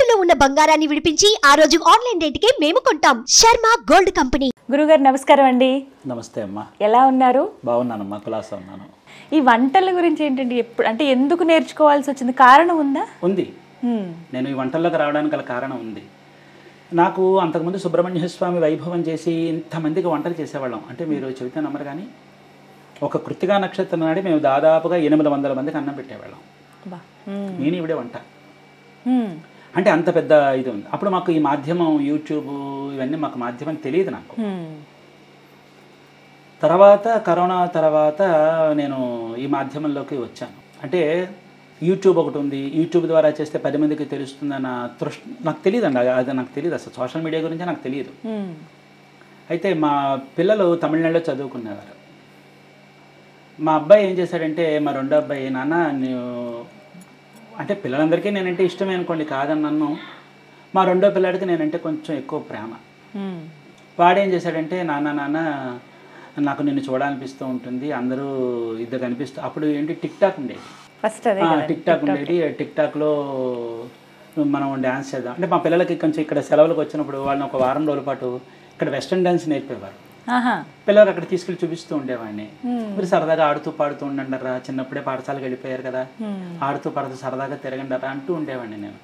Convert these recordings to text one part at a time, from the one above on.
తాకట్టులో ఉన్న బంగారాన్ని విడిపించి ఆ రోజు ఆన్లైన్ రేటుకే మేము కొంటాం. Sharma gold company. గురుగారు నమస్కారం అండి. నమస్తే అమ్మా. ఎలా ఉన్నారు? బాగున్నానమ్మా, కులాసా ఉన్నాను. ఈ వంటల గురించి ఏంటండి, ఎప్పుడు అంటే ఎందుకు నేర్చుకోవాల్సి వచ్చింది? కారణం ఉందా? ఉంది. నేను ఈ వంటల్లోకి రావడానికి గల కారణం ఉంది. నాకు అంతకుముందు సుబ్రహ్మణ్య స్వామి వైభవం చేసి ఇంతమందికి వంటలు చేసేవాళ్ళం. అంటే మీరు చెబితే నమ్మరు కానీ ఒక కృత్తికా నక్షత్రం నాడి మేము దాదాపుగా 800 మందికి అన్నం పెట్టేవాళ్ళం. నేను ఇవిడే వంట అంటే అంత పెద్ద ఇది ఉంది. అప్పుడు మాకు ఈ మాధ్యమం యూట్యూబ్ ఇవన్నీ మాకు మాధ్యమం తెలియదు. నాకు తర్వాత కరోనా తర్వాత నేను ఈ మాధ్యమంలోకి వచ్చాను. అంటే యూట్యూబ్ ఒకటి ఉంది, యూట్యూబ్ ద్వారా చేస్తే 10 మందికి తెలుస్తుందన్న నాకు తెలియదు అండి. అది నాకు తెలియదు, అసలు సోషల్ మీడియా గురించి నాకు తెలియదు. అయితే మా పిల్లలు తమిళనాడులో చదువుకునేవారు. మా అబ్బాయి ఏం చేశాడంటే, మా రెండో అబ్బాయి, నాన్న నువ్వు అంటే పిల్లలందరికీ నేనంటే ఇష్టమే అనుకోండి, కాదన్నాను. మా రెండో పిల్లాడికి నేనంటే కొంచెం ఎక్కువ ప్రేమ. వాడేం చేశాడంటే, నాన్న నాకు నిన్ను చూడాలనిపిస్తూ ఉంటుంది, అందరూ ఇద్దరు కనిపిస్తూ. అప్పుడు ఏంటి టిక్ టాక్ ఉండేది, టిక్ టాక్ ఉండేది. టిక్ టాక్లో మనం డ్యాన్స్ చేద్దాం అంటే మా పిల్లలకి కొంచెం ఇక్కడ సెలవులకు వచ్చినప్పుడు వాళ్ళని ఒక వారం రోజుల పాటు ఇక్కడ వెస్ట్రన్ డ్యాన్స్ నేర్పేవారు. పిల్లలు అక్కడ తీసుకెళ్ళి చూపిస్తూ ఉండేవాడిని. మీరు సరదాగా ఆడుతూ పాడుతూ ఉండండిరా, చిన్నప్పుడే పాఠశాలకు వెళ్ళిపోయారు కదా, ఆడుతూ పాడుతూ సరదాగా తిరగండరా అంటూ ఉండేవాడిని నేను.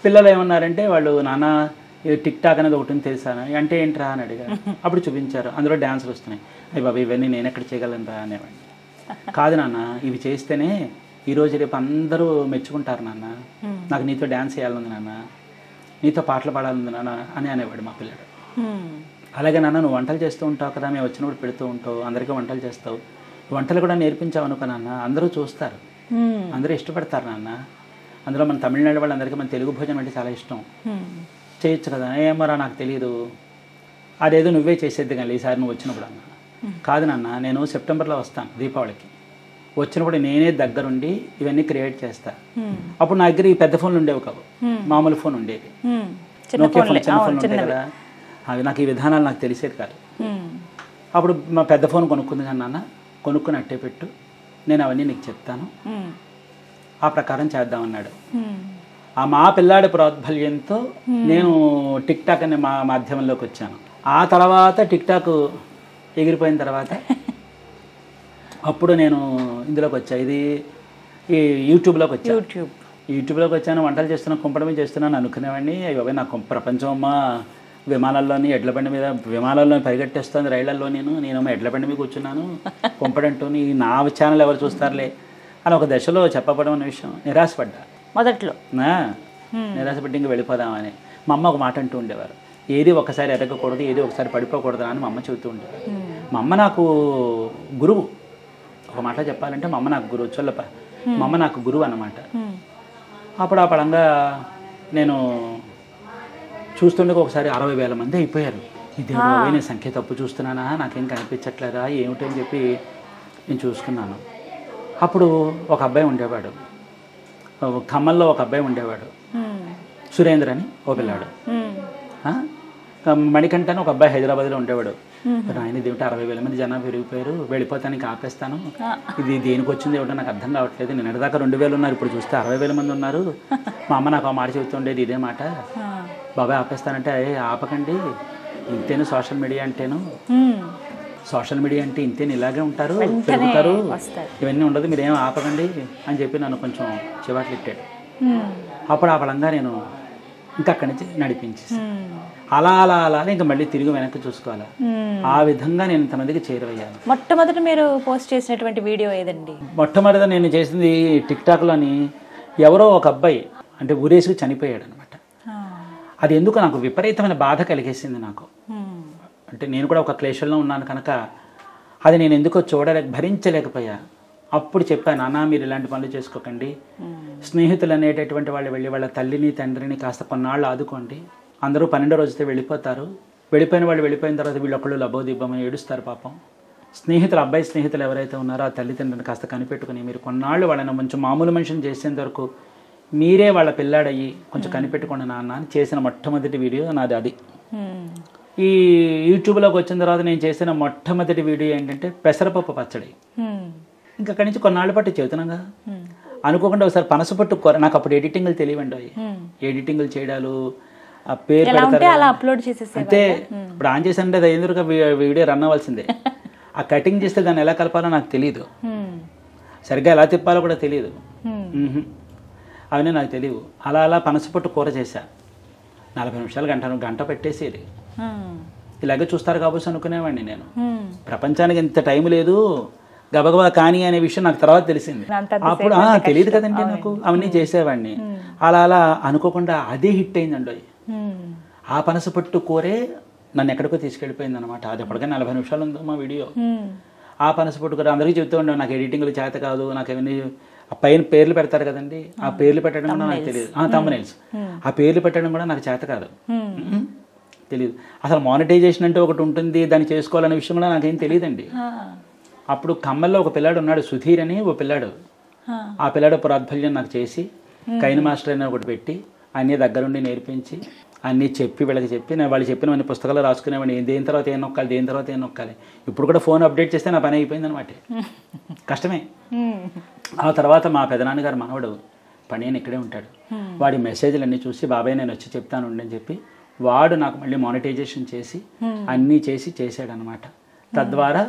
పిల్లలు ఏమన్నారంటే, వాళ్ళు నాన్న టిక్ టాక్ అనేది ఒకటి తెలుసా అంటే ఏంట్రా అని అడిగారు. అప్పుడు చూపించారు, అందులో డ్యాన్సులు వస్తున్నాయి. అయ్యి బాబా ఇవన్నీ నేను ఎక్కడ చేయగలను రా అనేవాడిని. కాదు నాన్న, ఇవి చేస్తేనే ఈరోజు రేపు అందరూ మెచ్చుకుంటారు నాన్న, నాకు నీతో డ్యాన్స్ చేయాలంది నాన్న, నీతో పాటలు పాడాలంది నాన్న అని అనేవాడు మా పిల్లడు. అలాగే నాన్న నువ్వు వంటలు చేస్తూ ఉంటావు కదా, మేము వచ్చినప్పుడు పెడుతూ ఉంటావు, అందరికీ వంటలు చేస్తావు, వంటలు కూడా నేర్పించావు అనుకో నాన్న, అందరూ చూస్తారు, అందరూ ఇష్టపడతారు నాన్న. అందులో మన తమిళనాడు వాళ్ళందరికీ మన తెలుగు భోజనం అంటే చాలా ఇష్టం, చేయొచ్చు కదా. ఏమరా నాకు తెలియదు, అదేదో నువ్వే చేసేద్ది కానీ ఈసారి నువ్వు వచ్చినప్పుడు అన్న. కాదు నాన్న, నేను సెప్టెంబర్లో వస్తాను దీపావళికి, వచ్చినప్పుడు నేనే దగ్గరుండి ఇవన్నీ క్రియేట్ చేస్తా. అప్పుడు నా దగ్గర ఈ పెద్ద ఫోన్లు ఉండేవి కావు, మామూలు ఫోన్ ఉండేది, నోకియా ఫోన్, చిన్న ఫోన్ ఉంటాయి కదా, అవి నాకు ఈ విధానాలు నాకు తెలిసేది కాదు. అప్పుడు మా పెద్ద ఫోన్ కొనుక్కుంది కానీ నాన్న, కొనుక్కుని అట్టే పెట్టు, నేను అవన్నీ నీకు చెప్తాను, ఆ ప్రకారం చేద్దామన్నాడు. ఆ మా పిల్లాడి ప్రోద్బల్యంతో నేను టిక్ టాక్ అనే మా మాధ్యమంలోకి వచ్చాను. ఆ తర్వాత టిక్ టాక్ ఎగిరిపోయిన తర్వాత అప్పుడు నేను ఇందులోకి వచ్చా, ఇది ఈ యూట్యూబ్లోకి వచ్చాను. యూట్యూబ్లోకి వచ్చాను, వంటలు చేస్తున్నాను, కుంపడమే చేస్తున్నాను అనుకునేవాడిని. అయ్యో నాకు ప్రపంచం అమ్మ, విమానాల్లోని ఎడ్ల బండి మీద, విమానాల్లో పరిగెట్టేస్తుంది, రైళ్లలో నేనేమో ఎడ్ల బండి మీద కూర్చున్నాను, కుంపడంటూ నా ఛానల్ ఎవరు చూస్తారులే అని ఒక దశలో చెప్పబడం అనే విషయం నిరాశపడ్డా. మొదట్లో నిరాశపడి ఇంక వెళ్ళిపోదామని మా అమ్మ ఒక మాట అంటూ ఉండేవారు, ఏది ఒకసారి ఎరగకూడదు, ఏది ఒకసారి పడిపోకూడదు అని మా అమ్మ చెబుతూ ఉండేవారు. మా అమ్మ నాకు గురువు, ఒక మాట చెప్పాలంటే మా అమ్మ నాకు గురువు, చొల్లప మా అమ్మ నాకు గురువు అన్నమాట. అప్పుడు ఆ పడంగా నేను చూస్తుండగా ఒకసారి 60,000 మంది అయిపోయారు. ఇదే నేను సంఖ్య తప్పు చూస్తున్నానా, నాకేం కనిపించట్లేదా ఏమిటని చెప్పి నేను చూసుకున్నాను. అప్పుడు ఒక అబ్బాయి ఉండేవాడు, ఖమ్మంలో ఒక అబ్బాయి ఉండేవాడు, సురేంద్ర అని ఓ పిల్లాడు. మణికంఠ అని ఒక అబ్బాయి హైదరాబాద్లో ఉండేవాడు. ఆయన ఇదేమిటి 60,000 మంది జనాభా పెరిగిపోయారు, వెళ్ళిపోతానికి ఆపేస్తాను, ఇది దేనికి వచ్చింది ఏమిటో నాకు అర్థం కావట్లేదు, నిన్నటిదాకా 2,000 ఉన్నారు, ఇప్పుడు చూస్తే 60,000 మంది ఉన్నారు. మా అమ్మ నాకు ఆ మాట చెబుతుండేది ఇదే మాట, బాబాయ్ ఆపేస్తానంటే ఆపకండి, ఇంతేను సోషల్ మీడియా అంటేను, సోషల్ మీడియా అంటే ఇంతేను ఇలాగే ఉంటారు, పెరుగుతారు, ఇవన్నీ ఉండదు, మీరేం ఆపకండి అని చెప్పి నన్ను కొంచెం చివాట్లు ఇట్టాడు. అప్పుడు ఆ బలంగా నేను ఇంకా అక్కడి నుంచి నడిపించేసి అలా అలా అలా ఇంకా మళ్ళీ తిరిగి వెనక్కి చూసుకోవాలి. ఆ విధంగా నేను ఇంతమందికి చేరువయ్యాను. మొట్టమొదటి మీరు పోస్ట్ చేసినటువంటి వీడియో ఏదండి? మొట్టమొదట నేను చేసింది టిక్ టాక్లోని ఎవరో ఒక అబ్బాయి అంటే ఊరేసుకు చనిపోయాడు అనమాట. అది ఎందుకు నాకు విపరీతమైన బాధ కలిగేసింది నాకు. అంటే నేను కూడా ఒక క్లేశంలో ఉన్నాను కనుక అది నేను ఎందుకో భరించలేకపోయా. అప్పుడు చెప్పాను, నాన్న మీరు ఇలాంటి పనులు చేసుకోకండి, స్నేహితులు అనేటటువంటి వాళ్ళు వెళ్ళి వాళ్ళ తల్లిని తండ్రిని కాస్త కొన్నాళ్ళు ఆదుకోండి, అందరూ 12వ రోజుతో వెళ్ళిపోతారు, వెళ్ళిపోయిన వాళ్ళు వెళ్ళిపోయిన తర్వాత వీళ్ళొక్కళ్ళు లబోదిబ్బమని ఏడుస్తారు పాపం. స్నేహితులు, అబ్బాయి స్నేహితులు ఎవరైతే ఉన్నారో ఆ తల్లిదండ్రులను కాస్త కనిపెట్టుకుని మీరు కొన్నాళ్ళు వాళ్ళని కొంచెం మామూలు మనిషిని చేసేంత వరకు మీరే వాళ్ళ పిల్లాడయ్యి కొంచెం కనిపెట్టుకోండి నాన్న అని చేసిన మొట్టమొదటి వీడియో నాది అది. ఈ యూట్యూబ్లోకి వచ్చిన తర్వాత నేను చేసిన మొట్టమొదటి వీడియో ఏంటంటే పెసరపప్పు పచ్చడి. ఇంకా అక్కడి నుంచి కొన్నాళ్ళ పాటు చెబుతున్నాగా అనుకోకుండా ఒకసారి పనసపట్టు కూర, నాకు అప్పుడు ఎడిటింగ్లు తెలియవండి అవి, ఎడిటింగ్లు చేయడాలు, ఆ పేరు పెడతారు అలా అప్లోడ్ చేసేసి అంతే. ఇప్పుడు ఆన్ చేశానంటే అది ఎందుకు వీడియో రన్ అవ్వాల్సిందే. ఆ కటింగ్ చేస్తే దాన్ని ఎలా కలపాలో నాకు తెలియదు, సరిగ్గా ఎలా తిప్పాలో కూడా తెలియదు, అవన్నీ నాకు తెలియవు. అలా అలా పనసపట్టు కూర చేశా. 40 నిమిషాలు గంట పెట్టేసేది. ఇలాగే చూస్తారు కాబట్టి అనుకునేవాడిని నేను. ప్రపంచానికి ఇంత టైం లేదు గబగబా కానీ అనే విషయం నాకు తర్వాత తెలిసింది. అప్పుడు తెలియదు కదండి నాకు. అవన్నీ చేసేవాడిని. అలా అలా అనుకోకుండా అదే హిట్ అయిందండి. ఆ పనసపట్టు కూరే నన్ను ఎక్కడికో తీసుకెళ్ళిపోయింది అనమాట. అది ఎప్పటికైనా 40 నిమిషాలు ఉందో మా వీడియో. ఆ పనసపట్టు కూర అందరికీ చెప్తూ ఉండేవి, నాకు ఎడిటింగ్లు చేత కాదు, నాకు ఏమన్నీ పైన పేర్లు పెడతారు కదండి, ఆ పేర్లు పెట్టడం కూడా నాకు తెలియదు. థంబ్నెయిల్స్, ఆ పేర్లు పెట్టడం కూడా నాకు చేత కాదు, తెలియదు. అసలు మానిటైజేషన్ అంటే ఒకటి ఉంటుంది, దాన్ని చేసుకోవాలనే విషయం కూడా నాకేం తెలియదండి. అప్పుడు ఖమ్మంలో ఒక పిల్లాడు ఉన్నాడు, సుధీర్ అని ఓ పిల్లాడు. ఆ పిల్లాడు పురాద్భల్యం నాకు చేసి కైన్ మాస్టర్ అని ఒకటి పెట్టి అన్నీ దగ్గరుండి నేర్పించి అన్నీ చెప్పి వీళ్ళకి చెప్పి నేను వాళ్ళు చెప్పినవన్నీ పుస్తకాలు రాసుకునేవాడిని. దేని తర్వాత ఏం నొక్కాలి, దేని తర్వాత ఏం నొక్కాలి. ఇప్పుడు కూడా ఫోన్ అప్డేట్ చేస్తే నా పని అయిపోయింది అనమాట. కష్టమే. ఆ తర్వాత మా పెదనాన్నగారు మనవడు పని ఇక్కడే ఉంటాడు. వాడి మెసేజ్లు అన్నీ చూసి బాబాయ్ నేను వచ్చి చెప్తాను అని చెప్పి వాడు నాకు మళ్ళీ మానిటైజేషన్ చేసి అన్నీ చేసాడు అనమాట. తద్వారా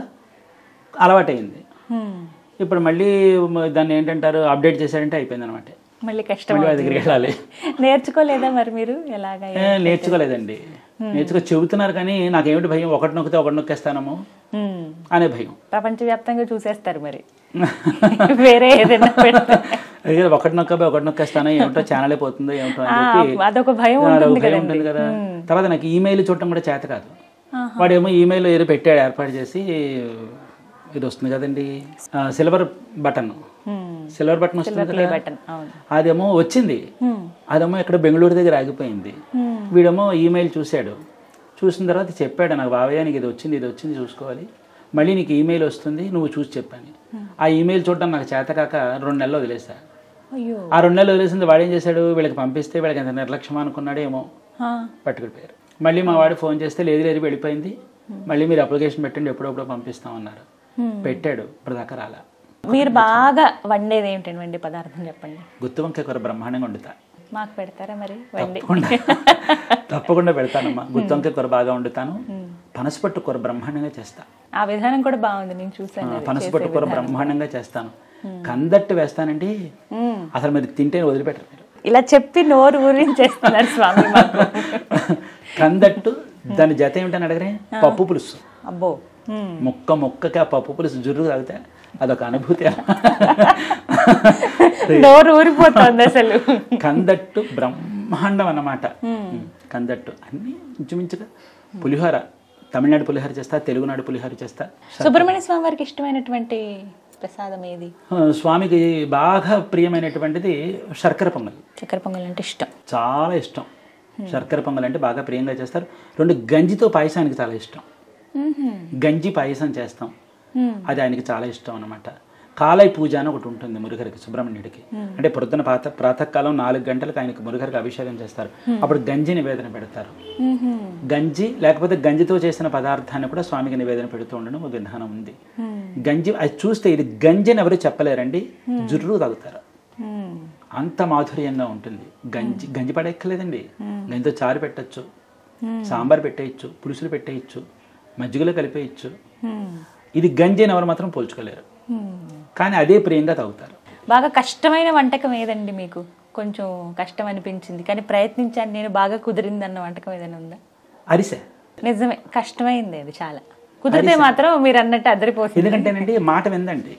అలవాటైంది. ఇప్పుడు మళ్ళీ దాన్ని ఏంటంటారు అప్డేట్ చేశాడంటే అయిపోయింది అనమాట. మళ్ళీ కష్టం దగ్గరికి వెళ్ళాలి. నేర్చుకోలేదా మరి మీరు? ఎలాగా? నేర్చుకోలేదండి. చెబుతున్నారు కానీ నాకేమిటి భయం, ఒకటి నొక్కితే ఒకటి నొక్కేస్తానము అనే భయం. ప్రపంచవ్యాప్తంగా చూసేస్తారు మరి వేరే ఏదైనా ఒకటి నొక్కేస్తాను, ఏమిటో ఛానల్ అయిపోతుందో ఏమిటో అని చెప్పి అదొక భయం ఉంటుంది కదా. తర్వాత నాకు ఈమెయిల్ చూడటం కూడా చేత కాదు. వాడేమో ఈమెయిల్ ఏదో పెట్టాడు ఏర్పాటు చేసి, ఇది వస్తుంది కదండి సిల్వర్ బటన్ వస్తుంది కదా, అదేమో వచ్చింది. అదేమో ఇక్కడ బెంగళూరు దగ్గర ఆగిపోయింది. వీడేమో ఈమెయిల్ చూశాడు. చూసిన తర్వాత చెప్పాడు నాకు, బాబయ్య నీకు ఇది వచ్చింది చూసుకోవాలి, మళ్ళీ నీకు ఈమెయిల్ వస్తుంది నువ్వు చూసి చెప్పాను. ఆ ఈమెయిల్ చూడటం నాకు చేత కాక 2 నెలలు వదిలేసా. ఆ 2 నెలలు వదిలేసింది. వాడేం చేశాడు, వీళ్ళకి పంపిస్తే వీళ్ళకి ఎంత నిర్లక్ష్యం అనుకున్నాడు ఏమో, పట్టుకుపోయారు. మళ్ళీ మా వాడు ఫోన్ చేస్తే లేదు వెళ్ళిపోయింది, మళ్ళీ మీరు అప్లికేషన్ పెట్టండి ఎప్పుడప్పుడు పంపిస్తామన్నారు. పెట్టాడు, ఇప్పటిదాకా రాలా. మీరు బాగా వండేది ఏంటండి, వండే పదార్థం చెప్పండి. గుత్తి వంకాయ కూర బ్రహ్మాండంగా వండుతా. మాకు పెడతారా మరి? తప్పకుండా పెడతానమ్మా. గుత్తి వంకాయ కూర బాగా వండుతాను. పనసపట్టు కూర బ్రహ్మాండంగా చేస్తా. ఆ విధానం కూడా బాగుంది, నేను చూసాను. పనసపట్టు కూర బ్రహ్మాండంగా చేస్తాను. కందట్టు వేస్తానండి, అసలు మీరు తింటే వదిలిపెట్టరు మీరు. ఇలా చెప్పి నోరు ఊరించేస్తున్నారు స్వామి మాకు. కందట్టు దాని జత ఏమిటని అడగరే, పప్పు పులుసు. అబ్బో, ముక్కకి ఆ పప్పు పులుసు జుర్రు తాగితే అదొక అనుభూతి. నోరు ఊరిపోతుంది అసలు. కందట్టు బ్రహ్మాండం అన్నమాట. కందట్టు అన్ని ఇంచుమించుగా. పులిహోర, తమిళనాడు పులిహోర చేస్తా, తెలుగునాడు పులిహోర చేస్తా. సుబ్రహ్మణ్య స్వామి వారికి ఇష్టమైనటువంటి ప్రసాదం ఏది? స్వామికి బాగా ప్రియమైనటువంటిది శర్కర పొంగల్. చక్కెర పొంగల్ అంటే ఇష్టం, చాలా ఇష్టం. శర్కర పొంగల్ అంటే బాగా ప్రియంగా చేస్తారు. 2 గంజితో పాయసానికి చాలా ఇష్టం. గంజి పాయసం చేస్తాం, అది ఆయనకి చాలా ఇష్టం అనమాట. కాలై పూజ అని ఒకటి ఉంటుంది మురుగరికి, సుబ్రహ్మణ్యుడికి. అంటే పొద్దున ప్రాతకాలం 4 గంటలకు ఆయనకి మురుగరికి అభిషేకం చేస్తారు. అప్పుడు గంజి నివేదన పెడతారు. గంజి లేకపోతే గంజితో చేసిన పదార్థాన్ని కూడా స్వామికి నివేదన పెడుతూ ఉండడం ఒక విధానం ఉంది. గంజి అది చూస్తే ఇది గంజి అని ఎవరు చెప్పలేరండి, జుర్రు తాగుతారు. అంత మాధుర్యంగా ఉంటుంది. గంజి పడెక్కలేదండి. గంజితో చారు పెట్టచ్చు, సాంబార్ పెట్టేయచ్చు, పులుసులు పెట్టేయచ్చు, మజ్జిగలో కలిపేయచ్చు. ఇది గంజి అని ఎవరు మాత్రం పోల్చుకోలేరు, కానీ అదే ప్రియంగా తాగుతారు. బాగా కష్టమైన వంటకం ఏదండి మీకు? కొంచెం కష్టం అనిపించింది కానీ ప్రయత్నించాను నేను, బాగా కుదిరింది అన్న వంటకం ఏదైనా ఉందా? అరిసె. నిజమే, కష్టమైంది అది చాలా. కుదిరితే మాత్రం మీరు అన్నట్టు అదిరిపోతుంది. ఎందుకంటేనండి మాట విందండి.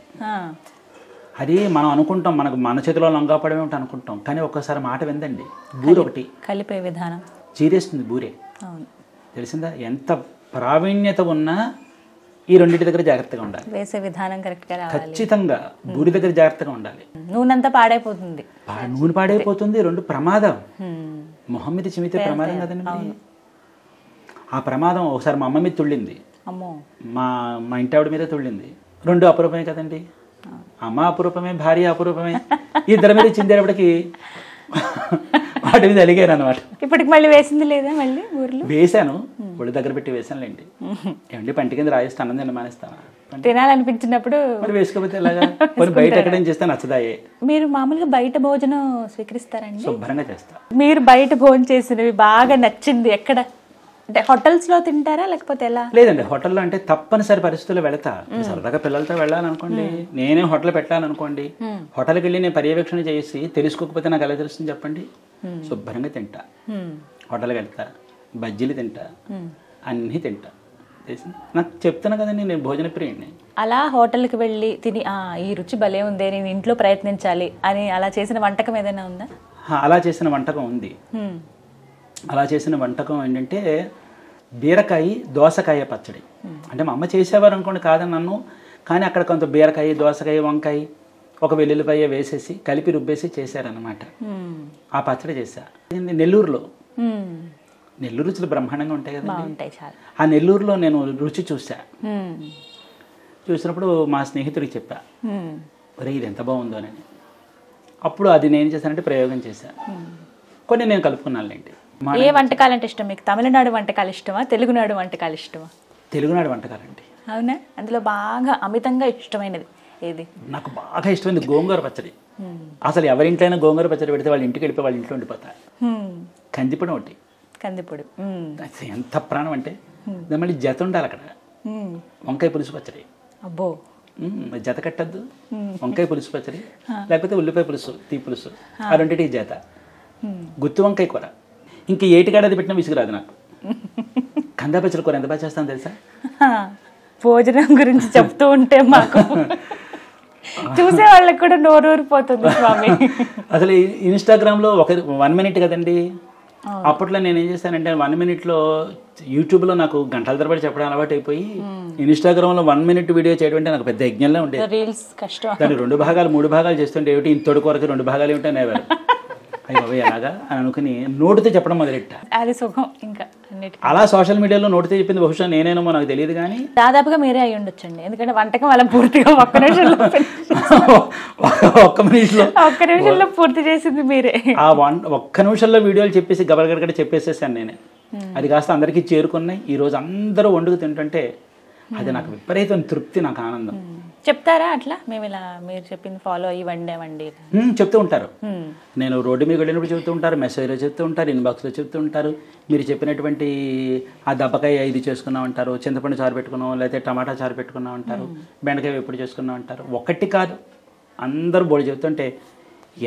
అది మనం అనుకుంటాం మనకు మన చేతిలో లొంగాపడమే ఉంటాం అనుకుంటాం, కానీ ఒక్కసారి మాట విందండి. బూరె ఒకటి కలిపే విధానం చీరేస్తుంది. బూరే తెలిసిందా? ఎంత ప్రావీణ్యత ఉన్నా ఈ రెండింటి దగ్గర జాగ్రత్తగా ఉండాలి. వేసే విధానం కరెక్ట్గా రావాలి. ఖచ్చితంగా బూరి దగ్గర జాగ్రత్తగా ఉండాలి. నూనె అంతా పాడైపోతుంది. నూనె పాడైపోతుంది. 2 ప్రమాదం. మొహం మీద చిమితే ప్రమాదం కదండి. ఆ ప్రమాదం ఒకసారి మా అమ్మ మీద తుళ్ళింది, మా ఇంటి ఆవిడ మీద తుళ్ళింది. 2 అపురూపమే కదండి. అమ్మ అపురూపమే, భార్య అపురూపమే. ఇద్దరి మీద చిందేటప్పటికి వాటి మీద అలిగాను అనమాట. ఇప్పటికి మళ్ళీ వేసింది లేదా? మళ్ళీ ఊర్లో వేసాను, ఒళ్ళు దగ్గర పెట్టి వేసానులేండి. ఏమండి పంటి కింద రాయేస్తే అన్నం తిన్న మానేస్తాను. చెప్పండి. తినాలనిపించినప్పుడు మరి వేసుకోకపోతే ఎలాగా? మరి బయట ఎక్కడేం చేస్తే నచ్చదాయే. మీరు మామూలుగా బయట భోజనం స్వీకరిస్తారండి? శుభ్రంగా చేస్తా. మీరు బయట భోజనం చేసినవి బాగా నచ్చింది ఎక్కడ? అంటే హోటల్స్ లో తింటారా లేకపోతే ఎలా? లేదండి, హోటల్లో అంటే తప్పనిసరి పరిస్థితుల్లో వెళతా. సరదాగా పిల్లలతో వెళ్ళాలనుకోండి, నేనే హోటల్ పెట్టాలనుకోండి, హోటల్కి వెళ్ళి నేను పర్యవేక్షణ చేసి తెలుసుకోకపోతే నాకు ఎలా తెలుస్తుంది చెప్పండి? శుభ్రంగా తింటా, హోటల్కి వెళ్తా, బజ్జీలు తింటా, అన్నీ తింటా. నాకు చెప్తున్నా కదండి, నేను భోజన ప్రియుడిని. అలా హోటల్కి వెళ్ళి తిని ఈ రుచి భలే ఉంది, నేను ఇంట్లో ప్రయత్నించాలి అని అలా చేసిన వంటకం ఏదైనా ఉందా? అలా చేసిన వంటకం ఉంది. అలా చేసిన వంటకం ఏంటంటే బీరకాయ దోసకాయ పచ్చడి. అంటే మా అమ్మ చేసేవారు అనుకోండి, కాదని నన్ను, కానీ అక్కడ కొంత బీరకాయ, దోసకాయ, వంకాయ, ఒక వెల్లుల్లిపాయ వేసేసి కలిపి రుబ్బేసి చేశారనమాట. ఆ పచ్చడి చేశా. నెల్లూరులో నెల్లూరు రుచులు బ్రహ్మాండంగా ఉంటాయి కదండి. ఆ నెల్లూరులో నేను రుచి చూసా. చూసినప్పుడు మా స్నేహితుడికి చెప్పా, ఒరే ఇది ఎంత బాగుందో అని. అప్పుడు అది నేను చేశానంటే ప్రయోగం చేశా. కొన్ని నేను కలుపుకున్నానులేండి. ఏ వంటకాలు అంటే ఇష్టం మీకు? తమిళనాడు వంటకాలు ఇష్టమా, తెలుగునాడు వంటకాలు ఇష్టమా? తెలుగునాడు వంటకాలండి. అవునా? అందులో బాగా అమితంగా ఇష్టమైనది ఏది? నాకు బాగా ఇష్టమైనది గోంగూర పచ్చడి. అసలు ఎవరింట్లోనే గోంగూర పచ్చడి పెడితే వాళ్ళ ఇంటికి వెళ్ళిపోయి వాళ్ళ ఇంట్లో ఉండిపోతారు. కందిపొడి ఒకటి, కందిపొడి ఎంత ప్రాణం అంటే మళ్ళీ జత ఉండాలి అక్కడ. వంకాయ పులుసు పచ్చడి, అబ్బో జత కట్టద్దు. వంకాయ పులుసు పచ్చడి లేకపోతే ఉల్లిపాయ పులుసు, తీ పులుసు, ఆ రెండింటికి జత. గుత్తి వంకాయ కూర, ఇంక ఏటికాడది పెట్టినా విసుగురాదు నాకు. కందా పచ్చడి కూర ఎంత బాగా చేస్తాను తెలుసా? భోజనం గురించి చెప్తూ ఉంటే మాకు చూసే వాళ్ళకి కూడా నోరూరిపోతుంది స్వామి. అసలు ఇన్స్టాగ్రామ్లో 1 మినిట్ కదండి. అప్పట్లో నేను ఏం చేశానంటే 1 మినిట్లో యూట్యూబ్లో నాకు గంటల తరబడి చెప్పడం అలవాటు అయిపోయి ఇన్స్టాగ్రామ్లో 1 మినిట్ వీడియో చేయడం అంటే నాకు పెద్ద యజ్ఞంలో ఉండేది. రీల్స్ కష్టం. దాన్ని 2 భాగాలు 3 భాగాలు చేస్తుంటే ఏమిటి ఇంతటి కొరకు 2 భాగాలు ఏమిటి అనేవారు. అయ్యి బాబు ఎలాగా అని అనుకుని నోటితో చెప్పడం మొదలెట్టా. అది సుఖం. ఇంకా అలా సోషల్ మీడియాలో నోటితో చెప్పింది బహుశా నేనేమో నాకు తెలియదు, కానీ దాదాపుగా మీరే అయ్యి ఉండొచ్చండి. ఎందుకంటే వంటకం అలా పూర్తిగా ఒక్క నిమిషంలో పూర్తి చేసింది మీరే. ఆ ఒక్క నిమిషంలో వీడియోలు చెప్పేసి గబగడగడ చెప్పేసేసాను నేనే. అది కాస్త అందరికీ చేరుకున్నాయి. ఈరోజు అందరూ వండుకు తింటుంటే అది నాకు విపరీతం తృప్తి, నాకు ఆనందం. చెప్తారా అట్లా మేము ఇలా మీరు చెప్పింది ఫాలో అయ్యి వండేవండి చెప్తూ ఉంటారు. నేను రోడ్డు మీద వెళ్ళినప్పుడు చెప్తూ ఉంటారు, మెసేజ్లో చెప్తూ ఉంటారు, ఇన్బాక్స్లో చెప్తూ ఉంటారు. మీరు చెప్పినటువంటి ఆ దబ్బకాయ ఇది చేసుకున్నాం అంటారు, చింతపండు చారు పెట్టుకున్నాం, లేకపోతే టమాటా చారు పెట్టుకున్నాం అంటారు, బెండకాయ ఎప్పుడు చేసుకున్నాం అంటారు. ఒకటి కాదు, అందరూ బోడి చెప్తుంటే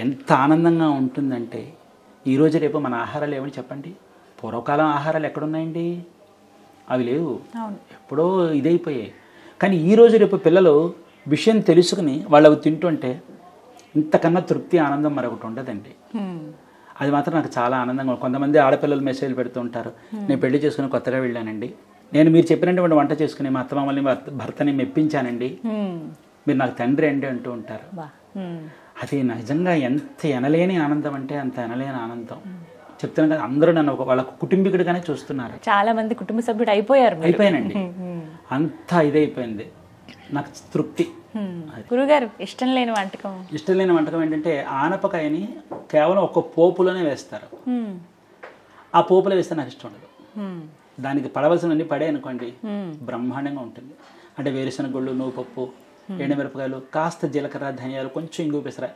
ఎంత ఆనందంగా ఉంటుందంటే ఈరోజు రేపు మన ఆహారాలు ఏమని చెప్పండి. పూర్వకాలం ఆహారాలు ఎక్కడున్నాయండి? అవి లేవు, ఎప్పుడో ఇదైపోయాయి. కానీ ఈరోజు రేపు పిల్లలు విషయం తెలుసుకుని వాళ్ళు అవి తింటుంటే ఇంతకన్నా తృప్తి, ఆనందం మరొకటి ఉండదండి. అది మాత్రం నాకు చాలా ఆనందంగా. కొంతమంది ఆడపిల్లలు మెసేజ్లు పెడుతూ ఉంటారు, నేను పెళ్లి చేసుకుని కొత్తగా వెళ్ళానండి, నేను మీరు చెప్పినటువంటి వంట చేసుకుని మా అత్తమామల్ని భర్తని మెప్పించానండి, మీరు నాకు తండ్రి అండి అంటూ ఉంటారు. అది నిజంగా ఎంత ఎనలేని ఆనందం అంటే అంత ఎనలేని ఆనందం. చెప్తున్నాను కదా, అందరూ నన్ను వాళ్ళ కుటుంబీకుడిగానే చూస్తున్నారు. చాలా మంది కుటుంబ సభ్యుడు అయిపోయానండి. అంత ఇదైపోయింది. నాకు తృప్తి. గురుగారు ఇష్టం లేని వంటకం? ఇష్టం లేని వంటకం ఏంటంటే ఆనపకాయని కేవలం ఒక పోపులోనే వేస్తారు. ఆ పోపులో వేస్తే నాకు ఇష్టం ఉండదు. దానికి పడవలసినవన్నీ పడే అనుకోండి బ్రహ్మాండంగా ఉంటుంది. అంటే వేరుశనగ గుళ్ళు, నువ్వుపప్పు, ఎండుమిరపకాయలు, కాస్త జీలకర్ర, ధనియాలు, కొంచెం ఇంగు, పెసర,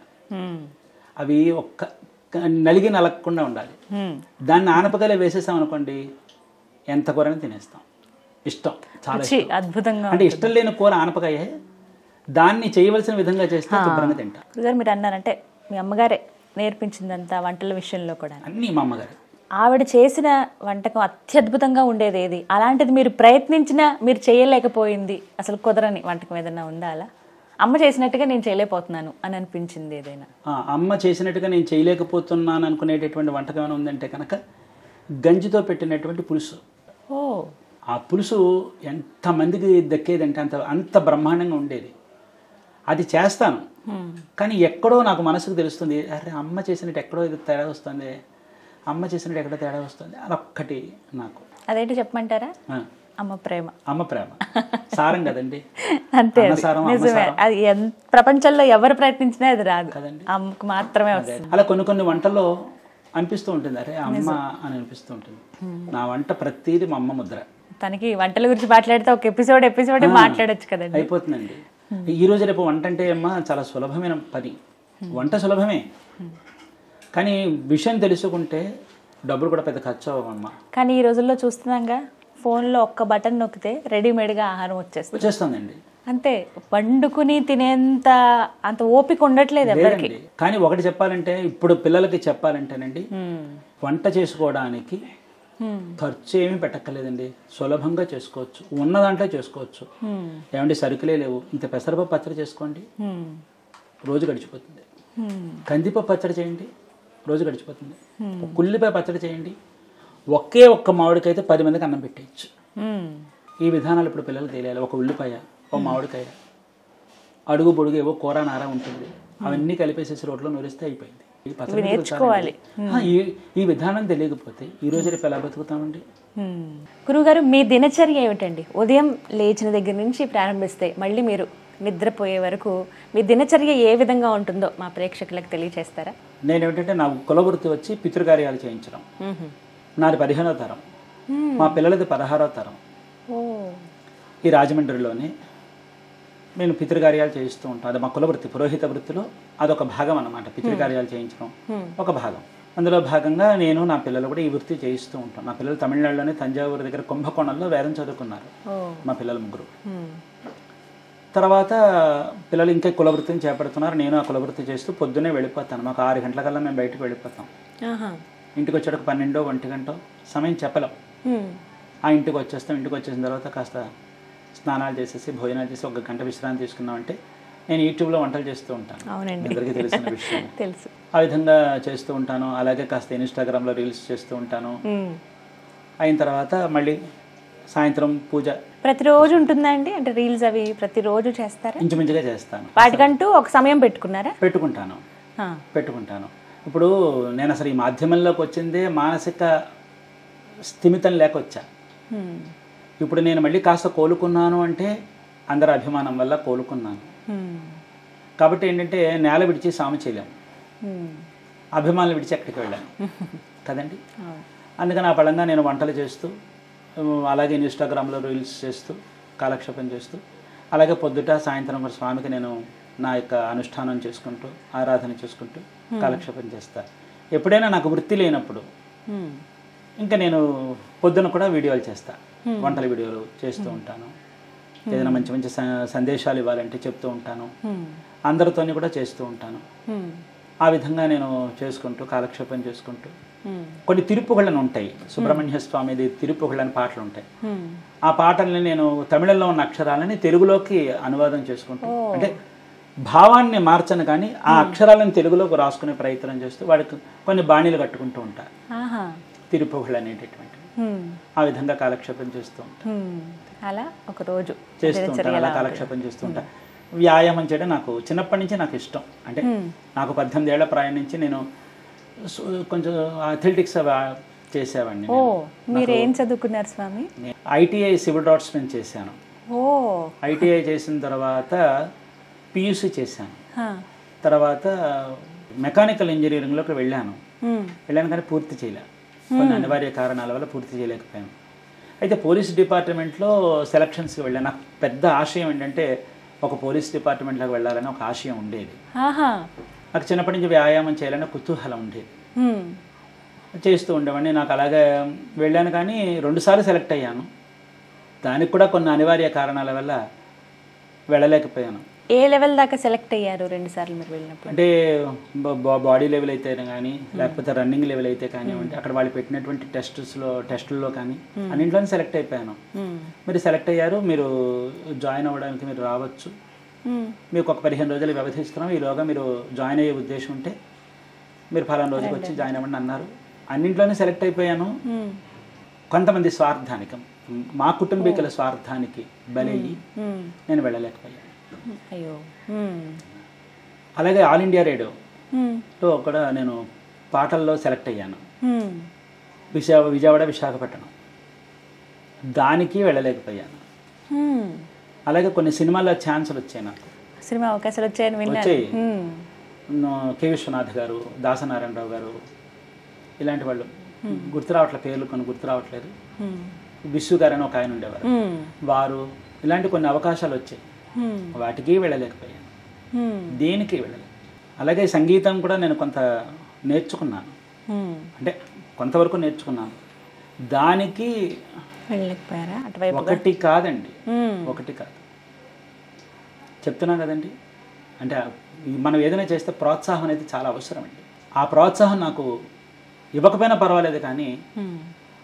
అవి ఒక్క నలిగి నలగకుండా ఉండాలి. దాన్ని ఆనపకాయలు వేసేసాం అనుకోండి ఎంత కూరని తినేస్తాం. ఇష్టం, చాలా అద్భుతంగా. అంటే ఇష్టం లేని కూర ఆనపకాయ, దాన్ని చేయవలసిన విధంగా చేస్తే శుభ్రంగా తింటా. గురుగారు మీరు అన్నారంటే మీ అమ్మగారే నేర్పించిందంతా వంటల విషయంలో కూడా? అన్నీ మా అమ్మగారు. ఆవిడ చేసిన వంటకం అత్యద్భుతంగా ఉండేది ఏది? అలాంటిది మీరు ప్రయత్నించినా మీరు చేయలేకపోయింది, అసలు కుదరని వంటకం ఏదైనా ఉందా? అలా అమ్మ చేసినట్టుగా నేను చేయలేకపోతున్నాను అని అనిపించింది ఏదైనా? అమ్మ చేసినట్టుగా నేను చేయలేకపోతున్నాను అనుకునేటటువంటి వంటకం ఏమైనా ఉందంటే కనుక గంజితో పెట్టినటువంటి పులుసు. ఆ పులుసు ఎంతమందికి దక్కేదంటే అంత బ్రహ్మాండంగా ఉండేది. అది చేస్తాను, కానీ ఎక్కడో నాకు మనసుకు తెలుస్తుంది, అరే అమ్మ చేసినట్టు ఎక్కడో ఇది తేడా వస్తుంది, అమ్మ చేసినట్టు ఎక్కడో తేడా వస్తుంది. అదొక్కటి నాకు. అదేంటి చెప్పమంటారా? అమ్మ ప్రేమ. అమ్మ ప్రేమ సారం కదండి. అంతే, నిజమే. అది ప్రపంచంలో ఎవరు ప్రయత్నించినా అది రాదు కదండి, అమ్మకు మాత్రమే వస్తుంది. అలా కొన్ని వంటల్లో అనిపిస్తూ ఉంటుంది, అరే అమ్మ అని అనిపిస్తూ ఉంటుంది. నా వంట ప్రతిదీ మా అమ్మ ముద్ర. తనకి వంటల గురించి మాట్లాడితే ఒక ఎపిసోడ్ మాట్లాడొచ్చు కదండి. అయిపోతుందండి. ఈ రోజు రేపు వంట అంటే అమ్మా చాలా సులభమైన పని. వంట సులభమే, కానీ విషయం తెలుసుకుంటే డబ్బులు కూడా పెద్ద ఖర్చు అవ్వమ్మా. కానీ ఈ రోజుల్లో చూస్తున్నాగా, ఫోన్లో ఒక్క బటన్ నొక్కితే రెడీమేడ్గా ఆహారం వచ్చేస్తుందండి. అంతే, వండుకుని తినేంత అంత ఓపిక ఉండట్లేదు ఎవరికి. కానీ ఒకటి చెప్పాలంటే, ఇప్పుడు పిల్లలకి చెప్పాలంటేనండి, వంట చేసుకోవడానికి ఖర్చు ఏమీ పెట్టక్కర్లేదండి, సులభంగా చేసుకోవచ్చు. ఉన్న దాంట్లో చేసుకోవచ్చు. ఏమంటే సరుకులే లేవు, ఇంత పెసరపప్పు పచ్చడి చేసుకోండి, రోజు గడిచిపోతుంది. కందిపప్పు పచ్చడి చేయండి, రోజు గడిచిపోతుంది. ఉల్లిపాయ పచ్చడి చేయండి, ఒక్క మామిడికైతే 10 మందికి అన్నం పెట్టేయచ్చు. ఈ విధానాలు ఇప్పుడు పిల్లలు తెలియాలి. ఒక ఉల్లిపాయ, ఒక మామిడికాయ, అడుగు పొడుగు ఏవో కూర నార ఉంటుంది, అవన్నీ కలిపేసేసి రోట్లో నూరిస్తే అయిపోయింది. నేర్చుకోవాలి. ఈ విధానం తెలియకపోతే ఈ రోజు రేపు ఎలా బతుకుతామండి? గురువుగారు, మీ దినచర్య ఏమిటండి? ఉదయం లేచిన దగ్గర నుంచి ప్రారంభిస్తే మళ్ళీ మీరు నిద్రపోయే వరకు మీ దినచర్య ఏ విధంగా ఉంటుందో మా ప్రేక్షకులకు తెలియజేస్తారా? నేనేమిటంటే, నా కులవృత్తి వచ్చి పితృకార్యాలు చేయించడం. నాది 15వ తరం, మా పిల్లలది 16వ తరం. ఈ రాజమండ్రిలోనే నేను పితృకార్యాలు చేయిస్తూ ఉంటాను. అది మా కులవృత్తి, పురోహిత వృత్తిలో అదొక భాగం అన్నమాట. పితృకార్యాలు చేయించడం ఒక భాగం. అందులో భాగంగా నేను నా పిల్లలు కూడా ఈ వృత్తి చేయిస్తూ ఉంటాను. నా పిల్లలు తమిళనాడులోనే తంజావూరు దగ్గర కుంభకోణంలో వేదం చదువుకున్నారు మా పిల్లలు ముగ్గురు. తర్వాత పిల్లలు ఇంకా కులవృత్తిని చేపడుతున్నారు. నేను ఆ కులవృత్తి చేస్తూ పొద్దున్నే వెళ్ళిపోతాను. మాకు 6 గంటలకల్లా మేము బయటకు వెళ్ళిపోతాం. ఇంటికి వచ్చేటప్పుడు 12 1 గంట సమయం చెప్పలేం. ఆ ఇంటికి వచ్చేస్తాం. ఇంటికి వచ్చేసిన తర్వాత కాస్త స్నానాలు చేసేసి భోజనాలు చేసి 1 గంట విశ్రాంతి తీసుకున్నామంటే నేను యూట్యూబ్లో వంటలు చేస్తూ ఉంటాను. అందరికీ తెలిసిన విషయం. తెలుసు. ఆ విధంగా చేస్తూ ఉంటాను. అలాగే కాస్త ఇన్స్టాగ్రామ్లో రీల్స్ చేస్తూ ఉంటాను. అయిన తర్వాత మళ్ళీ సాయంత్రం పూజ ప్రతిరోజు ఉంటుందా అండి? అంటే రీల్స్ అవి ప్రతిరోజు చేస్తారా? ఇంచుమించుగా చేస్తాను. వాటికంటూ ఒక సమయం పెట్టుకున్నారా? పెట్టుకుంటాను. ఇప్పుడు నేను అసలు ఈ మాధ్యమంలోకి వచ్చిందే మానసిక స్థిమితం లేక వచ్చా. ఇప్పుడు నేను మళ్ళీ కాస్త కోలుకున్నాను అంటే అందరి అభిమానం వల్ల కోలుకున్నాను. కాబట్టి ఏంటంటే, నేల విడిచి సాము చేయలేము, అభిమానులు విడిచి ఎక్కడికి వెళ్ళాను కదండి. అందుకని ఆ పడంగా నేను వంటలు చేస్తూ, అలాగే ఇన్స్టాగ్రామ్లో రీల్స్ చేస్తూ, కాలక్షేపం చేస్తూ, అలాగే పొద్దుట సాయంత్రం కూడా స్వామికి నేను నా యొక్క అనుష్ఠానం చేసుకుంటూ, ఆరాధన చేసుకుంటూ కాలక్షేపం చేస్తాను. ఎప్పుడైనా నాకు వృత్తి లేనప్పుడు ఇంకా నేను పొద్దున కూడా వీడియోలు చేస్తాను, వంటల వీడియోలు చేస్తూ ఉంటాను. ఏదైనా మంచి మంచి సందేశాలు ఇవ్వాలంటే చెప్తూ ఉంటాను. అందరితోని కూడా చేస్తూ ఉంటాను. ఆ విధంగా నేను చేసుకుంటూ కాలక్షేపం చేసుకుంటూ, కొన్ని తిరుపుగళ్ళని ఉంటాయి, సుబ్రహ్మణ్య స్వామిది తిరుపుగళ్ళని పాటలు ఉంటాయి. ఆ పాటల్ని నేను తమిళంలో ఉన్న అక్షరాలని తెలుగులోకి అనువాదం చేసుకుంటూ, అంటే భావాన్ని మార్చను కానీ ఆ అక్షరాలను తెలుగులోకి రాసుకునే ప్రయత్నం చేస్తూ వాడికి కొన్ని బాణీలు కట్టుకుంటూ ఉంటారు, తిరుపుగళ్ళు అనేటటువంటి. ఆ విధంగా కాలక్షేపం చేస్తూ ఉంటాను. అలా ఒక రోజు చేస్తూ ఉంటాను, అలా కాలక్షేపం చేస్తూ ఉంటాను. వ్యాయామం చేయడం నాకు చిన్నప్పటి నుంచి నాకు ఇష్టం. అంటే నాకు 18 ఏళ్ల ప్రాయం నుంచి నేను కొంచెం అథ్లెటిక్స్ చేసేవాడిని. మీరు ఏం చదువుకున్నారు స్వామి? ఐటీఐ సివిల్ డ్రాఫ్ట్స్మెన్ చేశాను. ఐటీఐ చేసిన తర్వాత పియూసీ చేశాను. తర్వాత మెకానికల్ ఇంజనీరింగ్లోకి వెళ్ళాను కానీ పూర్తి చేయలేను. కొన్ని అనివార్య కారణాల వల్ల పూర్తి చేయలేకపోయాను. అయితే పోలీస్ డిపార్ట్మెంట్లో సెలక్షన్స్కి వెళ్ళాను. నాకు పెద్ద ఆశయం ఏంటంటే, ఒక పోలీస్ డిపార్ట్మెంట్లోకి వెళ్ళాలని ఒక ఆశయం ఉండేది. నాకు చిన్నప్పటి నుంచి వ్యాయామం చేయాలని కుతూహలం ఉండేది, చేస్తూ ఉండేవాడిని. నాకు అలాగే వెళ్ళాను కానీ 2 సార్లు సెలెక్ట్ అయ్యాను. దానికి కూడా కొన్ని అనివార్య కారణాల వల్ల వెళ్ళలేకపోయాను. ఏ లెవెల్ దాకా సెలెక్ట్ అయ్యారు 2 సార్లు మీరు వెళ్ళినప్పుడు? అంటే బాడీ లెవెల్ అయితే కానీ, లేకపోతే రన్నింగ్ లెవెల్ అయితే కానివ్వండి, అక్కడ వాళ్ళు పెట్టినటువంటి టెస్టుల్లో కానీ అన్నింట్లోనే సెలెక్ట్ అయిపోయాను. మీరు సెలెక్ట్ అయ్యారు, మీరు జాయిన్ అవ్వడానికి మీరు రావచ్చు, మీకు ఒక 15 రోజులు వ్యవధి ఇస్తున్నాం, ఈలోగా మీరు జాయిన్ అయ్యే ఉద్దేశం ఉంటే మీరు ఫలానా రోజుకి వచ్చి జాయిన్ అవ్వండి అన్నారు. అన్నింట్లోనే సెలెక్ట్ అయిపోయాను. కొంతమంది స్వార్థానికి, మా కుటుంబీకుల స్వార్థానికి బలయ్యి నేను వెళ్ళలేకపోయాను. అలాగే ఆల్ ఇండియా రేడియోలో కూడా నేను పాటల్లో సెలెక్ట్ అయ్యాను. విజయవాడ విశాఖపట్నం, దానికి వెళ్ళలేకపోయాను. అలాగే కొన్ని సినిమాల్లో ఛాన్సులు వచ్చాయి, నాకు సినిమా అవకాశాలు వచ్చాయి. కె విశ్వనాథ్ గారు, దాసనారాయణరావు గారు, ఇలాంటి వాళ్ళు గుర్తు రావట్లేదు, పేర్లు కొన్ని గుర్తు రావట్లేదు. విశ్వ గారు అని ఒక ఆయన ఉండేవారు, వారు ఇలాంటి కొన్ని అవకాశాలు వచ్చాయి, వాటికి వెళ్ళలేకపోయాను, దేనికి వెళ్ళలేదు. అలాగే సంగీతం కూడా నేను కొంత నేర్చుకున్నాను, అంటే కొంతవరకు నేర్చుకున్నాను, దానికి వెళ్ళలేకపోయారా అటువైపు? ఒకటి కాదండి, ఒకటి కాదు, చెప్తున్నాను కదండి. అంటే మనం ఏదైనా చేస్తే ప్రోత్సాహం అనేది చాలా అవసరం అండి. ఆ ప్రోత్సాహం నాకు ఇవ్వకపోయినా పర్వాలేదు, కానీ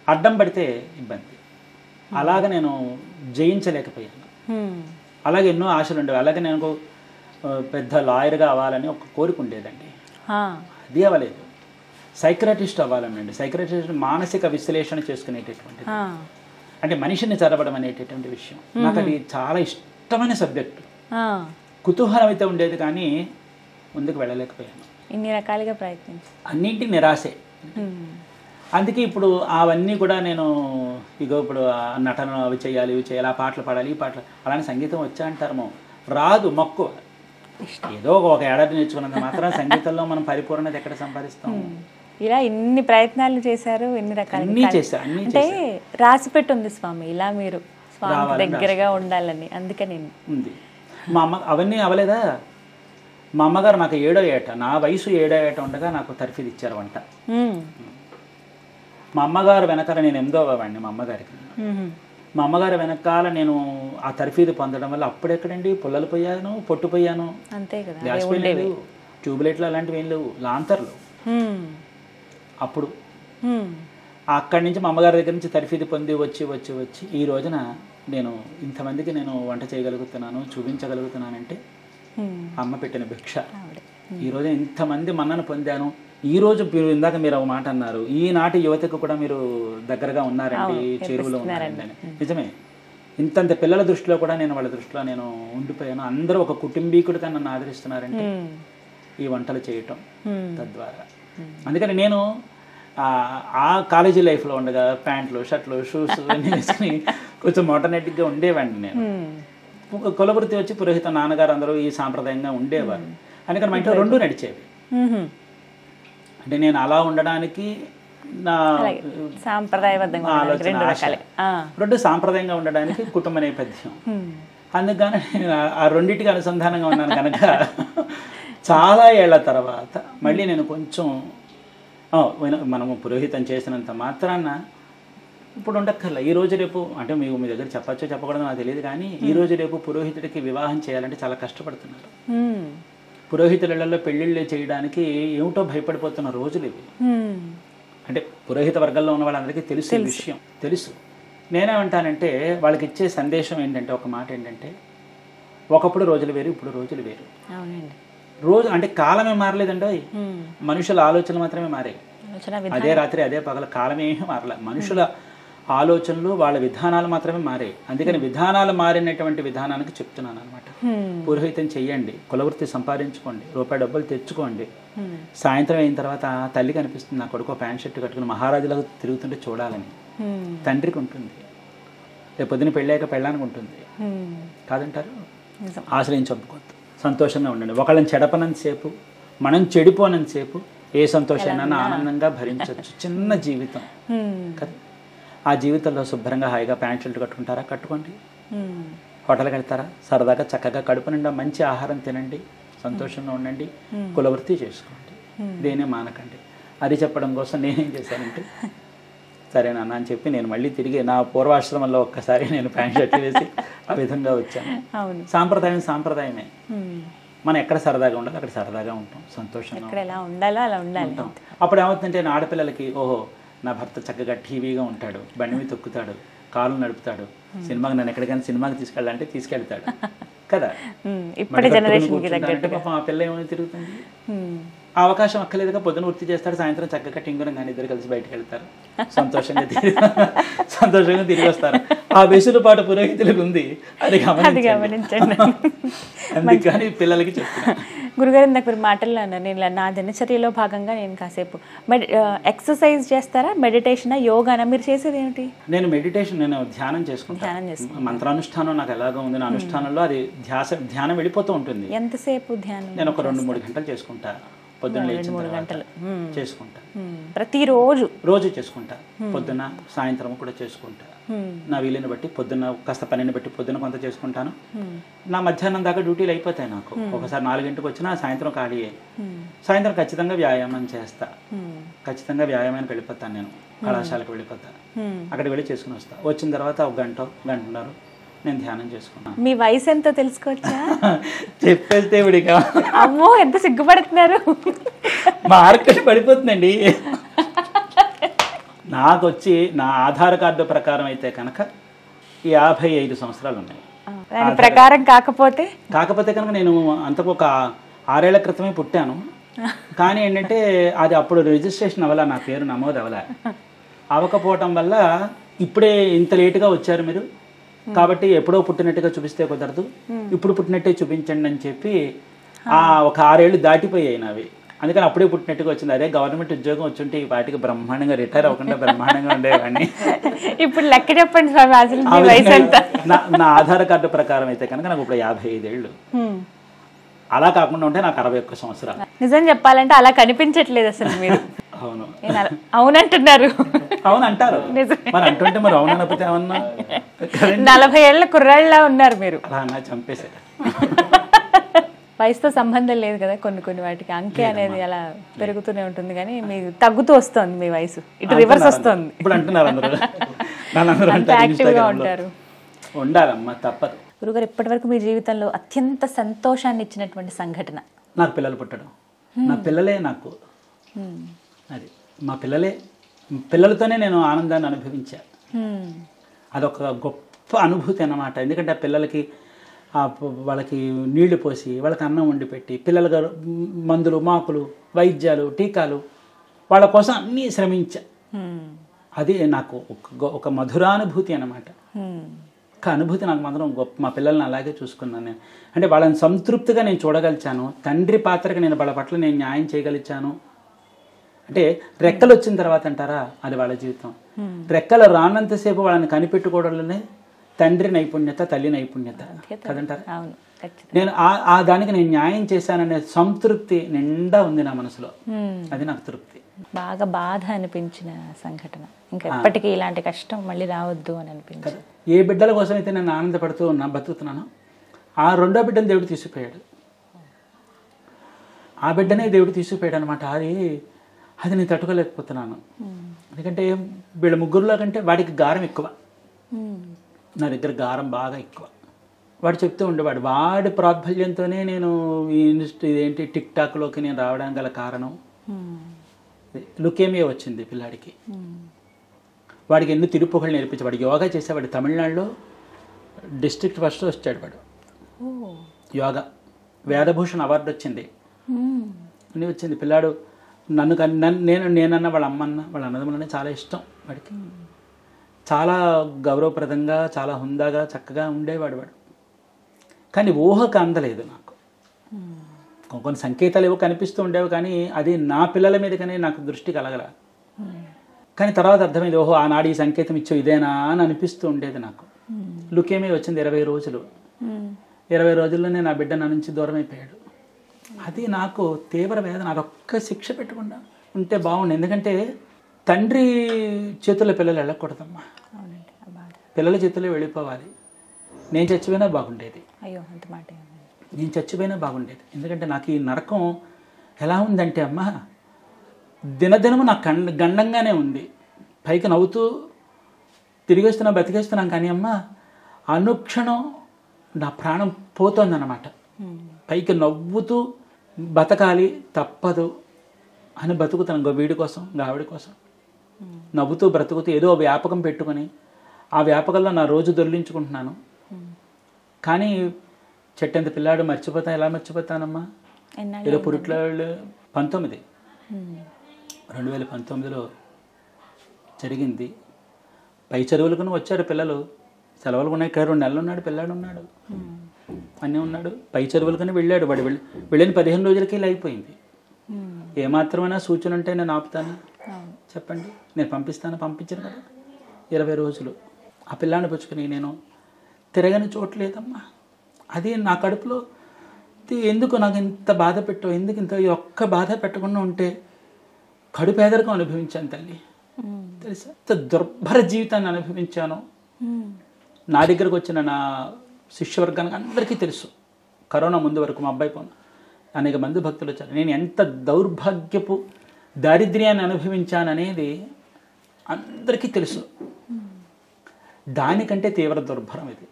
అడ్డం పడితే ఇబ్బంది. అలాగ నేను జయించలేకపోయాను. అలాగే ఎన్నో ఆశలు ఉండేవి. అలాగే నేను పెద్ద లాయర్గా అవ్వాలని ఒక కోరిక ఉండేదండి, అది అవ్వలేదు. సైక్రటిస్ట్ అవ్వాలనండి. సైక్రటిస్ట్ మానసిక విశ్లేషణ చేసుకునేటటువంటిది, అంటే మనిషిని చదవడం అనేటటువంటి విషయం నాకు అది చాలా ఇష్టమైన సబ్జెక్టు. కుతూహలం అయితే ఉండేది, కానీ ముందుకు వెళ్ళలేకపోయాను. ఇన్ని రకాలుగా ప్రయత్నించి అన్నింటి నిరాశే. అందుకే ఇప్పుడు అవన్నీ కూడా నేను ఇగో ఇప్పుడు నటన అవి చేయాలి, ఇవి చేయాలి, ఆ పాటలు పాడాలి, ఈ పాటలు, అలానే సంగీతం వచ్చా అంటారేమో, రాదు, మక్కువ. ఏదో ఒక ఏడాది నేర్చుకున్నంత మాత్రం సంగీతంలో మనం పరిపూర్ణత ఎక్కడ సంపాదిస్తాం? ఇలా ఇన్ని ప్రయత్నాలు చేశారు, ఎన్ని రకాలు అన్నీ చేశారు, అన్నీ అంటే రాసి పెట్టుంది స్వామి, ఇలా మీరు స్వామి దగ్గరగా ఉండాలని. అందుకని ఉంది. మా అమ్మ అవన్నీ అవ్వలేదా? మా అమ్మగారు నాకు 7వ ఏట, నా వయసు 7వ ఏట ఉండగా నాకు తర్ఫీదు ఇచ్చారు వంట. మా అమ్మగారు వెనకాల నేను 8వ వాడిని మా అమ్మగారికి. మా అమ్మగారు వెనకాల నేను ఆ తర్ఫీదు పొందడం వల్ల అప్పుడెక్కడండి పుల్లలు పోయాను, పొట్టు పోయాను, అంతే కదా, గ్యాస్ పోయలేదు, ట్యూబ్లైట్లు అలాంటివి ఏం లేవు, లాంతర్లు. అప్పుడు అక్కడి నుంచి మా అమ్మగారి దగ్గర నుంచి తర్ఫీదు పొంది వచ్చి వచ్చి వచ్చి ఈ రోజున నేను ఇంతమందికి నేను వంట చేయగలుగుతున్నాను, చూపించగలుగుతున్నానంటే అమ్మ పెట్టిన భిక్ష. ఈరోజు ఇంతమంది మన్నను పొందాను. ఈరోజు ఇందాక మీరు ఒక మాట అన్నారు, ఈనాటి యువతకు కూడా మీరు దగ్గరగా ఉన్నారండి, చెరువులో ఉన్నారండి అని. నిజమే. ఇంతంత పిల్లల దృష్టిలో కూడా నేను వాళ్ళ దృష్టిలో నేను ఉండిపోయాను. అందరూ ఒక కుటుంబీకుడిగా నన్ను ఆదరిస్తున్నారంటే ఈ వంటలు చేయటం తద్వారా. అందుకని నేను ఆ కాలేజీ లైఫ్లో ఉండగా ప్యాంట్లు, షర్ట్లు, షూస్ అన్నీ వేసుకుని కొంచెం మోటర్నెటిక్గా ఉండేవాడిని. నేను కులవృత్తి వచ్చి పురోహిత నాన్నగారు అందరూ ఈ సాంప్రదాయంగా ఉండేవారు. అందుకని మా ఇంట్లో రెండు నడిచేవి. అంటే నేను అలా ఉండడానికి నా ఆలోచన, రెండు సాంప్రదాయంగా ఉండడానికి కుటుంబ నేపథ్యం. అందుకని నేను ఆ రెండింటికి అనుసంధానంగా ఉన్నాను కనుక చాలా ఏళ్ల తర్వాత మళ్ళీ నేను కొంచెం మనము పురోహితం చేసినంత మాత్రాన ఇప్పుడు ఉండక్కర్లే. ఈ రోజు రేపు అంటే మీకు మీ దగ్గర చెప్పచ్చో చెప్పకూడదో నాకు తెలియదు, కానీ ఈ రోజు రేపు పురోహితుడికి వివాహం చేయాలంటే చాలా కష్టపడుతున్నారు. పురోహితులలో పెళ్లిళ్ళు చేయడానికి ఏమిటో భయపడిపోతున్న రోజులు ఇవి. అంటే పురోహిత వర్గంలో ఉన్న వాళ్ళందరికీ తెలుసు ఈ విషయం, తెలుసు. నేనేమంటానంటే వాళ్ళకి ఇచ్చే సందేశం ఏంటంటే, ఒక మాట ఏంటంటే, ఒకప్పుడు రోజులు వేరు, ఇప్పుడు రోజులు వేరు. రోజు అంటే కాలమే మారలేదండి, మనుషుల ఆలోచనలు మాత్రమే మారాయి. అదే రాత్రి అదే పగల, కాలమేమీ మారలే. మనుషుల ఆలోచనలు వాళ్ళ విధానాలు మాత్రమే మారాయి. అందుకని విధానాలు మారినటువంటి విధానానికి చెప్తున్నాను అనమాట. పురోహితం చెయ్యండి, కులవృత్తి సంపాదించుకోండి, రూపాయి డబ్బులు తెచ్చుకోండి. సాయంత్రం అయిన తర్వాత తల్లికి అనిపిస్తుంది నా కొడుకు ప్యాంట్ షర్ట్ కట్టుకుని మహారాజులకు తిరుగుతుంటే చూడాలని. తండ్రికి ఉంటుంది, రేపు పొద్దున పెళ్ళాక పెళ్ళానికి ఉంటుంది, కాదంటారు? ఆశ్రయం చంపుకోవద్దు, సంతోషంగా ఉండండి. ఒకళ్ళని చెడపనంతసేపు, మనం చెడిపోనంతసేపు ఏ సంతోషాన్ని ఆనందంగా భరించవచ్చు. చిన్న జీవితం కదా, ఆ జీవితంలో శుభ్రంగా హాయిగా ప్యాంట్ షర్ట్ కట్టుకుంటారా, కట్టుకోండి. హోటల్కి వెళ్తారా, సరదాగా చక్కగా కడుపు నిండా మంచి ఆహారం తినండి, సంతోషంగా ఉండండి, కులవృత్తి చేసుకోండి, దేనే మానకండి. అది చెప్పడం కోసం నేనేం చేశానంటే, సరేనా అని చెప్పి నేను మళ్ళీ తిరిగి నా పూర్వాశ్రమంలో ఒక్కసారి నేను ప్యాంట్ షర్ట్ వేసి ఆ విధంగా వచ్చాను. సాంప్రదాయం సాంప్రదాయమే. మనం ఎక్కడ సరదాగా ఉండాలి అక్కడ సరదాగా ఉంటాం, సంతోషంగా ఉంటాం. అప్పుడు ఏమవుతుందంటే నా ఆడపిల్లలకి, ఓహో నా భర్త చక్కగా టీవీగా ఉంటాడు, బండి మీద తొక్కుతాడు, కాలు నడుపుతాడు, సినిమాకి నన్ను ఎక్కడికైనా సినిమాకి తీసుకెళ్ళాలంటే తీసుకెళ్తాడు కదా. పాపం ఆ పిల్ల ఏమైనా తిరుగుతుంది, ఆ అవకాశం అక్కర్లేదుగా. పొద్దున వృత్తి చేస్తాడు, సాయంత్రం చక్కగా టింగురం కానీ ఇద్దరు కలిసి బయటకు వెళ్తారు, సంతోషంగా తిరిగి వస్తారు. ఆ వెసులుబాటు పురోహితులకు ఉంది, అది గమనించండి. అందుకని పిల్లలకి చెప్తాను. గురుగారు నాకు మీరు మాటల్లో అన్నారు, నేను నా దినచర్యలో భాగంగా నేను కాసేపు ఎక్సర్సైజ్ చేస్తారా, మెడిటేషన్, యోగానా, మీరు చేసేది ఏమిటి? నేను మెడిటేషన్, నేను ధ్యానం చేసుకుంటాను. మంత్రానుష్ఠానం నాకు ఎలాగో ఉంది, నా అనుష్ఠానంలో అది ధ్యానం వెళ్ళిపోతూ ఉంటుంది. ఎంతసేపు ధ్యానం? నేను ఒక 2-3 గంటలు చేసుకుంటా. పొద్దున్న లేచిన తర్వాత చేసుకుంటా. ప్రతిరోజు రోజు చేసుకుంటా, పొద్దున్న సాయంత్రం కూడా చేసుకుంటా. నా వీలుని బట్టి పొద్దున్న కాస్త పనిని బట్టి పొద్దున్న కొంత చేసుకుంటాను. నా మధ్యాహ్నం దాకా డ్యూటీలు అయిపోతాయి నాకు. ఒకసారి 4 గంటలకు వచ్చినా సాయంత్రం ఖాళీయే. సాయంత్రం ఖచ్చితంగా వ్యాయామం చేస్తా. ఖచ్చితంగా వ్యాయామానికి వెళ్ళిపోతాను. నేను కళాశాలకు వెళ్ళిపోతా, అక్కడికి వెళ్ళి చేసుకుని వస్తా. వచ్చిన తర్వాత 1 గంట గంటన్నర నేను ధ్యానం చేసుకున్నాను. మీ వయసు ఎంతో తెలుసుకోవచ్చా? చెప్పేస్తే ఇవిడిగా అమ్మో ఎంత సిగ్గుపడుతున్నారు. మార్కెట్ పడిపోతుందండి. నాకు వచ్చి నా ఆధార్ కార్డు ప్రకారం అయితే కనుక 55 సంవత్సరాలు ఉన్నాయి. ప్రకారం కాకపోతే కనుక నేను అంతకు ఒక 6 ఏళ్ల క్రితమే పుట్టాను. కానీ ఏంటంటే అది అప్పుడు రిజిస్ట్రేషన్ అవ్వాల, నా పేరు నమోదు అవ్వకపోవటం వల్ల ఇప్పుడే ఇంత లేటుగా వచ్చారు మీరు, కాబట్టి ఎప్పుడో పుట్టినట్టుగా చూపిస్తే కుదరదు, ఇప్పుడు పుట్టినట్టే చూపించండి అని చెప్పి ఒక 6 ఏళ్ళు దాటిపోయాయి నావి. అందుకని అప్పుడే పుట్టినట్టుగా వచ్చింది. అదే గవర్నమెంట్ ఉద్యోగం వచ్చుంటే ఈ వాటికి బ్రహ్మాండంగా రిటైర్ అవ్వకుండా బ్రహ్మాండంగా ఉండేవాడిని. ఇప్పుడు లెక్క చెప్పండి స్వామి, అసలు నా ఆధార్ కార్డు ప్రకారం అయితే కనుక నాకు ఇప్పుడు 55 ఏళ్ళు. అలా కాకుండా ఉంటే నాకు 61 సంవత్సరాలు. నిజం చెప్పాలంటే అలా కనిపించట్లేదు అసలు మీరు. అవును అవునంటున్నారు. అవును అంటారు, మరి అంటుంటే మరి అవును అనకపోతే ఏమన్నా. 40 ఏళ్ల కుర్రాళ్ళ ఉన్నారు మీరు. అలా చంపేసే. వయసుతో సంబంధం లేదు కదా, కొన్ని వాటికి అంకె అనేది అలా పెరుగుతూనే ఉంటుంది, కానీ మీరు తగ్గుతూ వస్తుంది మీ వయసు, ఇటు రివర్స్ వస్తుంది. ఇప్పుడు అంటున్నారు యాక్టివ్గా ఉంటారు. ఉండాలమ్మా, తప్పదు. గురుగారు, ఇప్పటివరకు మీ జీవితంలో అత్యంత సంతోషాన్ని ఇచ్చినటువంటి సంఘటన? నాకు పిల్లలు పుట్టడం. నా పిల్లలే నాకు అది, మా పిల్లలతోనే నేను ఆనందాన్ని అనుభవించా. అదొక గొప్ప అనుభూతి అన్నమాట. ఎందుకంటే ఆ పిల్లలకి వాళ్ళకి నీళ్లు పోసి, వాళ్ళకి అన్నం వండి పెట్టి, పిల్లలుగా మందులు మాకులు వైద్యాలు టీకాలు వాళ్ళ కోసం అన్నీ శ్రమించా. అది నాకు ఒక మధురానుభూతి అన్నమాట. ఒక అనుభూతి నాకు మాత్రం గొప్ప. మా పిల్లల్ని అలాగే చూసుకున్నాను నేను. అంటే వాళ్ళని సంతృప్తిగా నేను చూడగలిచాను. తండ్రి పాత్రకి నేను వాళ్ళ పట్ల నేను న్యాయం చేయగలిచాను. అంటే రెక్కలు వచ్చిన తర్వాత అంటారా, అది వాళ్ళ జీవితం. రెక్కలు రానంతసేపు వాళ్ళని కనిపెట్టుకోవడంలోనే తండ్రి నైపుణ్యత, తల్లి నైపుణ్యత కదంటారా. నేను ఆ దానికి నేను న్యాయం చేశాననే సంతృప్తి నిండా ఉంది నా మనసులో. అది నాకు తృప్తి. బాగా బాధ అనిపించిన సంఘటన, ఇంకా ఎప్పటికీ ఇలాంటి కష్టం మళ్ళీ రావద్దు అని అనిపించింది. ఏ బిడ్డల కోసం అయితే నేను ఆనందపడుతూ బతుకుతున్నాను, ఆ 2వ బిడ్డను దేవుడు తీసుకుపోయాడు. ఆ బిడ్డనే దేవుడు తీసుకుపోయాడు అనమాట. అది నేను తట్టుకోలేకపోతున్నాను. ఎందుకంటే వీళ్ళ ముగ్గురులో కంటే వాడికి గారం ఎక్కువ, నా దగ్గర గారం బాగా ఎక్కువ. వాడు చెప్తూ ఉండేవాడు, వాడి ప్రాబల్యంతోనే నేను ఇదేంటి టిక్ టాక్లోకి నేను రావడానికి గల కారణం లుకేమియా వచ్చింది పిల్లాడికి. వాడికి ఎన్నో తిరుపుగలు నేర్పించి, వాడు యోగా చేసేవాడు. తమిళనాడులో డిస్ట్రిక్ట్ ఫస్ట్ వచ్చాడు వాడు యోగా. వేదభూషణ్ అవార్డు వచ్చింది, అన్నీ వచ్చింది. పిల్లాడు నేనన్న వాళ్ళ అమ్మన్న వాళ్ళ అన్నదమ్ములనే చాలా ఇష్టం వాడికి. చాలా గౌరవప్రదంగా, చాలా హుందాగా, చక్కగా ఉండేవాడు వాడు. కానీ ఊహకు అందలేదు నాకు. కొన్ని సంకేతాలు ఏవో కనిపిస్తూ ఉండేవి, కానీ అది నా పిల్లల మీదకనే నాకు దృష్టి కలగల. కానీ తర్వాత అర్థమైంది, ఓహో ఆనాడు ఈ సంకేతం ఇచ్చో ఇదేనా అని అనిపిస్తూ ఉండేది నాకు. లుకేమియా వచ్చింది 20 రోజులు. 20 రోజుల్లోనే నా బిడ్డ నా నుంచి దూరం అయిపోయాడు. అది నాకు తీవ్ర వేదన. అదొక్క శిక్ష పెట్టకుండా ఉంటే బాగుండు. ఎందుకంటే తండ్రి చేతుల్లో పిల్లలు వెళ్ళకూడదమ్మా, పిల్లల చేతుల్లో వెళ్ళిపోవాలి. నేను చచ్చిపోయినా బాగుండేది. నేను చచ్చిపోయినా బాగుండేది. ఎందుకంటే నాకు ఈ నరకం ఎలా ఉందంటే అమ్మా, దినదినము నాకు గండంగానే ఉంది. పైకి నవ్వుతూ తిరిగి వస్తున్నా, బతికేస్తున్నాం, కానీ అమ్మ అనుక్షణం నా ప్రాణం పోతోందన్నమాట. పైకి నవ్వుతూ బతకాలి, తప్పదు అని బతుకుతాను. వీడి కోసం, ఆవిడ కోసం నవ్వుతూ బ్రతుకుతూ ఏదో వ్యాపకం పెట్టుకొని ఆ వ్యాపకంలో నా రోజు దొర్లించుకుంటున్నాను. కానీ చెట్టంత పిల్లాడు మర్చిపోతా, ఎలా మర్చిపోతానమ్మా? ఏదో పురుట్లో 2019లో జరిగింది. పై చదువులకు వచ్చారు పిల్లలు, సెలవులు ఉన్నాయి. ఇక్కడ 2 నెలలు ఉన్నాడు పిల్లాడు, ఉన్నాడు అన్నీ ఉన్నాడు. పై చదువులకని వెళ్ళాడు. వాడు వెళ్ళిన 15 రోజులకి ఇలా అయిపోయింది. ఏమాత్రమైనా సూచన ఉంటే నేను ఆపుతాను చెప్పండి, నేను పంపించాను కదా. 20 రోజులు ఆ పిల్లాన్ని పుచ్చుకొని నేను తిరగని చోట్లేదమ్మా. అది నా కడుపులో ఎందుకు నాకు ఇంత బాధ పెట్టావు, ఎందుకు ఇంత ఈ ఒక్క బాధ పెట్టకుండా ఉంటే కడు పేదరికం అనుభవించాను తల్లి, తెలుసా, ఇంత దుర్భర జీవితాన్ని అనుభవించాను. నా దగ్గరకు వచ్చిన నా శిష్యవర్గానికి అందరికీ తెలుసు, కరోనా ముందు వరకు మా అబ్బాయి పోను అనేక మంది భక్తులు వచ్చారు, నేను ఎంత దౌర్భాగ్యపు దారిద్ర్యాన్ని అనుభవించాననేది అందరికీ తెలుసు. దానికంటే తీవ్ర దుర్భరం ఇది.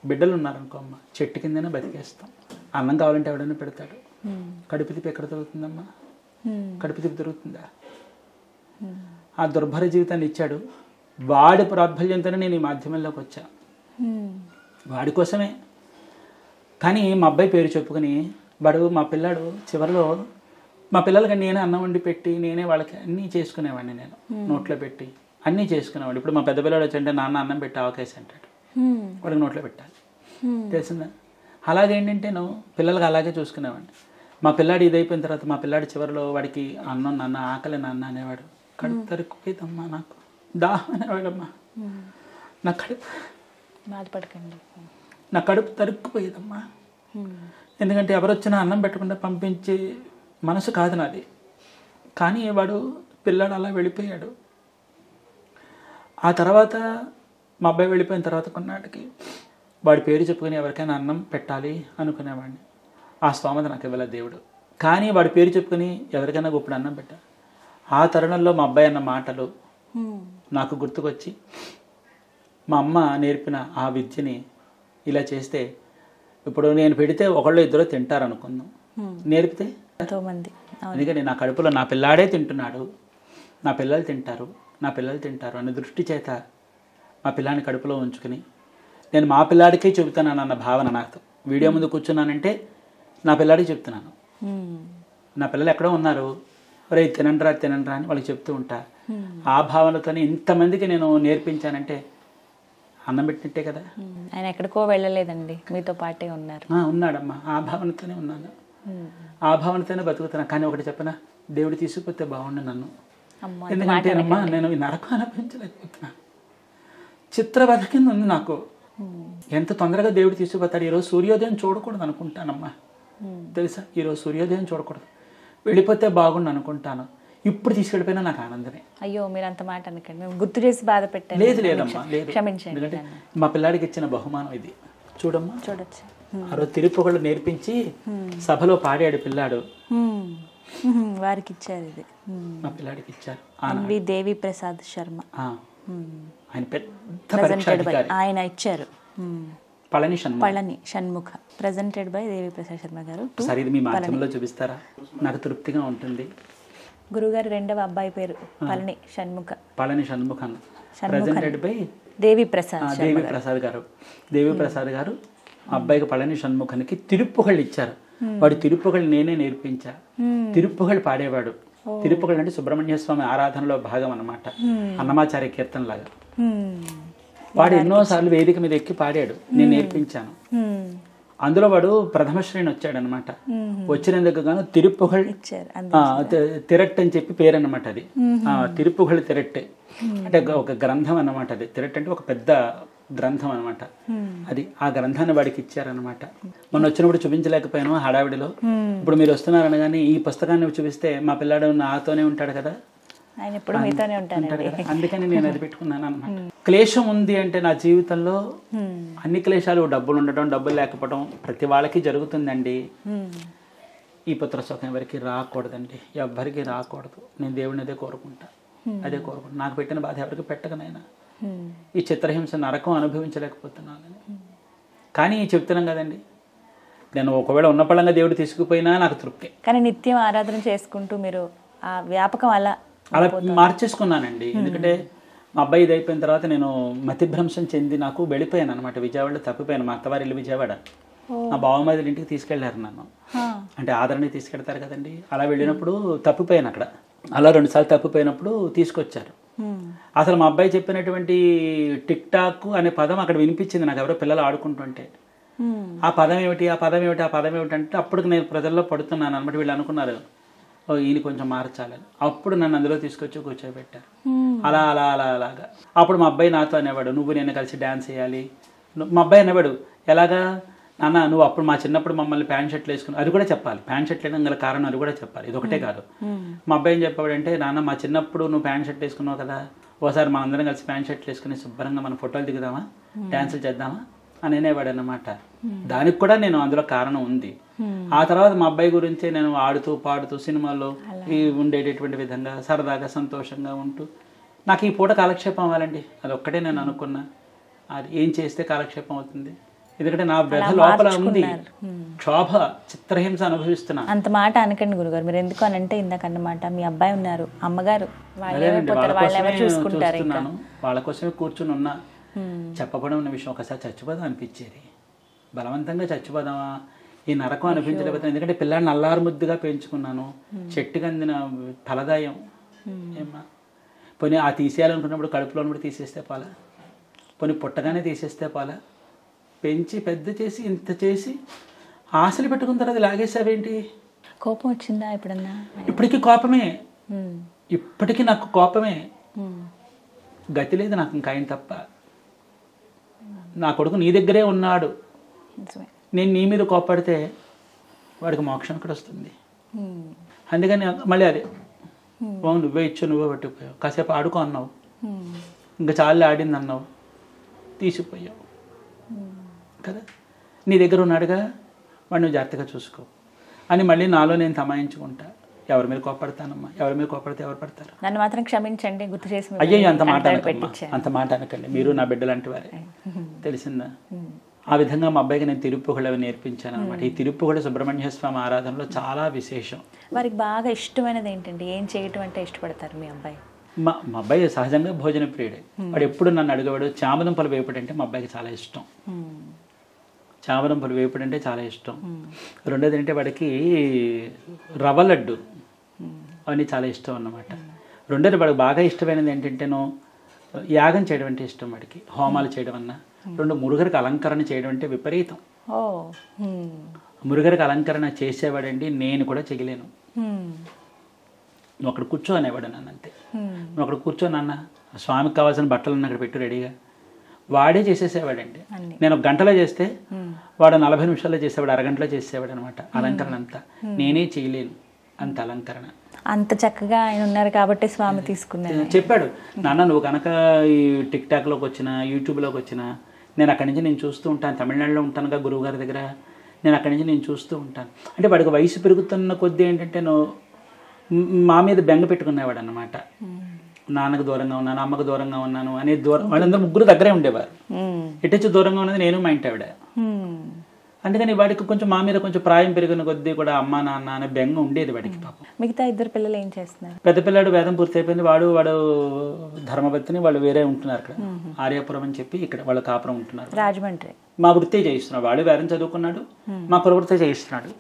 బిడ్డలు ఉన్నారనుకో అమ్మ, చెట్టు కిందనే బతికేస్తాం, అన్నం కావాలంటే ఎవడైనా పెడతాడు. కడుపు తిప్పి ఎక్కడ దొరుకుతుందమ్మా, కడుపు తిప్పి దొరుకుతుందా? ఆ దుర్భర జీవితాన్ని ఇచ్చాడు. వాడి ప్రాబల్యంతోనే నేను ఈ మాధ్యమంలోకి వచ్చా, వాడి కోసమే. కానీ మా అబ్బాయి పేరు చెప్పుకొని మా పిల్లాడు చివరిలో మా పిల్లలకి నేనే అన్నం వండి పెట్టి నేనే వాళ్ళకి అన్నీ చేసుకునేవాడిని, నేను నోట్లో పెట్టి అన్నీ చేసుకునేవాడు. ఇప్పుడు మా పెద్ద పిల్లాడు వచ్చంటే నాన్న అన్నం పెట్టి ఆవకాశ అంటాడు, వాడికి నోట్లో పెట్టాలి, తెలిసిందా? అలాగేంటంటే నువ్వు పిల్లలకి అలాగే చూసుకునేవాడిని. మా పిల్లాడు ఇది అయిపోయిన తర్వాత మా పిల్లాడి చివరిలో వాడికి అన్నం నాన్న, ఆకలి నాన్న అనేవాడు. కడుపు తరుక్కుపోయేదమ్మా, నాకు దాహం అనేవాడమ్మా, నా కడుపు బాధపడకండి, నా కడుపు తరుక్కుపోయేదమ్మా. ఎందుకంటే ఎవరొచ్చినా అన్నం పెట్టకుండా పంపించే మనసు కాదు నాది. కానీ వాడు పిల్లాడు అలా వెళ్ళిపోయాడు. ఆ తర్వాత మా అబ్బాయి వెళ్ళిపోయిన తర్వాత కొన్నాటికి వాడి పేరు చెప్పుకొని ఎవరికైనా అన్నం పెట్టాలి అనుకునేవాడిని. ఆ స్తోమత నాకు ఇవ్వలేదు దేవుడు. కానీ వాడి పేరు చెప్పుకొని ఎవరికైనా గొప్పడు అన్నం పెట్టాలి. ఆ తరుణంలో మా అబ్బాయి అన్న మాటలు నాకు గుర్తుకొచ్చి, మా అమ్మ నేర్పిన ఆ విద్యని ఇలా చేస్తే ఇప్పుడు నేను పెడితే ఒకళ్ళు ఇద్దరు తింటారు అనుకుందాం, నేర్పితే ఎంతోమంది. అందుకని నా కడుపులో నా పిల్లాడే తింటున్నాడు, నా పిల్లలు తింటారు అనే దృష్టి చేత మా పిల్లాడిని కడుపులో ఉంచుకుని నేను మా పిల్లాడికే చెబుతున్నాను అన్న భావన నాకు. వీడియో ముందు కూర్చున్నానంటే నా పిల్లాడికి చెప్తున్నాను. నా పిల్లలు ఎక్కడో ఉన్నారు, ఒరే తినండ్రా అని వాళ్ళకి చెప్తూ ఉంటా. ఆ భావనతోనే ఇంతమందికి నేను నేర్పించానంటే అన్నం పెట్టినట్టే కదా. ఆయన ఎక్కడికో వెళ్ళలేదండి, మీతో పాటే ఉన్నారు. ఉన్నాడమ్మా, ఆ భావనతోనే ఉన్నాను, ఆ భావనతోనే బతుకుతున్నా. కానీ ఒకటి చెప్పనా, దేవుడు తీసుకుపోతే బాగుండు నన్ను. ఎందుకంటే అమ్మా నేను ఈ నరకం అనిపించలేకపోతున్నా, చిత్రవధ కింద ఉంది నాకు. ఎంత తొందరగా దేవుడు తీసుకుపోతాడు. ఈరోజు సూర్యోదయం చూడకూడదు అనుకుంటానమ్మా, తెలుసా, ఈరోజు సూర్యోదయం చూడకూడదు, వెళ్ళిపోతే బాగుండు అనుకుంటాను. ఇప్పుడు తీసుకెళ్ళిపోయినా నాకు ఆనందమే. అయ్యో మీరు అంత మాట అనకండి, మేము గుర్తు చేసి బాధపెట్టాను. లేదమ్మా, లేదు, క్షమించండి. ఎందుకంటే మా పిల్లాడికి ఇచ్చిన బహుమానం ఇది. చూడమ్మా, చూడొచ్చు. ఆ రోజు తిరుపుగళ్ళు నేర్పించి సభలో పాడాడు పిల్లాడు, వారికి ఇచ్చారు. ఇది మా పిల్లాడికి ఇచ్చారు. దేవి ప్రసాద్ శర్మ, ఆయన పెద్ద పరీక్షాధికారి, ఆయన ఇచ్చారు. పళని షణ్ముఖ ప్రెజెంటెడ్ బై దేవి ప్రసాద్ శర్మ గారు. సరే, ఇది మీ మాధ్యమంలో చూపిస్తారా? నాకు తృప్తిగా ఉంటుంది. గురుగారు రెండవ అబ్బాయి పేరు పళని షణ్ముఖ ప్రెజెంటెడ్ బై దేవి ప్రసాద్ గారు. దేవి ప్రసాద్ గారు అబ్బాయికి పళని షణ్ముఖానికి తిరుప్పుగళ్ళు ఇచ్చారు. వాడు తిరుప్పుగళ్ళు నేనే నేర్పించా. తిరుప్పుగళ్ళు పాడేవాడు. తిరుప్పుగళ్ళు అంటే సుబ్రహ్మణ్య స్వామి ఆరాధనలో భాగం అన్నమాట, అన్నమాచార్య కీర్తన లాగా. వాడు ఎన్నోసార్లు వేదిక మీద ఎక్కి పాడాడు, నేను నేర్పించాను. అందులో వాడు ప్రథమ శ్రేణి వచ్చాడు అనమాట. వచ్చినందుకు గాను తిరుప్పుగళ్ తిరట్ అని చెప్పి పేరు అనమాట. అది తిరుప్పుగళ్ తిరట్టే అంటే ఒక గ్రంథం అన్నమాట. అది తిరట్ అంటే ఒక పెద్ద గ్రంథం అనమాట. అది ఆ గ్రంథాన్ని వాడికి ఇచ్చారనమాట. మొన్న వచ్చినప్పుడు చూపించలేకపోయాను హడావిడిలో. ఇప్పుడు మీరు వస్తున్నారనగానే ఈ పుస్తకాన్ని చూపిస్తే మా పిల్లాడు నాతోనే ఉంటాడు కదా, ఆయన ఎప్పుడు మీతోనే ఉంటాడు కదా, అందుకని నేను అది పెట్టుకున్నాను అనమాట. క్లేశం ఉంది అంటే నా జీవితంలో అన్ని క్లేశాలు, డబ్బులు ఉండటం, డబ్బులు లేకపోవడం ప్రతి వాళ్ళకి జరుగుతుందండి. ఈ పుత్ర సుఖం ఎవరికి రాకూడదండి, ఎవ్వరికి రాకూడదు. నేను దేవుడిని అదే కోరుకుంటా. నాకు పెట్టిన బాధ ఎవరికి పెట్టకనైనా. ఈ చిత్రహింస నరకం అనుభవించలేకపోతున్నాను. కానీ చెప్తున్నాం కదండి, నేను ఒకవేళ ఉన్న పళ్ళంగా దేవుడు తీసుకుపోయినా నాకు తృప్తి. కానీ నిత్యం ఆరాధన చేసుకుంటూ మీరు ఆ వ్యాపకం అలా మార్చేసుకున్నానండి. ఎందుకంటే మా అబ్బాయి ఇది అయిపోయిన తర్వాత నేను మతిభ్రంశం చెంది నాకు వెళ్ళిపోయాను అనమాట. విజయవాడలో తప్పిపోయాను. మా అత్తవారి ఇల్లు విజయవాడ. మా బావమరిది ఇంటికి తీసుకెళ్లారు నన్ను. అంటే ఆదరణకి తీసుకెళ్తారు కదండి. అలా వెళ్ళినప్పుడు తప్పిపోయాను అక్కడ. అలా 2 సార్లు తప్పిపోయినప్పుడు తీసుకొచ్చారు. అసలు మా అబ్బాయి చెప్పినటువంటి టిక్ టాక్ అనే పదం అక్కడ వినిపించింది నాకు, ఎవరో పిల్లలు ఆడుకుంటుంటే. ఆ పదం ఏమిటి అంటే అప్పుడు నేను ప్రజల్లో పడుతున్నాను అనమాట. వీళ్ళు అనుకున్నారు ఈయన కొంచెం మార్చాలని. అప్పుడు నన్ను అందులో తీసుకొచ్చి కూర్చోబెట్టారు. అలాగా అప్పుడు మా అబ్బాయి నాతో అనేవాడు, నువ్వు నేను కలిసి డ్యాన్స్ చేయాలి. మా అబ్బాయి అనేవాడు, ఎలాగా నాన్న నువ్వు అప్పుడు మా చిన్నప్పుడు మమ్మల్ని ప్యాంట్ షర్ట్లు వేసుకుని, అది కూడా చెప్పాలి, ప్యాంట్ షర్ట్లు వేయడం గల కారణం అది కూడా చెప్పాలి, ఇది ఒకటే కాదు. మా అబ్బాయి ఏం చెప్పాడంటే, నాన్న మా చిన్నప్పుడు నువ్వు ప్యాంట్ షర్ట్ వేసుకున్నావు కదా, ఓసారి మనందరం కలిసి ప్యాంట్ షర్ట్లు వేసుకుని శుభ్రంగా మనం ఫోటోలు దిగుదామా, డ్యాన్సులు చేద్దామా అని అనేవాడు అన్నమాట. దానికి కూడా నేను అందులో కారణం ఉంది. ఆ తర్వాత మా అబ్బాయి గురించి నేను ఆడుతూ పాడుతూ సినిమాల్లో ఉండేటటువంటి విధంగా సరదాగా సంతోషంగా ఉంటూ నాకు ఈ పూట కాలక్షేపం అవ్వాలండి, అది ఒక్కటే నేను అనుకున్నా. అది ఏం చేస్తే కాలక్షేపం అవుతుంది, ఎందుకంటే నా వ్యధ లోపల ఉంది, క్షోభ చిత్రహింస అనుభవిస్తున్నా. అంత మాట అనకండి గురుగారు, మీరు ఎందుకు అని అంటే ఇందాక అన్నమాట మీ అబ్బాయి ఉన్నారు, అమ్మగారు చూస్తున్నాను, వాళ్ళ కోసమే కూర్చుని ఉన్నా. చెప్పబడి ఉన్న విషయం ఒకసారి చచ్చిపోదాం అనిపించేది, బలవంతంగా చచ్చిపోదామా ఈ నరకం అనిపించలేకపోతే, ఎందుకంటే పిల్లాడిని అల్లారు ముద్దుగా పెంచుకున్నాను, చెట్టుకి అందిన ఫలదాయం. ఏమ్మా పోనీ ఆ తీసేయాలనుకున్నప్పుడు కడుపులో కూడా తీసేస్తే పాలా, పోనీ పుట్టగానే తీసేస్తే పాలా, పెంచి పెద్ద చేసి ఇంత చేసి ఆశలు పెట్టుకున్న తర్వాత లాగేసావేంటి? కోపం వచ్చిందా ఎప్పుడన్నా? ఇప్పటికీ కోపమే, ఇప్పటికీ నాకు కోపమే, గతి లేదు నాకు ఇంకా ఆయన తప్ప. నా కొడుకు నీ దగ్గరే ఉన్నాడు, నేను నీ మీద కోపడితే వాడికి మోక్షం కూడా వస్తుంది. అందుకని మళ్ళీ అదే నువ్వే ఇచ్చు నువ్వే పట్టుకుపోయావు, కాసేపు ఆడుకో అన్నావు, ఇంకా చాలు ఆడింది అన్నావు, తీసిపోయావు కదా, నీ దగ్గర ఉన్నాడుగా వాడు నువ్వు జాగ్రత్తగా చూసుకో అని మళ్ళీ నాలో నేను తమాయించుకుంటా. ఎవరి మీద కోపడతానమ్మా, ఎవరి మీద కోపడితే ఎవరు పడతారు? నన్ను మాత్రం క్షమించండి, గుర్తు చేసి. అయ్యో అంత మాట అంత మాట అనకండి, మీరు నా బిడ్డ లాంటి వారే, తెలిసిందా? ఆ విధంగా మా అబ్బాయికి నేను తిరుప్పుగళ్ళు అవి నేర్పించాను అనమాట. ఈ తిరుప్పుగళ్ళు సుబ్రహ్మణ్య స్వామి ఆరాధనలో చాలా విశేషం. వారికి బాగా ఇష్టమైనది ఏంటండి, ఏం చేయటం అంటే ఇష్టపడతారు మీ అబ్బాయి? మా అబ్బాయి సహజంగా భోజన ప్రియుడే, వాడు ఎప్పుడు నన్ను అడిగేవాడు చామదుంపలు వేపుడు అంటే మా అబ్బాయికి చాలా ఇష్టం, చామదుంపలు వేపుడు అంటే చాలా ఇష్టం. రెండోది అంటే వాడికి రవ్వ లడ్డు అవన్నీ చాలా ఇష్టం అన్నమాట. రెండోది వాడికి బాగా ఇష్టమైనది ఏంటంటేనో యాగం చేయడం అంటే ఇష్టం వాడికి, హోమాలు చేయడం అన్నా. రెండు మురుగరికి అలంకరణ చేయడం అంటే విపరీతం. మురుగరికి అలంకరణ చేసేవాడండి, నేను కూడా చేయలేను. నువ్వు అక్కడ కూర్చో అనేవాడు నన్ను, అంతే. నువ్వు అక్కడ కూర్చో నాన్న, స్వామికి కావాల్సిన బట్టలు అక్కడ పెట్టు రెడీగా, వాడే చేసేసేవాడండి. నేను ఒక గంటలో చేస్తే వాడు 40 నిమిషాల్లో చేసేవాడు, అరగంటలో చేసేవాడు అనమాట. అలంకరణ అంతా నేనే చేయలేను, అంత అలంకరణ. అంత చక్కగా ఆయన ఉన్నారు కాబట్టి స్వామి తీసుకున్నాను. చెప్పాడు, నాన్న నువ్వు కనుక ఈ టిక్ టాక్లోకి వచ్చినా యూట్యూబ్లోకి వచ్చినా నేను అక్కడి నుంచి నేను చూస్తూ ఉంటాను, తమిళనాడులో ఉంటానుగా గురువు గారి దగ్గర, నేను అక్కడి నుంచి నేను చూస్తూ ఉంటాను. అంటే వాడికి వయసు పెరుగుతున్న కొద్దీ ఏంటంటే నువ్వు మా మీద బెంగ పెట్టుకునేవాడు అన్నమాట. నాన్నకు దూరంగా ఉన్నాను, అమ్మకు దూరంగా ఉన్నాను అనే దూరం, వాళ్ళందరూ ముగ్గురు దగ్గరే ఉండేవారు. ఎటొచ్చి దూరంగా ఉన్నది నేను, మా ఇంటి ఆవిడ. అందుకని వాడికి కొంచెం మా మీద కొంచెం ప్రాయం పెరిగిన కొద్దీ కూడా అమ్మ నాన్న అనే బెంగ ఉండేది వాడికి. పాపం మిగతా ఇద్దరు పిల్లలు ఏం చేస్తున్నారు? పెద్ద పిల్లాడు వేదం పూర్తి అయిపోయింది, వాడు ధర్మభక్తిని, వాళ్ళు వేరే ఉంటున్నారు ఇక్కడ ఆర్యాపురం అని చెప్పి, ఇక్కడ వాళ్ళు కాపురం ఉంటున్నారు, రాజమండ్రి. మా వృత్తి చేయిస్తున్నాడు, వాడు వేదం చదువుకున్నాడు, మా ప్రవృత్తి చేయిస్తున్నాడు.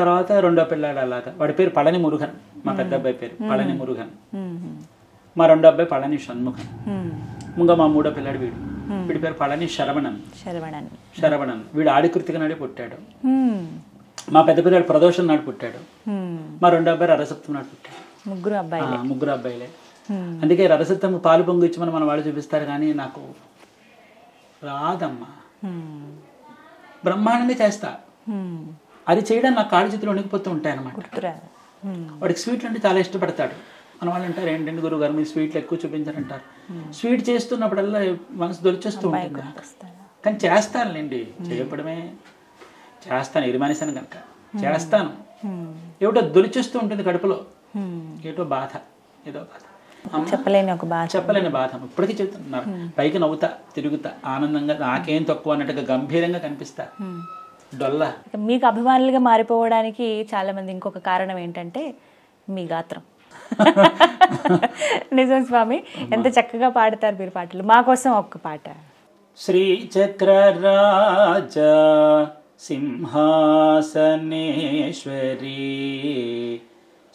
తర్వాత రెండో పిల్లాడు అలాగా, వాడి పేరు పళని మురుగన్, మా పెద్ద అబ్బాయి పేరు పళని మురుగన్, మా రెండో అబ్బాయి పళని షణ్ముఖన్, ఇంకా మా మూడో పిల్లాడు వీడి పేరు పళని శరవణన్. వీడు ఆడికృతిక నాడే పుట్టాడు. మా పెద్ద పిల్లాడు ప్రదోషం నాడు పుట్టాడు, మా రెండో అబ్బాయి రథసప్తం నాడు పుట్టాడు. ముగ్గురు అబ్బాయిలే. అందుకే రథసప్తం పాలు పొంగిచ్చమని మన వాళ్ళు చూపిస్తారు, కానీ నాకు రాదమ్మా. బ్రహ్మాండంగా చేస్తా, అది చేయడానికి నాకు కాళ్ళు చేతులు వణికిపోతూ ఉంటాయి అన్నమాట. వాడికి స్వీట్లు అంటే చాలా ఇష్టపడతాడు. మన వాళ్ళు అంటారు ఏంటంటే గురువు గారు మీరు స్వీట్లు ఎక్కువ చూపించారంటారు. స్వీట్ చేస్తున్నప్పుడల్లా మనసు దొరిచేస్తూ ఉంటుంది, కానీ చేస్తానులేండి, చేయకపోవడమే చేస్తాను, ఇరుమానేసాను కనుక చేస్తాను. ఏమిటో దొరిచేస్తూ ఉంటుంది కడుపులో, ఏటో బాధ, ఏదో బాధ, చెప్పలేని బాధ. ఇప్పటికీ చెప్తున్నారు, పైకి నవ్వుతా తిరుగుతా ఆనందంగా, నాకేం తక్కువ అన్నట్టుగా గంభీరంగా కనిపిస్తా, డొల్లా. మీకు అభిమానులుగా మారిపోవడానికి చాలా మంది ఇంకొక కారణం ఏంటంటే మీ గాత్రం. నిజం స్వామి, ఎంత చక్కగా పాడతారు మీరు పాటలు. మా కోసం ఒక్క పాట. శ్రీ చక్రరాజ సింహాసనేశ్వరి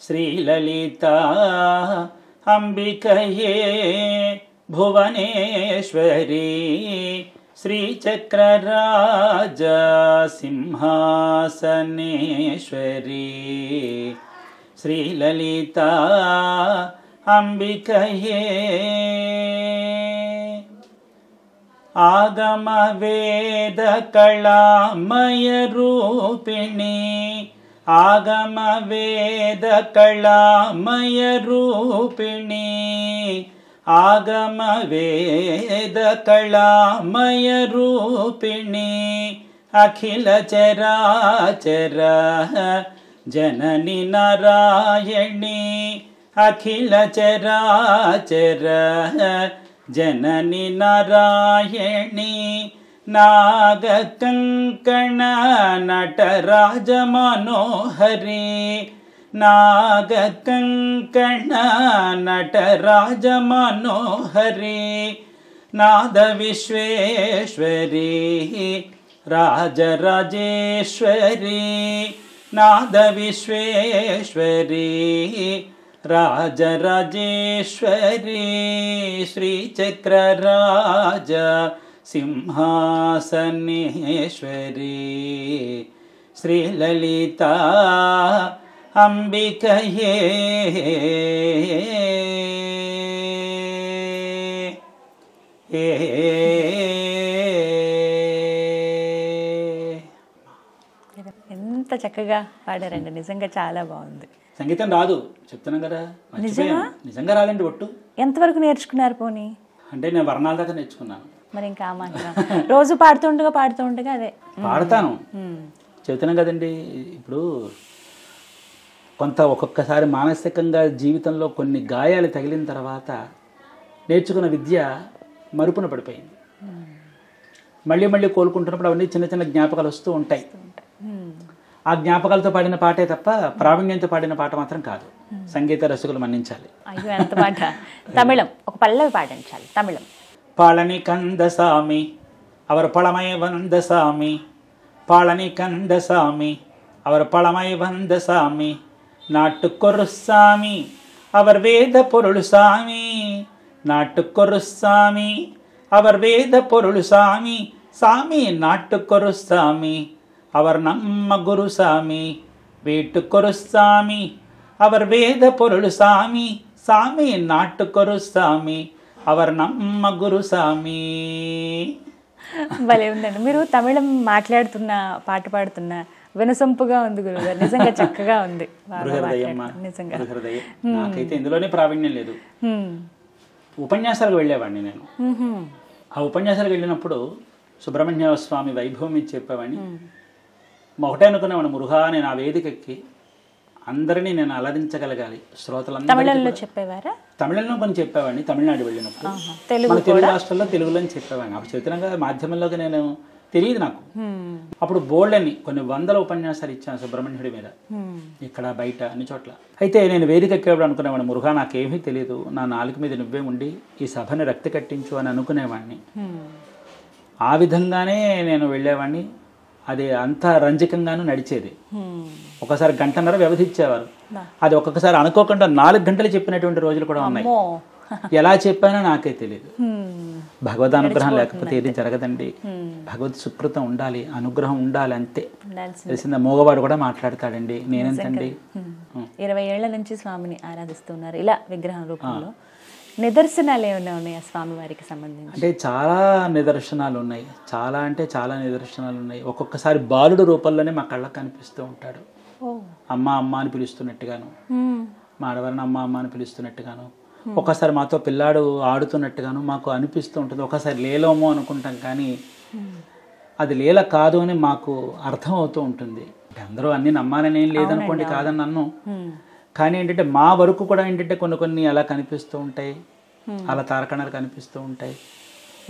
శ్రీలలిత అంబికయే భువనేశ్వరి శ్రీ చక్రరాజ సింహాసనేశ్వరి శ్రీలలిత అంబికయే ఆగమ వేద కళామయ రూపిణి ఆగమ వేద కళామయ రూపిణి ఆగమ వేద కళామయ రూపిణి అఖిల చరాచర జనని నారాయణి అఖిల చరాచర జనని నారాయణి నాగకంకణ నటరాజ మనోహరి నాగకంకణ నటరాజ మనోహరి నాద విశ్వేశ్వరి రాజరాజేశ్వరి నాద విశ్వేశ్వరి రాజరాజేశ్వరి శ్రీచక్రరాజ సింహాసనేశ్వరి శ్రీలలిత అంబికయే ఎంత చక్కగా పాడారండి, నిజంగా చాలా బాగుంది. సంగీతం రాదు చెప్తున్నాం కదా, నిజంగా రాదండి ఒట్టు. ఎంతవరకు నేర్చుకున్నారు పోనీ? అంటే నేను వర్ణాల దాకా నేర్చుకున్నాను. మరి ఇంకా మాత్రం రోజు పాడుతుండగా అదే పాడతాను, చెబుతున్నాం కదండి. ఇప్పుడు ఒక్కొక్కసారి మానసికంగా జీవితంలో కొన్ని గాయాలు తగిలిన తర్వాత నేర్చుకున్న విద్య మరుపున పడిపోయింది. మళ్ళీ మళ్ళీ కోలుకుంటున్నప్పుడు అవన్నీ చిన్న చిన్న జ్ఞాపకాలు వస్తూ ఉంటాయి. ఆ జ్ఞాపకాలతో పాడిన పాటే తప్ప ప్రావీణ్యంతో పాడిన పాట మాత్రం కాదు. సంగీత రసికులు మన్నించాలి. అయ్యో ఎంత పాట! తమిళం ఒక పల్లవి పాడించాలి. తమిళం. పళని కందసామి அவர் பழமை வந்த சாமி பழனி கந்தசாமி அவர் பழமை வந்த சாமி நாட்டுக்கொரு சாமி அவர் வேத பொருள் சாமி நாட்டுக்கொரு சாமி அவர் வேத பொருள் சாமி சாமி நாட்டுக்கொரு சாமி அவர் நம்ம குரு சாமி வீட்டுக்கொரு சாமி அவர் வேத பொருள் சாமி சாமி நாட்டுக்கொரு சாமி அவர் நம்ம గురు సామి. భలే ఉందండి. మీరు తమిళం మాట్లాడుతున్న పాట పాడుతున్న వినసొంపుగా ఉంది గురుగారు, నిజంగా చక్కగా ఉంది. నిజంగా నాకైతే ఇందులోనే ప్రావీణ్యం లేదు. ఉపన్యాసాలకు వెళ్ళేవాడిని నేను. ఆ ఉపన్యాసాలకు వెళ్ళినప్పుడు సుబ్రహ్మణ్య స్వామి వైభవం ఇచ్చి చెప్పేవాడిని. ఒకటే అనుకునేవాడిని, మురుగా నేను ఆ వేదికకి అందరినీ నేను అలరించగలగాలి. శ్రోతలందరూ తమిళంలో చెప్పేవారా? తమిళంలో కొన్ని చెప్పేవాడిని. తమిళనాడు వెళ్ళినప్పుడు మన తెలుగు రాష్ట్రాల్లో తెలుగులో చెప్పేవాడిని. అప్పుడు చైతన్యంగా మాధ్యమంలోకి నేను తెలియదు నాకు. అప్పుడు బోల్డని కొన్ని వందల ఉపన్యాసాలు ఇచ్చాను సుబ్రహ్మణ్యుడి మీద, ఇక్కడ బయట అన్ని చోట్ల. అయితే నేను వేదిక ఎక్కేవాడు అనుకునేవాడిని, మురుగా నాకేమీ తెలియదు, నా నాలుక మీద నువ్వే ఉండి ఈ సభని రక్తి కట్టించు అని అనుకునేవాడిని. ఆ విధంగానే నేను వెళ్ళేవాడిని. అది అంత రంజకంగాను నడిచేది. ఒకసారి గంటన్నర వ్యవధి ఇచ్చేవారు. అది ఒక్కొక్కసారి అనుకోకుండా 4 గంటలు చెప్పినటువంటి రోజులు కూడా ఉన్నాయి. ఎలా చెప్పానో నాకే తెలియదు. భగవద్ అనుగ్రహం లేకపోతే ఏది జరగదండి. భగవద్ సుకృతం ఉండాలి, అనుగ్రహం ఉండాలి, అంతే. తెలిసిందా? మోగవాడు కూడా మాట్లాడతాడండి. నేనెంతండి. 20 ఏళ్ల నుంచి స్వామిని ఆరాధిస్తున్నారు ఇలా విగ్రహం రూపంలో. నిదర్శనాలు ఏమైనా ఉన్నాయా స్వామి వారికి సంబంధించి? అంటే చాలా నిదర్శనాలు ఉన్నాయి. చాలా అంటే చాలా నిదర్శనాలు ఉన్నాయి. ఒక్కొక్కసారి బాలుడు రూపంలోనే మా కళ్ళకు కనిపిస్తూ ఉంటాడు. అమ్మ అమ్మ అని పిలుస్తున్నట్టుగాను, మా ఆడవారిని అమ్మ అమ్మ అని పిలుస్తున్నట్టుగాను, ఒక్కసారి మాతో పిల్లాడు ఆడుతున్నట్టుగాను మాకు అనిపిస్తూ ఉంటుంది. ఒకసారి లేలోమో అనుకుంటాం, కానీ అది లీల కాదు అని మాకు అర్థం అవుతూ ఉంటుంది. అందరూ అన్ని నమ్మాలని ఏం లేదనుకోండి, కాదని నన్ను. కానీ ఏంటంటే మా వరకు కూడా ఏంటంటే కొన్ని అలా కనిపిస్తూ ఉంటాయి, అలా తారకణాలు కనిపిస్తూ ఉంటాయి.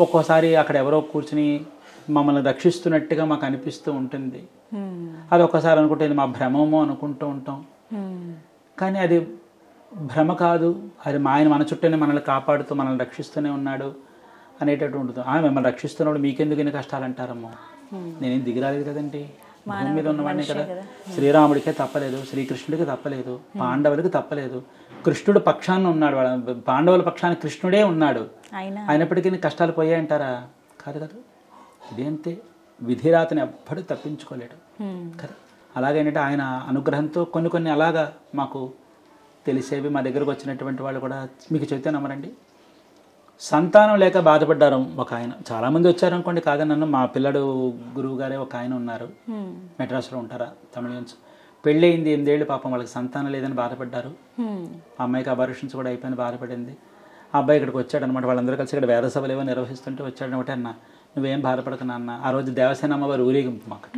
ఒక్కోసారి అక్కడ ఎవరో కూర్చుని మమ్మల్ని రక్షిస్తున్నట్టుగా మాకు అనిపిస్తూ ఉంటుంది. అది ఒక్కసారి అనుకుంటే ఇది మా భ్రమమో అనుకుంటూ ఉంటాం. కానీ అది భ్రమ కాదు, అది ఆయన మన చుట్టూనే మనల్ని కాపాడుతూ మనల్ని రక్షిస్తూనే ఉన్నాడు అనేటట్టు ఉంటుంది. మిమ్మల్ని రక్షిస్తున్నప్పుడు మీకెందుకు ఎన్ని కష్టాలు అంటారమ్మో, నేనేం దిగిరాలేదు కదండి, భూమి మీద ఉన్నవాడిని కదా. శ్రీరాముడికే తప్పలేదు, శ్రీకృష్ణుడికి తప్పలేదు, పాండవులకి తప్పలేదు. కృష్ణుడు పక్షాన్ని ఉన్నాడు, పాండవుల పక్షాన్ని కృష్ణుడే ఉన్నాడు. అయినప్పటికీ కష్టాలు పోయాయంటారా? కాదు కదా. ఇదేంతే, విధిరాతని ఎవ్వడు తప్పించుకోలేడు కదా. అలాగేంటంటే ఆయన అనుగ్రహంతో కొన్ని అలాగా మాకు తెలిసేవి. మా దగ్గరకు వచ్చినటువంటి వాళ్ళు కూడా మీకు చెబితే నమ్మరండి, సంతానం లేక బాధపడ్డారు ఒక ఆయన. చాలామంది వచ్చారు అనుకోండి, కాదని నన్ను. మా పిల్లడు గురువు గారే ఒక ఆయన ఉన్నారు, మెడ్రాస్లో ఉంటారా, తమిళన్స్. పెళ్ళయింది 8 ఏళ్ళు, పాపం వాళ్ళకి సంతానం లేదని బాధపడ్డారు. ఆ అమ్మాయికి అబార్షన్స్ కూడా అయిపోయింది, బాధపడింది. ఆ అబ్బాయి ఇక్కడికి వచ్చాడు అనమాట. వాళ్ళందరూ కలిసి ఇక్కడ వేద సభలు ఏవో నిర్వహిస్తుంటే వచ్చాడు అనమాట. అన్న నువ్వేం బాధపడకు నాన్న. ఆ రోజు దేవసేన అమ్మవారు ఊరేగింపు మాకు.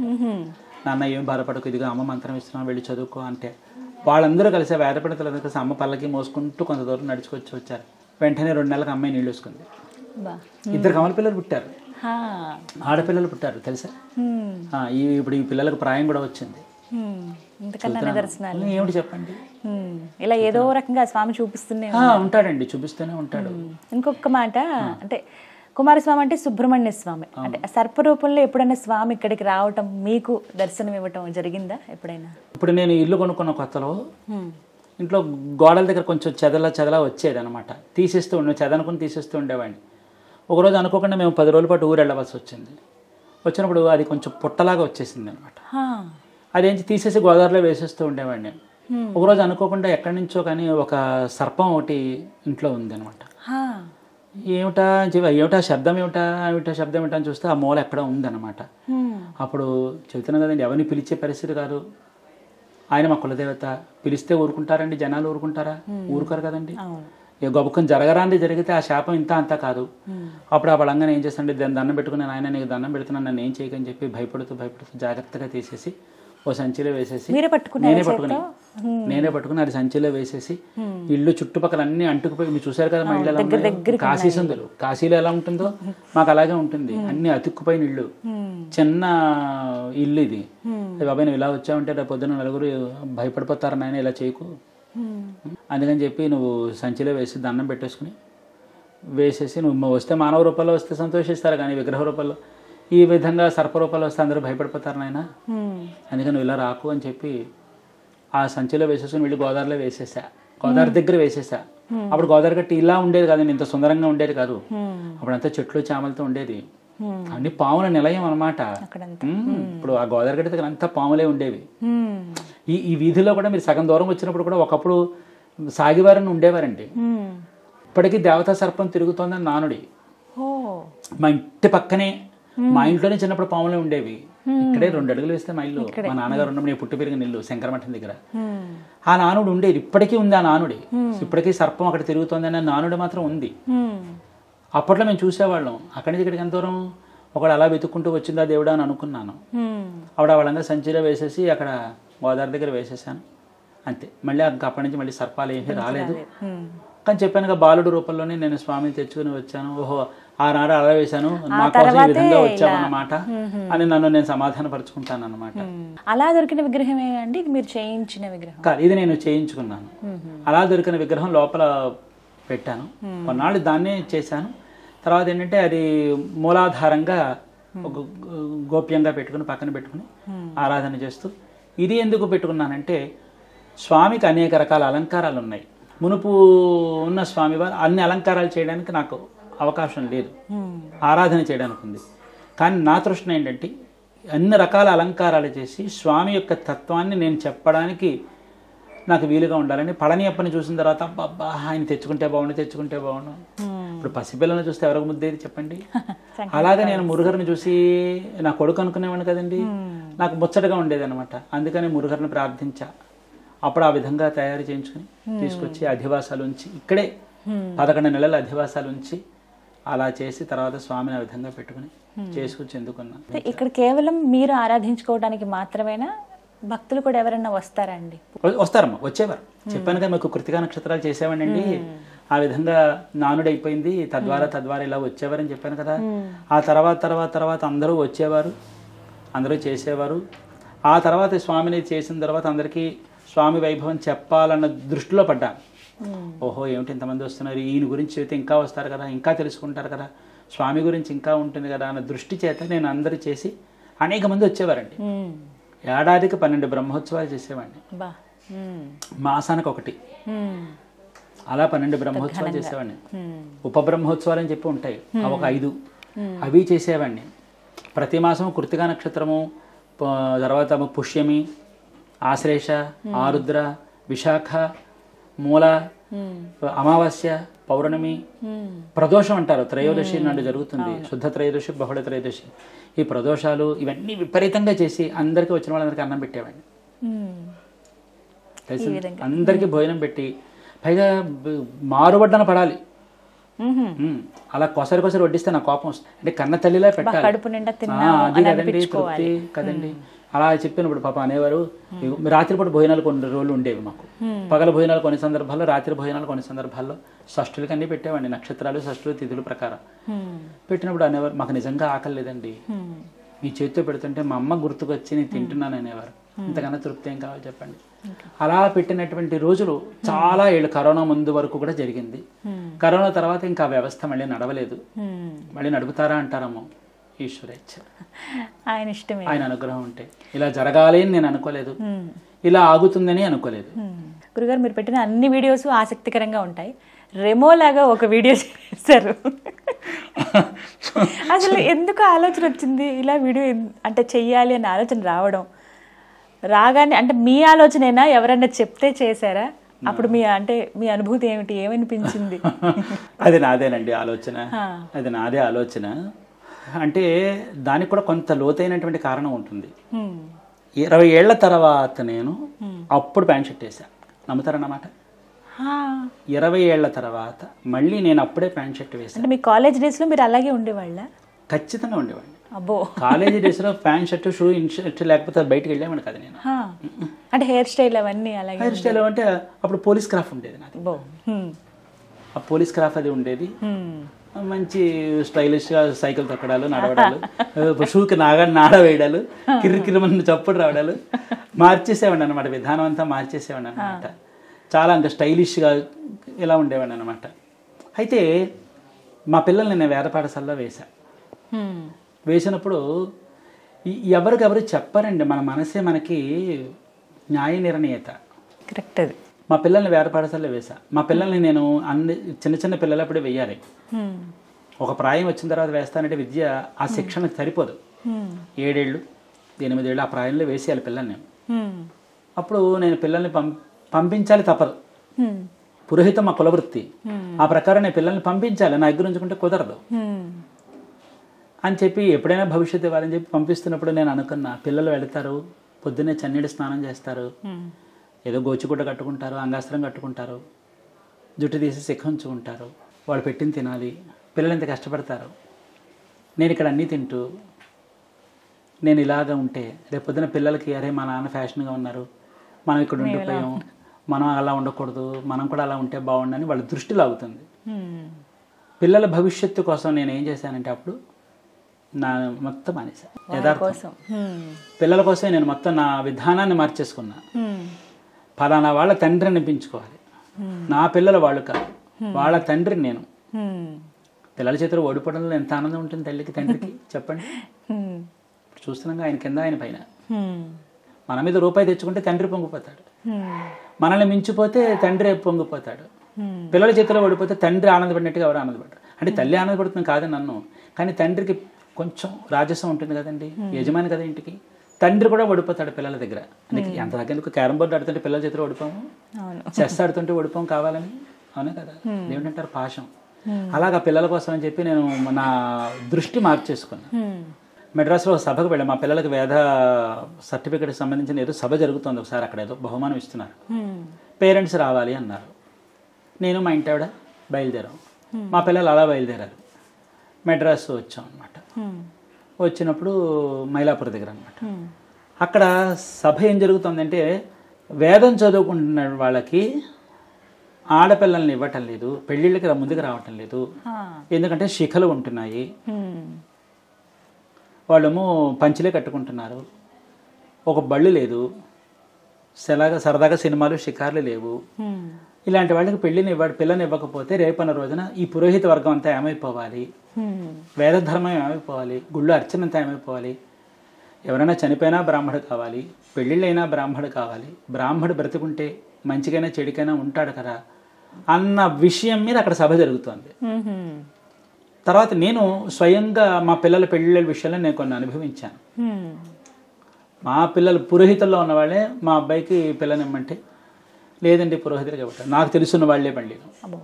నాన్న ఏం బాధపడకు, ఇదిగా అమ్మ మంత్రం ఇస్తున్నాం, వెళ్ళి చదువుకో అంటే వాళ్ళందరూ కలిసి వేద పండితులందరూ కలిసి అమ్మ పల్లకి మోసుకుంటూ కొంత దూరం నడుచుకొచ్చి వచ్చారు. వెంటనే 2 నెలలకు అమ్మాయి నీళ్ళు వేసుకుంది. 2 కమల పిల్లలు పుట్టారు, ఆడపిల్లలు పుట్టారు తెలుసా. ఇప్పుడు ఈ పిల్లలకు ప్రాయం కూడా వచ్చింది. ఏమిటి చెప్పండి, ఇలా ఏదో రకంగా స్వామి చూపిస్తూనే ఉంటాడండి, చూపిస్తూనే ఉంటాడు. ఇంకొక మాట అంటే కుమారస్వామి అంటే సుబ్రహ్మణ్య స్వామి, అంటే సర్పరూపంలో ఎప్పుడైనా స్వామి ఇక్కడికి రావటం, మీకు దర్శనం ఇవ్వటం జరిగిందా ఎప్పుడైనా? ఇప్పుడు నేను ఇల్లు కొనుక్కున్న కొత్తలో ఇంట్లో గోడల దగ్గర కొంచెం చెదలా వచ్చేది అనమాట. తీసేస్తూ చెదనుకుని తీసేస్తూ ఉండేవాడిని. ఒకరోజు అనుకోకుండా మేము 10 రోజుల పాటు ఊరు వెళ్ళవలసి వచ్చింది. వచ్చినప్పుడు అది కొంచెం పుట్టలాగా వచ్చేసింది అనమాట. అదేంటి తీసేసి గోదావరిలో వేసేస్తూ ఉండేవాడిని. ఒకరోజు అనుకోకుండా ఎక్కడి నుంచో కానీ ఒక సర్పం ఒకటి ఇంట్లో ఉంది అనమాట. ఏమిటా శబ్దం ఏమిటా అని చూస్తే ఆ మూల ఎక్కడ ఉందన్నమాట. అప్పుడు చెబుతున్నాను కదండి, ఎవరిని పిలిచే పరిస్థితి కాదు. ఆయన మా కులదేవత, పిలిస్తే ఊరుకుంటారండి జనాలు? ఊరుకుంటారా? ఊరుకోరు కదండి. గొప్పకం జరగరాంది జరిగితే ఆ శాపం ఇంత అంతా కాదు. అప్పుడు ఆ బలంగానే ఏం చేస్తాండి, దండం పెట్టుకుని ఆయన నీకు దండం పెడుతున్నాను, నన్ను ఏం చేయకని చెప్పి భయపడుతూ జాగ్రత్తగా తీసేసి ఓ సంచిలో వేసేసి నేనే పట్టుకుని అది సంచిలో వేసేసి ఇల్లు చుట్టుపక్కల అన్ని అంటుకుపోయి, మీరు చూసారు కదా మా ఇల్లు కాశీ సందులు, కాశీలో ఎలా ఉంటుందో మాకు అలాగే ఉంటుంది. అన్ని అతుక్కుపోయిన ఇల్లు, చిన్న ఇల్లు ఇది. బాబాయ్ నువ్వు ఇలా వచ్చావంటే రేపు పొద్దున్న నలుగురు భయపడిపోతారు, నాయన ఇలా చేయకు, అందుకని చెప్పి నువ్వు సంచిలో వేసి దండం పెట్టేసుకుని వేసేసి, నువ్వు వస్తే మానవ రూపంలో వస్తే సంతోషిస్తారు, కానీ విగ్రహ రూపంలో ఈ విధంగా సర్పరూపాలు వస్తే అందరూ భయపడిపోతారు నాయన, అందుకని నువ్వు ఇలా రాకు అని చెప్పి ఆ సంచిలో వేసేసుకుని వెళ్ళి గోదావరిలో వేసేసా. గోదావరి దగ్గర వేసేసా. అప్పుడు గోదావరి గట్టి ఇలా ఉండేది కాదండి, ఇంత సుందరంగా ఉండేది కాదు. అప్పుడంతా చెట్లు చామలతో ఉండేది, అన్ని పాముల నిలయం అనమాట. ఇప్పుడు ఆ గోదావరి గట్టి దగ్గర అంతా పాములే ఉండేవి. ఈ వీధిలో కూడా మీరు సగం దూరం వచ్చినప్పుడు కూడా ఒకప్పుడు సాగివారని ఉండేవారండి. ఇప్పటికీ దేవతా సర్పం తిరుగుతోందని నానుడి. మా ఇంటి పక్కనే, మా ఇంట్లోనే చిన్నప్పుడు పాములే ఉండేవి. ఇక్కడే 2 అడుగులు వేస్తే మా ఇల్లు, మా నాన్నగారు ఉన్నప్పుడు నేను పుట్టి పెరిగిన ఇల్లు శంకరమఠం దగ్గర. ఆ నానుడు ఉండేది, ఇప్పటికీ ఉంది ఆ నానుడి. ఇప్పటికీ సర్పం అక్కడ తిరుగుతోంది అనే నానుడి మాత్రం ఉంది. అప్పట్లో మేము చూసేవాళ్ళం. అక్కడి నుంచి ఇక్కడికి ఎంత దూరం, ఒకడు అలా వెతుక్కుంటూ వచ్చిందా దేవుడా అని అనుకున్నాను. ఆవిడ వాళ్ళంగా సంచిలో వేసేసి అక్కడ గోదావరి దగ్గర వేసేసాను, అంతే. మళ్ళీ అప్పటి నుంచి మళ్ళీ సర్పాలు ఏమీ రాలేదు. కానీ చెప్పాను, బాలుడు రూపంలోనే నేను స్వామిని తెచ్చుకుని వచ్చాను. ఓహో ఆనాడు అలా వేశాను, మా కోసం ఈ విధంగా వచ్చామన్నమాట అని నన్ను నేను సమాధానపరుచుకుంటాను అనమాట. అలా దొరికిన విగ్రహమే అండి మీరు చేయించిన విగ్రహం కాదు, ఇది నేను చేయించుకున్నాను. అలా దొరికిన విగ్రహం లోపల పెట్టాను, కొన్నాళ్ళు దాన్నే చేశాను. తర్వాత ఏంటంటే అది మూలాధారంగా ఒక గోప్యంగా పెట్టుకుని పక్కన పెట్టుకుని ఆరాధన చేస్తూ, ఇది ఎందుకు పెట్టుకున్నానంటే స్వామికి అనేక రకాల అలంకారాలు ఉన్నాయి. మునుపు ఉన్న స్వామివారు అన్ని అలంకారాలు చేయడానికి నాకు అవకాశం లేదు, ఆరాధన చేయడానికి ఉంది. కానీ నా తృష్ణ ఏంటంటే అన్ని రకాల అలంకారాలు చేసి స్వామి యొక్క తత్వాన్ని నేను చెప్పడానికి నాకు వీలుగా ఉండాలని. పళనియప్పని చూసిన తర్వాత అబ్బా ఆయన తెచ్చుకుంటే బాగుండు. ఇప్పుడు పసిపిల్లలను చూస్తే ఎవరికి ముద్దేది చెప్పండి. అలాగే నేను మురుగర్ని చూసి నా కొడుకు అనుకునేవాడిని కదండి, నాకు ముచ్చటగా ఉండేది అనమాట. అందుకని మురుగర్ని ప్రార్థించా. అప్పుడు ఆ విధంగా తయారు చేయించుకుని తీసుకొచ్చి అధివాసాలు ఉంచి, ఇక్కడే 11 నెలల అధివాసాలు ఉంచి అలా చేసి తర్వాత స్వామిని ఆ విధంగా పెట్టుకుని చేసుకొచ్చి ఎందుకున్నా. ఇక్కడ కేవలం మీరు ఆరాధించుకోవడానికి మాత్రమేనా, భక్తులు కూడా ఎవరైనా వస్తారండి? వస్తారమ్మా, వచ్చేవారు. చెప్పాను కదా మీకు కృతికా నక్షత్రాలు చేసేవాడండి. ఆ విధంగా నానుడైపోయింది, తద్వారా ఇలా వచ్చేవారని చెప్పాను కదా. ఆ తర్వాత అందరూ వచ్చేవారు, అందరూ చేసేవారు. ఆ తర్వాత స్వామిని చేసిన తర్వాత అందరికీ స్వామి వైభవం చెప్పాలన్న దృష్టిలో పడ్డా. ఓహో ఏమిటి ఇంతమంది వస్తున్నారు, ఈయన గురించి చెబితే ఇంకా వస్తారు కదా, ఇంకా తెలుసుకుంటారు కదా, స్వామి గురించి ఇంకా ఉంటుంది కదా అన్న దృష్టి చేత నేను అందరూ చేసి అనేక మంది వచ్చేవారండి. ఏడాదికి 12 బ్రహ్మోత్సవాలు చేసేవాడిని, మాసానికి ఒకటి, అలా 12 బ్రహ్మోత్సవాలు చేసేవాడిని. ఉపబ్రహ్మోత్సవాలు అని చెప్పి ఉంటాయి, అవి ఒక 5 అవి చేసేవాడిని. ప్రతి మాసం కృతికా నక్షత్రము, తర్వాత పుష్యమి, ఆశ్లేష, ఆరుద్ర, విశాఖ, మూల, అమావాస్య, పౌర్ణమి, ప్రదోషం అంటారు, త్రయోదశి నాడు జరుగుతుంది, శుద్ధ త్రయోదశి, బహుళ త్రయోదశి. ఈ ప్రదోషాలు ఇవన్నీ విపరీతంగా చేసి అందరికీ వచ్చిన వాళ్ళందరికీ అన్నం పెట్టేవాడిని. అందరికీ భోజనం పెట్టి పైగా మారుబడ్డన పడాలి. అలా కొసరి వడ్డిస్తే నా కోపం వస్తుంది. అంటే కన్న తల్లిలా పెట్టాలి, అది కదండి తృప్తి కదండి. అలా చెప్పినప్పుడు పాప అనేవారు, రాత్రిపూట భోజనాలు కొన్ని రోజులు ఉండేవి మాకు, పగల భోజనాలు కొన్ని సందర్భాల్లో, రాత్రి భోజనాలు కొన్ని సందర్భాల్లో, షష్ఠులకి అన్నీ పెట్టేవాడిని, నక్షత్రాలు, షష్ఠులు, తిథుల ప్రకారం పెట్టినప్పుడు అనేవారు, మాకు నిజంగా ఆకలి లేదండి, మీ చేతితో పెడుతుంటే మా అమ్మ గుర్తుకొచ్చి నేను తింటున్నాను అనేవారు. ఇంతకన్నా తృప్తి ఏం కావాలి చెప్పండి. అలా పెట్టినటువంటి రోజులు చాలా ఏళ్ళు, కరోనా ముందు వరకు కూడా జరిగింది. కరోనా తర్వాత ఇంకా వ్యవస్థ మళ్ళీ నడవలేదు. మళ్ళీ నడుపుతారా అంటారమ్మో, ఈశ్వరేచ్ఛ, ఆయన ఇష్టమే, ఆయన అనుగ్రహం ఉంటే. ఇలా జరగాలి అని నేను అనుకోలేదు, ఇలా ఆగుతుందని అనుకోలేదు. గురుగారు మీరు పెట్టిన అన్ని వీడియోస్ ఆసక్తికరంగా ఉంటాయి. రెమో లాగా ఒక వీడియో చేశారు, అసలు ఎందుకు ఆలోచన వచ్చింది ఇలా వీడియో అంటే చెయ్యాలి అనే ఆలోచన రావడం? రాగానే అంటే మీ ఆలోచనేనా, ఎవరైనా చెప్తే చేశారా? అప్పుడు మీ అనుభూతి ఏమిటి, ఏమనిపించింది? అది నాదేనండి ఆలోచన, అది నాదే ఆలోచన. అంటే దానికి కూడా కొంత లోతైనటువంటి కారణం ఉంటుంది. 20 ఏళ్ల తర్వాత నేను అప్పుడు ప్యాంట్ షర్ట్ వేసాను, నమ్ముతారన్నమాట. 20 ఏళ్ల తర్వాత మళ్ళీ నేను అప్పుడే ప్యాంట్ షర్ట్ వేసాను. మీ కాలేజ్ డేస్ లో మీరు అలాగే ఉండేవాళ్ళ? ఖచ్చితంగా ఉండేవాడిని. అబ్బో, కాలేజీ డేస్ లో ప్యాంట్ షర్ట్, షూ, ఇన్షర్ట్ లేకపోతే బయటకు వెళ్ళామని కదా నేను. అంటే హెయిర్ స్టైల్ అవన్నీ అలాగే? హెయిర్ స్టైల్ అంటే అప్పుడు పోలీస్ క్రాఫ్ ఉండేది నాది, ఆ పోలీస్ క్రాఫ్ అది ఉండేది. మంచి స్టైలిష్గా సైకిల్ తొక్కడాలు, నడవడాలు, షూకి నాడ వేయడాలు, కిర్రికిరిమని చప్పుడు రావడాలు, మార్చేసేవాడిని అనమాట, విధానం అంతా మార్చేసేవాడిని అనమాట. చాలా అంటే స్టైలిష్గా ఇలా ఉండేవాడిని అనమాట. అయితే మా పిల్లల్ని నేను వేద పాఠశాలలో వేసినప్పుడు ఎవరికెవరు చెప్పారండి, మన మనసే మనకి న్యాయ నిర్ణేత. కరెక్ట్. అది మా పిల్లల్ని వేద పాఠశాలలో వేసా. మా పిల్లల్ని నేను అన్ని చిన్న పిల్లలు అప్పుడే వెయ్యాలి. ఒక ప్రాయం వచ్చిన తర్వాత వేస్తానంటే విద్య ఆ శిక్షణకు సరిపోదు. 7 ఏళ్ళు 8 ఏళ్ళు ఆ ప్రాయంలో వేసేయాలి పిల్లల్ని. అప్పుడు నేను పిల్లల్ని పంపించాలి, తప్పదు. పురోహితం మా కులవృత్తి, ఆ ప్రకారం నేను పిల్లల్ని పంపించాలి, నా దగ్గర ఉంచుకుంటే కుదరదు అని చెప్పి ఎప్పుడైనా భవిష్యత్తు ఇవ్వాలని చెప్పి పంపిస్తున్నప్పుడు నేను అనుకున్నా, పిల్లలు వెళతారు, పొద్దున్నే చన్నీటి స్నానం చేస్తారు, ఏదో గోచిగుడ్డ కట్టుకుంటారు, అంగాస్త్రం కట్టుకుంటారు, జుట్టు తీసి సిక్కించుకుంటారు, వాళ్ళు పెట్టింది తినాలి, పిల్లలు ఎంత కష్టపడతారు. నేను ఇక్కడ అన్నీ తింటూ నేను ఇలాగ ఉంటే రేపు పొద్దున పిల్లలకి అరే మా నాన్న ఫ్యాషన్గా ఉన్నారు, మనం ఇక్కడ ఉండిపోయాం, మనం అలా ఉండకూడదు, మనం కూడా అలా ఉంటే బాగుండని వాళ్ళ దృష్టి లాగుతుంది. పిల్లల భవిష్యత్తు కోసం నేను ఏం చేశానంటే అప్పుడు నా మొత్తం అనేసాను, యథార్థం పిల్లల కోసమే నేను మొత్తం నా విధానాన్ని మార్చేసుకున్నా. ఫలానా వాళ్ళ తండ్రిని అనిపించుకోవాలి, నా పిల్లలు వాళ్ళు కాదు, వాళ్ళ తండ్రిని నేను. పిల్లల చేతిలో ఓడిపోవడంలో ఎంత ఆనందం ఉంటుంది తల్లికి తండ్రికి చెప్పండి. చూస్తున్నాం ఆయన కింద ఆయన పైన. మన మీద రూపాయి తెచ్చుకుంటే తండ్రి పొంగిపోతాడు, మనల్ని మించిపోతే తండ్రి పొంగిపోతాడు. పిల్లల చేతిలో ఓడిపోతే తండ్రి ఆనందపడినట్టుగా ఎవరు ఆనందపడరు. అంటే తల్లి ఆనందపడుతుంది కాదని నన్ను, కానీ తండ్రికి కొంచెం రాజసం ఉంటుంది కదండి, యజమాని కదా ఇంటికి. తండ్రి కూడా ఓడిపోతాడు పిల్లల దగ్గర. అందుకే ఎంత దగ్గర క్యారమ్ బోర్డు ఆడుతుంటే పిల్లల చేతిలో ఓడిపోము, చెస్ ఆడుతుంటే ఓడిపోము కావాలని, అవునా కదా, ఏమిటంటారు పాశం. అలాగా పిల్లల కోసం అని చెప్పి నేను నా దృష్టి మార్చేసుకున్నా. మెడ్రాస్లో ఒక సభకు వెళ్ళాను, మా పిల్లలకి వేద సర్టిఫికేట్ సంబంధించిన ఏదో సభ జరుగుతుంది, ఒకసారి అక్కడ ఏదో బహుమానం ఇస్తున్నారు, పేరెంట్స్ రావాలి అన్నారు. నేను మా ఇంటి ఆవిడ బయలుదేరాం, మా పిల్లలు అలా బయలుదేరారు. మెడ్రాస్ వచ్చాం అనమాట. వచ్చినప్పుడు మైలాపూర్ దగ్గర అనమాట. అక్కడ సభ ఏం జరుగుతుందంటే వేదం చదువుకుంటున్న వాళ్ళకి ఆడపిల్లల్ని ఇవ్వటం లేదు, పెళ్ళిళ్ళకి ముందుకు రావటం లేదు, ఎందుకంటే శిఖలు ఉంటున్నాయి, వాళ్ళేమో పంచిలే కట్టుకుంటున్నారు, ఒక బళ్ళు లేదు, సరదాగా సినిమాలు షికార్లు లేవు. ఇలాంటి వాళ్ళకి పిల్లని ఇవ్వకపోతే రేపన్న రోజున ఈ పురోహిత వర్గం అంతా ఏమైపోవాలి, వేద ధర్మం ఏమైపోవాలి, గుళ్ళు అర్చన అంతా ఏమైపోవాలి, ఎవరైనా చనిపోయినా బ్రాహ్మడు కావాలి, పెళ్ళిళ్ళైనా బ్రాహ్మడు కావాలి, బ్రాహ్మడు బ్రతుకుంటే మంచికైనా చెడికైనా ఉంటాడు కదా అన్న విషయం మీద అక్కడ సభ జరుగుతుంది. తర్వాత నేను స్వయంగా మా పిల్లల పెళ్ళిళ్ళ విషయంలో నేను కొన్ని అనుభవించాను. మా పిల్లలు పురోహితుల్లో ఉన్న వాళ్ళే మా అబ్బాయికి పిల్లనిమ్మంటే లేదండి పురోహితులకి ఇవ్వటం, నాకు తెలుసున్న వాళ్ళే పండిను. అబ్బో.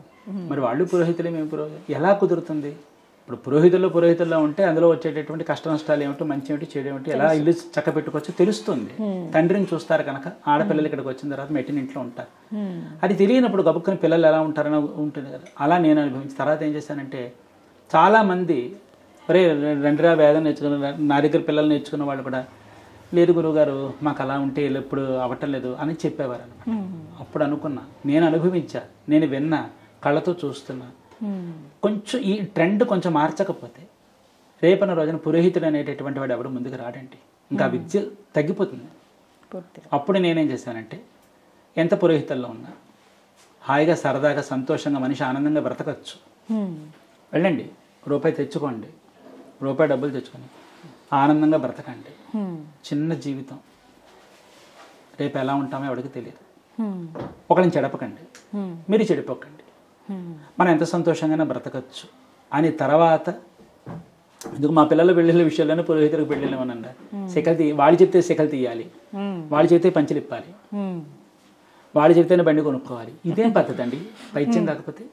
మరి వాళ్ళు పురోహితులే, మేము పురోహితులు, ఎలా కుదురుతుంది? ఇప్పుడు పురోహితుల్లో ఉంటే అందులో వచ్చేటటువంటి కష్ట నష్టాలు ఏమిటో, మంచి ఏమిటి, చెడు ఏమిటి, ఎలా ఇల్లు చక్క పెట్టుకోవచ్చో తెలుస్తుంది. తండ్రిని చూస్తారు కనుక, ఆడపిల్లలు ఇక్కడికి వచ్చిన తర్వాత మెట్టిన ఇంట్లో ఉంటారు. అది తెలియనప్పుడు గబుక్కుని పిల్లలు ఎలా ఉంటారని ఉంటుంది కదా, అలా నేను అనుభవించిన తర్వాత ఏం చేశానంటే, చాలామంది ఒరే రండిరా వేదం నేర్చుకున్న, నా దగ్గర పిల్లలు నేర్చుకున్న వాళ్ళు కూడా, లేదు గురువుగారు మాకు అలా ఉంటే ఎప్పుడు అవ్వటం లేదు అని చెప్పేవారు అనమాట. అప్పుడు అనుకున్నా, నేను అనుభవించా, నేను విన్నా, కళ్ళతో చూస్తున్నా. కొంచెం ఈ ట్రెండ్ కొంచెం మార్చకపోతే రేపన్న రోజున పురోహితుడు అనేటటువంటి వాడు ఎవడు ముందుకు రాడండి, ఇంకా విద్య తగ్గిపోతుంది. అప్పుడు నేనేం చేశానంటే, ఎంత పురోహితుల్లో ఉన్నా హాయిగా సరదాగా సంతోషంగా మనిషి ఆనందంగా బ్రతకచ్చు. వెళ్ళండి, రూపాయి తెచ్చుకోండి, రూపాయి డబ్బులు తెచ్చుకొని ఆనందంగా బ్రతకండి. చిన్న జీవితం, రేపు ఎలా ఉంటామో ఎవరికి తెలియదు. ఒకరిని చెడపకండి, మీరు చెడిపోకండి, మనం ఎంత సంతోషంగానే బ్రతకచ్చు అని. తర్వాత ఎందుకు మా పిల్లల పెళ్ళిళ్ళ విషయాల్లోనే పురోహితులకు పెళ్ళిళ్ళు అని అన్నారు. శిఖలు వాళ్ళు చెప్తే శిఖలు తీయాలి, వాళ్ళు చెప్తే పంచులు ఇప్పాలి, వాళ్ళు చెప్తేనే బండి కొనుక్కోవాలి. ఇదేం పద్ధతి అండి? పైత్యం కాకపోతే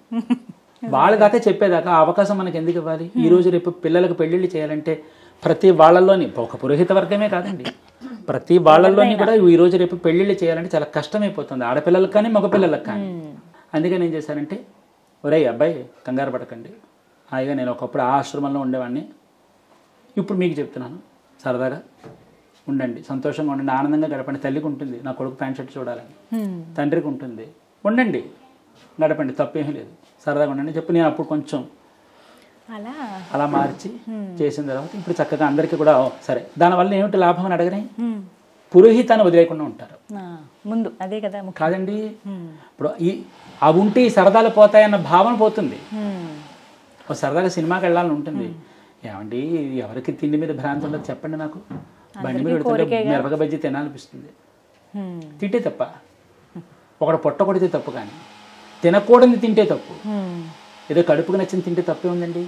వాళ్ళ దాకా చెప్పేదాకా ఆ అవకాశం మనకి ఎందుకు ఇవ్వాలి? ఈ రోజు రేపు పిల్లలకు పెళ్ళిళ్ళు చేయాలంటే ప్రతి వాళ్ళల్లోని, ఒక పురోహిత వర్గమే కాదండి, ప్రతి వాళ్ళల్లోని కూడా ఈ రోజు రేపు పెళ్ళిళ్ళు చేయాలంటే చాలా కష్టమైపోతుంది, ఆడపిల్లలకు కానీ మగపిల్లలకు కానీ. అందుకని ఏం చేశానంటే, ఒరే అబ్బాయి కంగారు పడకండి, హాయిగా నేను ఒకప్పుడు ఆ ఆశ్రమంలో ఉండేవాడిని, ఇప్పుడు మీకు చెప్తున్నాను, సరదాగా ఉండండి, సంతోషంగా ఉండండి, ఆనందంగా గడపండి. తల్లికి ఉంటుంది నా కొడుకు ప్యాంట్ షర్ట్ చూడాలని, తండ్రికి ఉంటుంది, ఉండండి, గడపండి, తప్పేమీ లేదు, సరదాగా ఉండండి చెప్పి నేను అప్పుడు కొంచెం అలా మార్చి చేసిన తర్వాత ఇప్పుడు చక్కగా అందరికీ కూడా సరే. దానివల్ల ఏమిటి లాభం అని అడగనే, పురోహితాన్ని వదిలేకుండా ఉంటారు ముందు. అదే కదా కాదండి, ఇప్పుడు అవి ఉంటే ఈ సరదాలు పోతాయన్న భావన పోతుంది. ఒక సరదాగా సినిమాకి వెళ్ళాలని ఉంటుంది, ఏమండి ఎవరికి తిండి మీద భ్రాంతి ఉండదు చెప్పండి, నాకు బండి మీద పెడుతుంటే మిరపక బజ్జీ తినాలనిపిస్తుంది, తింటే తప్ప, ఒకటి పొట్ట కొడితే తప్పు, కానీ తినకూడని తింటే తప్పు, ఏదో కడుపుకు నచ్చింది తింటే తప్పే ఉందండి.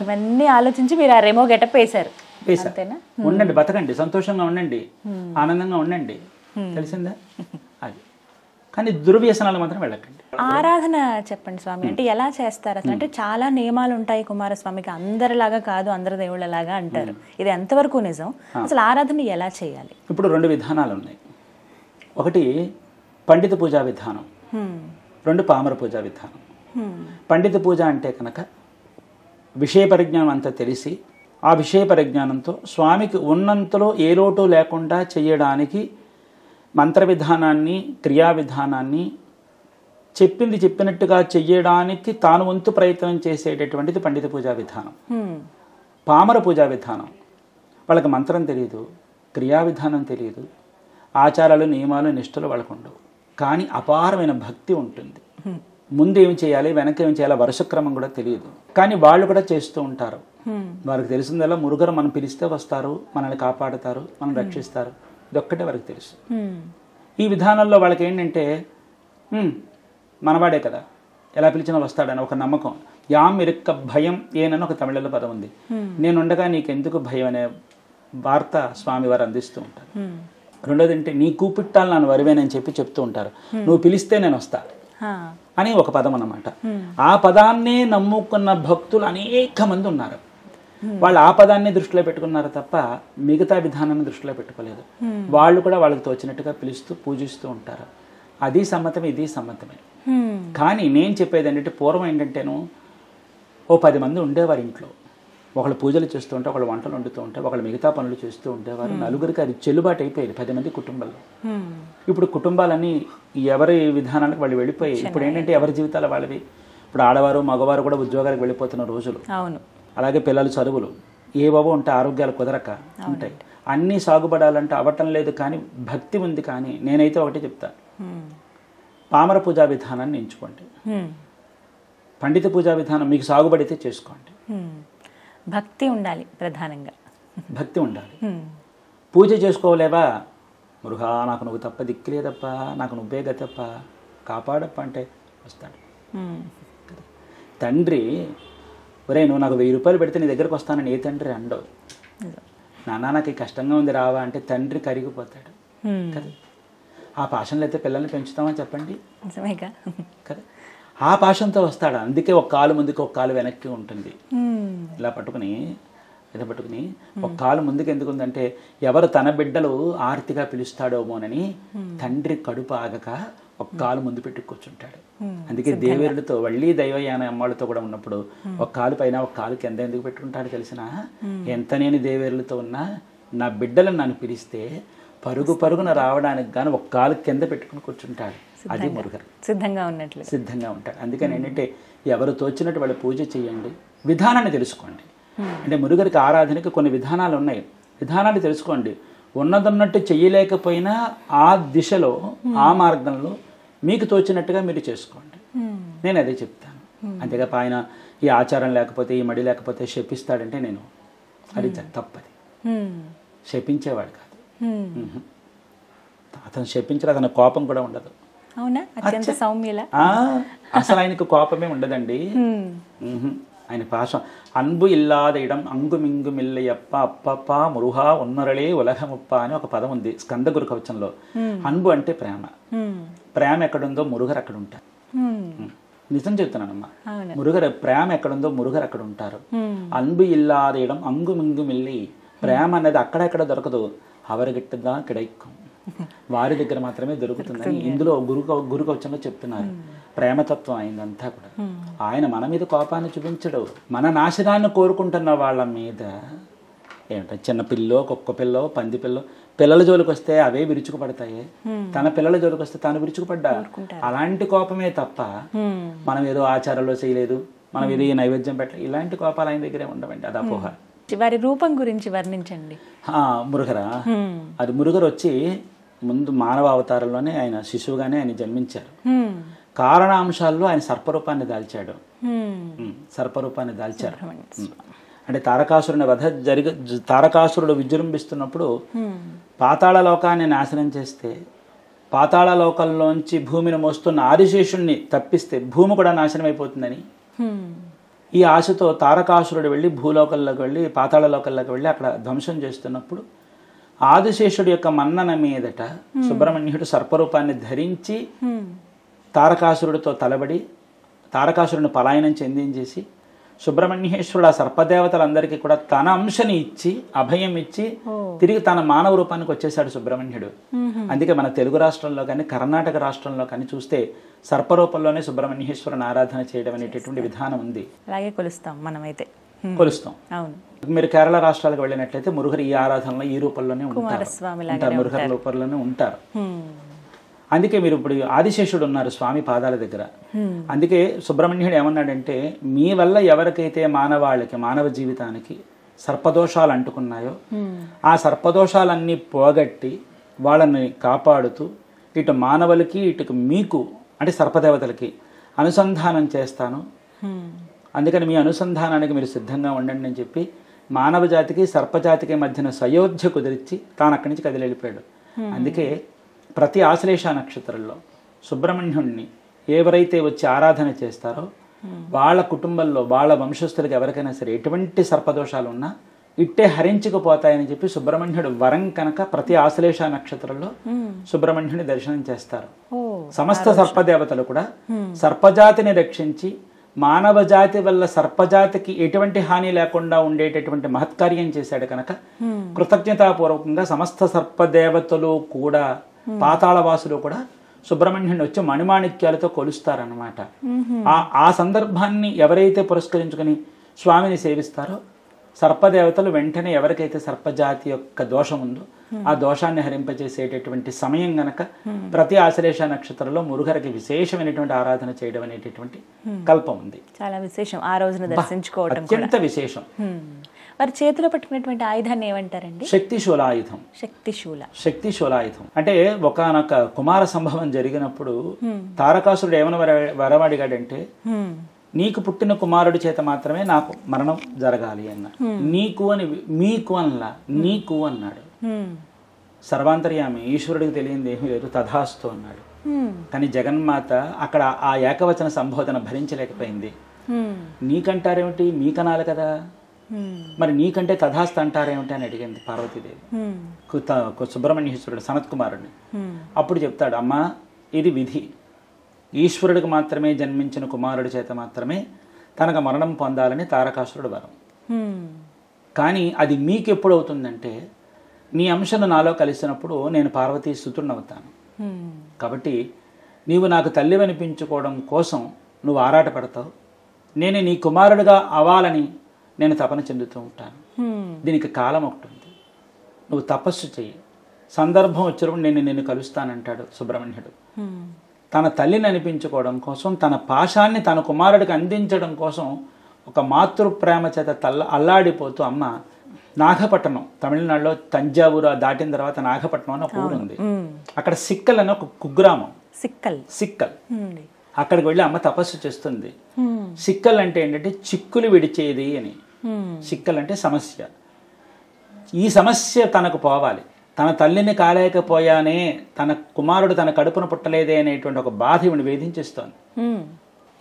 ఇవన్నీ ఆలోచించి మీరు ఆ రెమో గెటప్ వేశారు. ఉండండి, బతకండి, సంతోషంగా ఉండండి, ఆనందంగా ఉండండి, తెలిసిందా? అది. కానీ దుర్వ్యసనాలు మాత్రం వెళ్ళకండి. ఆరాధన చెప్పండి స్వామి, అంటే ఎలా చేస్తారు అసలు? అంటే చాలా నియమాలు ఉంటాయి కుమారస్వామికి, అందరిలాగా కాదు, అందరి దేవుళ్ళలాగా అంటారు, ఇది ఎంతవరకు నిజం? అసలు ఆరాధన ఎలా చేయాలి? ఇప్పుడు 2 విధానాలు ఉన్నాయి. ఒకటి పండిత పూజా విధానం, 2 పామర పూజా విధానం. పండిత పూజ అంటే కనుక విషయ పరిజ్ఞానం అంతా తెలిసి, ఆ విషయ పరిజ్ఞానంతో స్వామికి ఉన్నంతలో ఏ లోటు లేకుండా చేయడానికి మంత్ర విధానాన్ని, క్రియా విధానాన్ని చెప్పింది చెప్పినట్టుగా చెయ్యడానికి తాను వంతు ప్రయత్నం చేసేటటువంటిది పండిత పూజా విధానం. పామర పూజా విధానం వాళ్ళకి మంత్రం తెలియదు, క్రియా విధానం తెలియదు, ఆచారాలు నియమాలు నిష్ఠలు వాళ్ళకు ఉండవు, కానీ అపారమైన భక్తి ఉంటుంది. ముందు ఏం చేయాలి, వెనక ఏం చేయాలి, వరుసక్రమం కూడా తెలియదు, కానీ వాళ్ళు కూడా చేస్తూ ఉంటారు. వారికి తెలిసిందల్లా మురుగరు మనం పిలిస్తే వస్తారు, మనల్ని కాపాడుతారు, మనం రక్షిస్తారు, ఇదొక్కటే వారికి తెలుసు. ఈ విధానంలో వాళ్ళకి ఏంటంటే, మనవాడే కదా, ఎలా పిలిచినా వస్తాడని ఒక నమ్మకం. యాం ఇరుక్క భయం ఏనని ఒక తమిళలో పదం ఉంది. నేనుండగా నీకెందుకు భయం అనే వార్త స్వామి వారు అందిస్తూ ఉంటారు. రెండోది అంటే, నీ కూపిట్టాలు నన్ను వరివేనని చెప్పి చెప్తూ ఉంటారు, నువ్వు పిలిస్తే నేను వస్తా అని ఒక పదం అన్నమాట. ఆ పదాన్నే నమ్ముకున్న భక్తులు అనేక మంది ఉన్నారు. వాళ్ళు ఆ పదాన్ని దృష్టిలో పెట్టుకున్నారు తప్ప మిగతా విధానాన్ని దృష్టిలో పెట్టుకోలేదు. వాళ్ళు కూడా వాళ్ళకి తోచినట్టుగా పిలుస్తూ పూజిస్తూ ఉంటారు. అది సమ్మతమే, ఇది సమ్మతమే. కానీ నేను చెప్పేది ఏంటంటే, పూర్వం ఏంటంటేను ఓ 10 మంది ఉండేవారు ఇంట్లో, ఒకళ్ళు పూజలు చేస్తూ ఉంటే, ఒకళ్ళు వంటలు వండుతూ ఉంటే, ఒకళ్ళు మిగతా పనులు చేస్తూ ఉండేవారు. నలుగురికి అది చెల్లుబాటు అయిపోయేది 10 మంది కుటుంబాల్లో. ఇప్పుడు కుటుంబాలన్నీ ఎవరి విధానానికి వాళ్ళు వెళ్ళిపోయాయి. ఇప్పుడు ఏంటంటే ఎవరి జీవితాలు వాళ్ళవి. ఇప్పుడు ఆడవారు మగవారు కూడా ఉద్యోగాలకు వెళ్ళిపోతున్న రోజులు. అలాగే పిల్లలు చదువులు ఏవో ఉంటే ఆరోగ్యాలు కుదరక ఉంటాయి. అన్నీ సాగుపడాలంటే అవ్వటం లేదు, కానీ భక్తి ఉంది. కానీ నేనైతే ఒకటి చెప్తా, పామర పూజా విధానాన్ని ఎంచుకోండి, పండిత పూజా విధానం మీకు సాగుబడితే చేసుకోండి. భక్తి ఉండాలి, ప్రధానంగా భక్తి ఉండాలి. పూజ చేసుకోలేవా, మురుగా నాకు నువ్వు తప్ప దిక్కులేదప్ప, నాకు నువ్వే గతప్ప, కాపాడప్ప అంటే వస్తాడు. తండ్రి ఒరే నువ్వు నాకు 1000 రూపాయలు పెడితే నీ దగ్గరకు వస్తానని ఏ తండ్రి అండవు. నాన్న నాకు కష్టంగా ఉంది రావా అంటే తండ్రి కరిగిపోతాడు కదా. ఆ పాషంలో అయితే పిల్లల్ని పెంచుతామని చెప్పండి నిజమేగా. కదా. ఆ పాషంతో వస్తాడు. అందుకే ఒక కాలు ముందుకు ఒక కాలు వెనక్కి ఉంటుంది. ఇలా పట్టుకుని ఒక కాలు ముందుకు ఎందుకు ఉందంటే ఎవరు తన బిడ్డలు ఆర్తిగా పిలుస్తాడోమోనని తండ్రి కడుపు ఆగక ఒక కాలు ముందు పెట్టి కూర్చుంటాడు. అందుకే దేవేరుడితో వళ్ళీ దైవయాన అమ్మాళ్ళతో కూడా ఉన్నప్పుడు ఒక కాలు పైన ఒక కాలు కింద ఎందుకు పెట్టుకుంటాడు తెలిసిన? ఎంత నేను దేవేరులతో ఉన్నా నా బిడ్డలను నన్ను పిలిస్తే పరుగున రావడానికి గాను ఒక కాలు కింద పెట్టుకుని కూర్చుంటాడు. అది మురుగరు. సిద్ధంగా ఉంటాడు. అందుకని ఏంటంటే ఎవరు తోచినట్టు వాళ్ళు పూజ చేయండి, విధానాన్ని తెలుసుకోండి. అంటే మురుగరికి ఆరాధనకి కొన్ని విధానాలు ఉన్నాయి. విధానాన్ని తెలుసుకోండి. ఉన్నదన్నట్టు చెయ్యలేకపోయినా ఆ దిశలో ఆ మార్గంలో మీకు తోచినట్టుగా మీరు చేసుకోండి. నేను అదే చెప్తాను. అంతేగా ఆయన ఈ ఆచారం లేకపోతే ఈ మడి లేకపోతే శపిస్తాడంటే నేను అది తప్పది. శపించేవాడు కాదు. అతను శపించడం అతని కోపం కూడా ఉండదు. అసలు ఆయనకు కోపమే ఉండదండి. ఆయన పాశం అన్బు ఇల్లాదయడం అంగుమింగుమిల్లయప్ప అప్పప్ప మురుహా ఉన్నరళే ఉలహముప్ప అని ఒక పదం ఉంది స్కంద గురు కవచంలో. అన్బు అంటే ప్రేమ. ప్రేమ ఎక్కడుందో మురుగరు అక్కడ ఉంటారు. నిజం చెప్తున్నానమ్మా. మురుగరు ప్రేమ ఎక్కడుందో మురుగరు అక్కడ ఉంటారు. అన్బు ఇల్లాదయడం అంగుమింగుమిల్లి. ప్రేమ అనేది అక్కడెక్కడ దొరకదు. అవరగిట్టదా కిడైక్కం, వారి దగ్గర మాత్రమే దొరుకుతుందని ఇందులో గురు కవచంలో చెప్తున్నారు. ప్రేమతత్వం అయిందంతా కూడా. ఆయన మన మీద కోపాన్ని చూపించడు. మన నాశనాన్ని కోరుకుంటున్న వాళ్ళ మీద ఏమిటో చిన్న పిల్లో కుక్క పిల్లో పంది పిల్లో పిల్లల జోలికి వస్తే అవే విరుచుకుపడతాయి. తన పిల్లల జోలికి వస్తే తాను విరుచుకుపడ్డా. అలాంటి కోపమే తప్ప మనం ఏదో ఆచారంలో చేయలేదు, మనం ఏదో ఈ నైవేద్యం పెట్టలేదు, ఇలాంటి కోపాలు ఆయన దగ్గరే ఉండవండి. అది అపోహ. వారి రూపం గురించి వర్ణించండి. మురుగరా, అది మురుగరు వచ్చి ముందు మానవ అవతారంలోనే ఆయన శిశువుగానే ఆయన జన్మించారు. కారణాంశాల్లో ఆయన సర్పరూపాన్ని దాల్చాడు. అంటే తారకాసురుడు విజృంభిస్తున్నప్పుడు పాతాళ లోకాన్ని నాశనం చేస్తే, పాతాళ లోకంలోంచి భూమిని మోస్తున్న ఆదిశేషుణ్ణి తప్పిస్తే భూమి కూడా నాశనం అయిపోతుందని ఈ ఆశతో తారకాసురుడు వెళ్ళి భూలోకంలోకి వెళ్ళి పాతాళ లోకంలోకి వెళ్ళి అక్కడ ధ్వంసం చేస్తున్నప్పుడు ఆదిశేషుడి యొక్క మన్నన మీదట సుబ్రహ్మణ్యుడు సర్పరూపాన్ని ధరించి తారకాసురుడితో తలబడి తారకాసురుడిని పలాయనం చెందించేసి సుబ్రహ్మణ్యేశ్వరుడు ఆ సర్పదేవతలందరికీ కూడా తన అంశని ఇచ్చి అభయం ఇచ్చి తిరిగి తన మానవ రూపానికి వచ్చేసాడు సుబ్రహ్మణ్యుడు. అందుకే మన తెలుగు రాష్ట్రంలో కానీ కర్ణాటక రాష్ట్రంలో కానీ చూస్తే సర్పరూపంలోనే సుబ్రహ్మణ్యేశ్వరుని ఆరాధన చేయడం అనేటటువంటి విధానం ఉంది. అలాగే కొలుస్తాం మనమైతే. కొలుస్తాం. మీరు కేరళ రాష్ట్రాలకు వెళ్ళినట్లయితే మురుగరు ఈ ఆరాధనలో ఈ రూపంలోనే ఉంటారు. మురుగరు రూపంలోనే ఉంటారు. అందుకే మీరు ఇప్పుడు ఆదిశేషుడు ఉన్నారు స్వామి పాదాల దగ్గర. అందుకే సుబ్రహ్మణ్యుడు ఏమన్నాడంటే, మీ వల్ల ఎవరికైతే మానవాళికి మానవ జీవితానికి సర్పదోషాలు అంటుకున్నాయో ఆ సర్పదోషాలన్నీ పోగొట్టి వాళ్ళని కాపాడుతూ ఇటు మానవులకి ఇటు మీకు అంటే సర్పదేవతలకి అనుసంధానం చేస్తాను. అందుకని మీ అనుసంధానానికి మీరు సిద్ధంగా ఉండండి అని చెప్పి మానవ జాతికి సర్పజాతికి మధ్యన సయోధ్య కుదిరించి తాను అక్కడి నుంచి కదిలి వెళ్ళిపోయాడు. అందుకే ప్రతి ఆశ్లేష నక్షత్రంలో సుబ్రహ్మణ్యుణ్ణి ఎవరైతే వచ్చి ఆరాధన చేస్తారో వాళ్ళ కుటుంబంలో వాళ్ళ వంశస్థులకు ఎవరికైనా సరే ఎటువంటి సర్పదోషాలు ఉన్నా ఇట్టే హరించుకుపోతాయని చెప్పి సుబ్రహ్మణ్యుడు వరం కనుక ప్రతి ఆశ్లేష నక్షత్రంలో సుబ్రహ్మణ్యుని దర్శనం చేస్తారు. సమస్త సర్పదేవతలు కూడా సర్పజాతిని రక్షించి మానవ జాతి వల్ల సర్పజాతికి ఎటువంటి హాని లేకుండా ఉండేటటువంటి మహత్కార్యం చేశాడు కనుక కృతజ్ఞతాపూర్వకంగా సమస్త సర్పదేవతలు కూడా పాతాళవాసులు కూడా సుబ్రహ్మణ్యుని వచ్చి మణిమాణిక్యాలతో కొలుస్తారన్నమాట. ఆ సందర్భాన్ని ఎవరైతే పురస్కరించుకుని స్వామిని సేవిస్తారో సర్పదేవతలు వెంటనే ఎవరికైతే సర్పజాతి యొక్క దోషం ఉందో ఆ దోషాన్ని హరింపజేసేటటువంటి సమయం గనక ప్రతి ఆశ్లేష నక్షత్రంలో మురుగరికి విశేషమైనటువంటి ఆరాధన చేయడం అనేటటువంటి కల్పం ఉంది. చాలా విశేషం. ఆ రోజున దర్శించుకోవడం అత్యంత విశేషం. వారి చేతిలో పట్టుకున్నటువంటి ఆయుధాన్ని ఏమంటారండి? శక్తిశూలాయుధం. శక్తిశూలాయుధం అంటే ఒకనొక కుమార సంభవం జరిగినప్పుడు తారకాసురుడు ఏమైనా వరమడిగాడంటే, నీకు పుట్టిన కుమారుడి చేత మాత్రమే నాకు మరణం జరగాలి అన్న. నీకు అని మీకు అనలా, నీకు అన్నాడు. సర్వాంతర్యామి ఈశ్వరుడికి తెలియంది ఏమీ లేదు, తథాస్తు అన్నాడు. కానీ జగన్మాత అక్కడ ఆ ఏకవచన సంబోధన భరించలేకపోయింది. నీకంటారేమిటి, మీకనాలి కదా, మరి నీకంటే తథాస్త అంటారేమిటి అని అడిగింది పార్వతీదేవి సుబ్రహ్మణ్యేశ్వరుడు సనత్ కుమారుడిని. అప్పుడు చెప్తాడు, అమ్మా ఇది విధి, ఈశ్వరుడికి మాత్రమే జన్మించిన కుమారుడి చేత మాత్రమే తనకు మరణం పొందాలని తారకాసురుడు వరం. కానీ అది మీకు ఎప్పుడు అవుతుందంటే నీ అంశను నాలో కలిసినప్పుడు నేను పార్వతీ సుతుడిని అవుతాను. కాబట్టి నీవు నాకు తల్లి అనిపించుకోవడం కోసం నువ్వు ఆరాటపడతావు, నేను నీ కుమారుడిగా అవ్వాలని నేను తపన చెందుతూ ఉంటాను. దీనికి కాలం ఒకటి ఉంది, నువ్వు తపస్సు చెయ్యి, సందర్భం వచ్చినప్పుడు నేను నిన్ను కలుస్తానంటాడు సుబ్రహ్మణ్యుడు. తన తల్లిని అనిపించుకోవడం కోసం, తన పాశాన్ని తన కుమారుడికి అందించడం కోసం ఒక మాతృప్రేమ చేత అల్లాడిపోతూ అమ్మ నాగపట్నం, తమిళనాడులో తంజావూరు దాటిన తర్వాత నాగపట్నం అని ఒక ఊరు ఉంది. అక్కడ సిక్కల్ అని ఒక కుగ్రామం, సిక్కల్ అక్కడికి వెళ్ళి అమ్మ తపస్సు చేస్తుంది. సిక్కల్ అంటే ఏంటంటే చిక్కులు విడిచేది అని. సిక్కల్ అంటే సమస్య. ఈ సమస్య తనకు పోవాలి, తన తల్లిని కాలేకపోయానే, తన కుమారుడు తన కడుపున పుట్టలేదే అనేటువంటి ఒక బాధ ఇవిని వేధించేస్తోంది.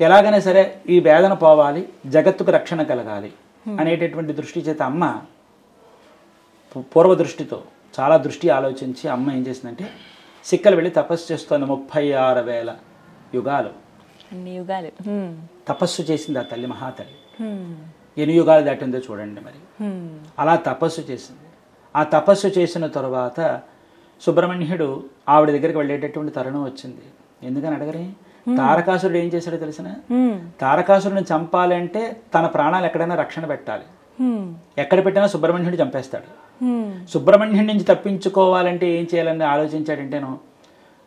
ఎలాగైనా సరే ఈ వేదన పోవాలి, జగత్తుకు రక్షణ కలగాలి అనేటటువంటి దృష్టి చేత అమ్మ పూర్వ దృష్టితో చాలా దృష్టి ఆలోచించి అమ్మ ఏం చేసిందంటే సిక్కలు వెళ్ళి తపస్సు చేస్తోంది. 36,000 యుగాలు తపస్సు చేసింది ఆ తల్లి, మహాతల్లి. ఎన్ని యుగాలు దాటిందో చూడండి. మరి అలా తపస్సు చేసింది. ఆ తపస్సు చేసిన తరువాత సుబ్రహ్మణ్యుడు ఆవిడ దగ్గరికి వెళ్ళేటటువంటి తరుణం వచ్చింది. ఎందుకని అడగరే, తారకాసురుడు ఏం చేశాడో తెలిసిన, తారకాసురుడిని చంపాలంటే తన ప్రాణాలు ఎక్కడైనా రక్షణ పెట్టాలి. ఎక్కడ పెట్టినా సుబ్రహ్మణ్యుడు చంపేస్తాడు. సుబ్రహ్మణ్యుడి నుంచి తప్పించుకోవాలంటే ఏం చేయాలని ఆలోచించాడంటేను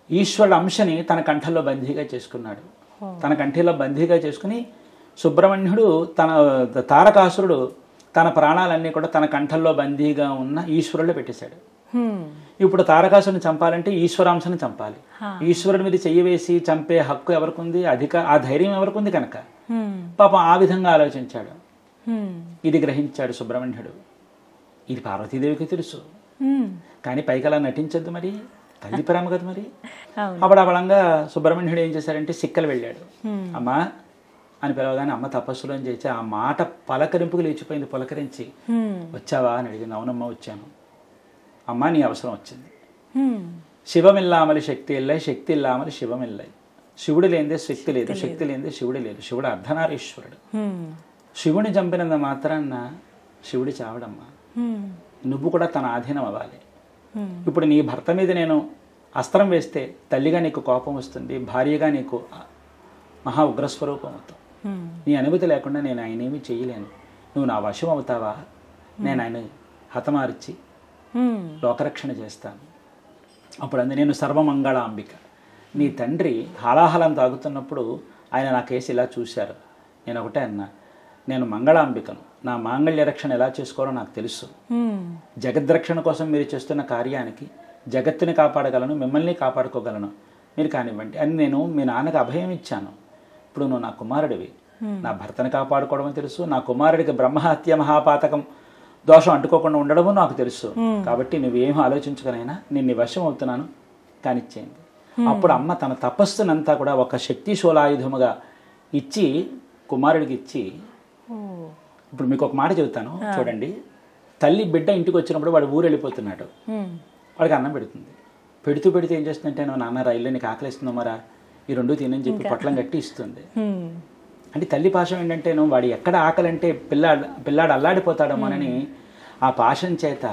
ఈశ్వరుడు అంశని తన కంఠంలో బందీగా చేసుకున్నాడు. తన కంఠంలో బందీగా చేసుకుని సుబ్రహ్మణ్యుడు తారకాసురుడు తన ప్రాణాలన్నీ కూడా తన కంఠంలో బందీగా ఉన్న ఈశ్వరుల్లో పెట్టేశాడు. ఇప్పుడు తారకాసురుని చంపాలంటే ఈశ్వరాంశని చంపాలి. ఈశ్వరుడి మీద చెయ్యి వేసి చంపే హక్కు ఎవరికి ఉంది, ఆ ధైర్యం ఎవరికి ఉంది కనుక పాపం ఆ విధంగా ఆలోచించాడు. ఇది గ్రహించాడు సుబ్రహ్మణ్యుడు. ఇది పార్వతీదేవికి తెలుసు, కానీ పైకి అలా నటించద్దు, మరి తల్లి ప్రేమ కదా. మరి అప్పుడు ఆ బలంగా సుబ్రహ్మణ్యుడు ఏం చేశాడంటే సిక్కలు వెళ్ళాడు. అమ్మా అని పిలవగానే అమ్మ తపస్సులో చేసి ఆ మాట పలకరింపుకు లేచిపోయింది. పులకరించి వచ్చావా అని అడిగింది. అవునమ్మా వచ్చాను. అమ్మ నీ అవసరం వచ్చింది. శివమిల్లామలి శక్తి ఇల్లై, శక్తి ఇల్లామలి శివమిల్లై. శివుడు లేనిదే శక్తి లేదు, శక్తి లేనిదే శివుడు లేదు. శివుడు అర్ధనారీశ్వరుడు. శివుని చంపినంత మాత్రాన్న శివుడి చావడమ్మా. నువ్వు కూడా తన ఆధీనం అవ్వాలి. ఇప్పుడు నీ భర్త మీద నేను అస్త్రం వేస్తే తల్లిగా నీకు కోపం వస్తుంది, భార్యగా నీకు మహా ఉగ్రస్వరూపం అవుతావు. నీ అనుమతి లేకుండా నేను ఆయన ఏమీ చేయలేను. నువ్వు నా వశం అవుతావా? నేను ఆయన హతమార్చి లోకరక్షణ చేస్తాను. అప్పుడు నేను సర్వమంగళ అంబిక. నీ తండ్రి హాలాహలం తాగుతున్నప్పుడు ఆయన నా కేసు ఇలా చూశారు. నేను ఒకటే అన్నా, నేను మంగళాంబికను, నా మాంగళ్య రక్షణ ఎలా చేసుకోవాలో నాకు తెలుసు. జగద్రక్షణ కోసం మీరు చేస్తున్న కార్యానికి జగత్తుని కాపాడగలను, మిమ్మల్ని కాపాడుకోగలను, మీరు కానివ్వండి అని నేను మీ నాన్నకు అభయం ఇచ్చాను. ఇప్పుడు నువ్వు నా కుమారుడివి, నా భర్తను కాపాడుకోవడం తెలుసు, నా కుమారుడికి బ్రహ్మహత్య మహాపాతకం దోషం అంటుకోకుండా ఉండడము నాకు తెలుసు. కాబట్టి నువ్వేం ఆలోచించుకునైనా నేను నీ వశం అవుతున్నాను, కానిచ్చేయండి. అప్పుడు అమ్మ తన తపస్సునంతా కూడా ఒక శక్తి శూలాయుధముగా ఇచ్చి కుమారుడికి ఇచ్చి, ఇప్పుడు మీకు ఒక మాట చెబుతాను చూడండి. తల్లి బిడ్డ ఇంటికి వచ్చినప్పుడు వాడు ఊరు వెళ్ళిపోతున్నాడు, వాడికి అన్నం పెడుతుంది. పెడితే ఏం చేస్తుందంటే, నాన్న రైల్లో నీకు ఆకలిస్తుందో మరా, ఈ రెండు తినని చెప్పి పొట్లం కట్టి ఇస్తుంది. అంటే తల్లి పాశం ఏంటంటే వాడు ఎక్కడ ఆకలంటే పిల్లాడు అల్లాడిపోతాడమోనని ఆ పాశం చేత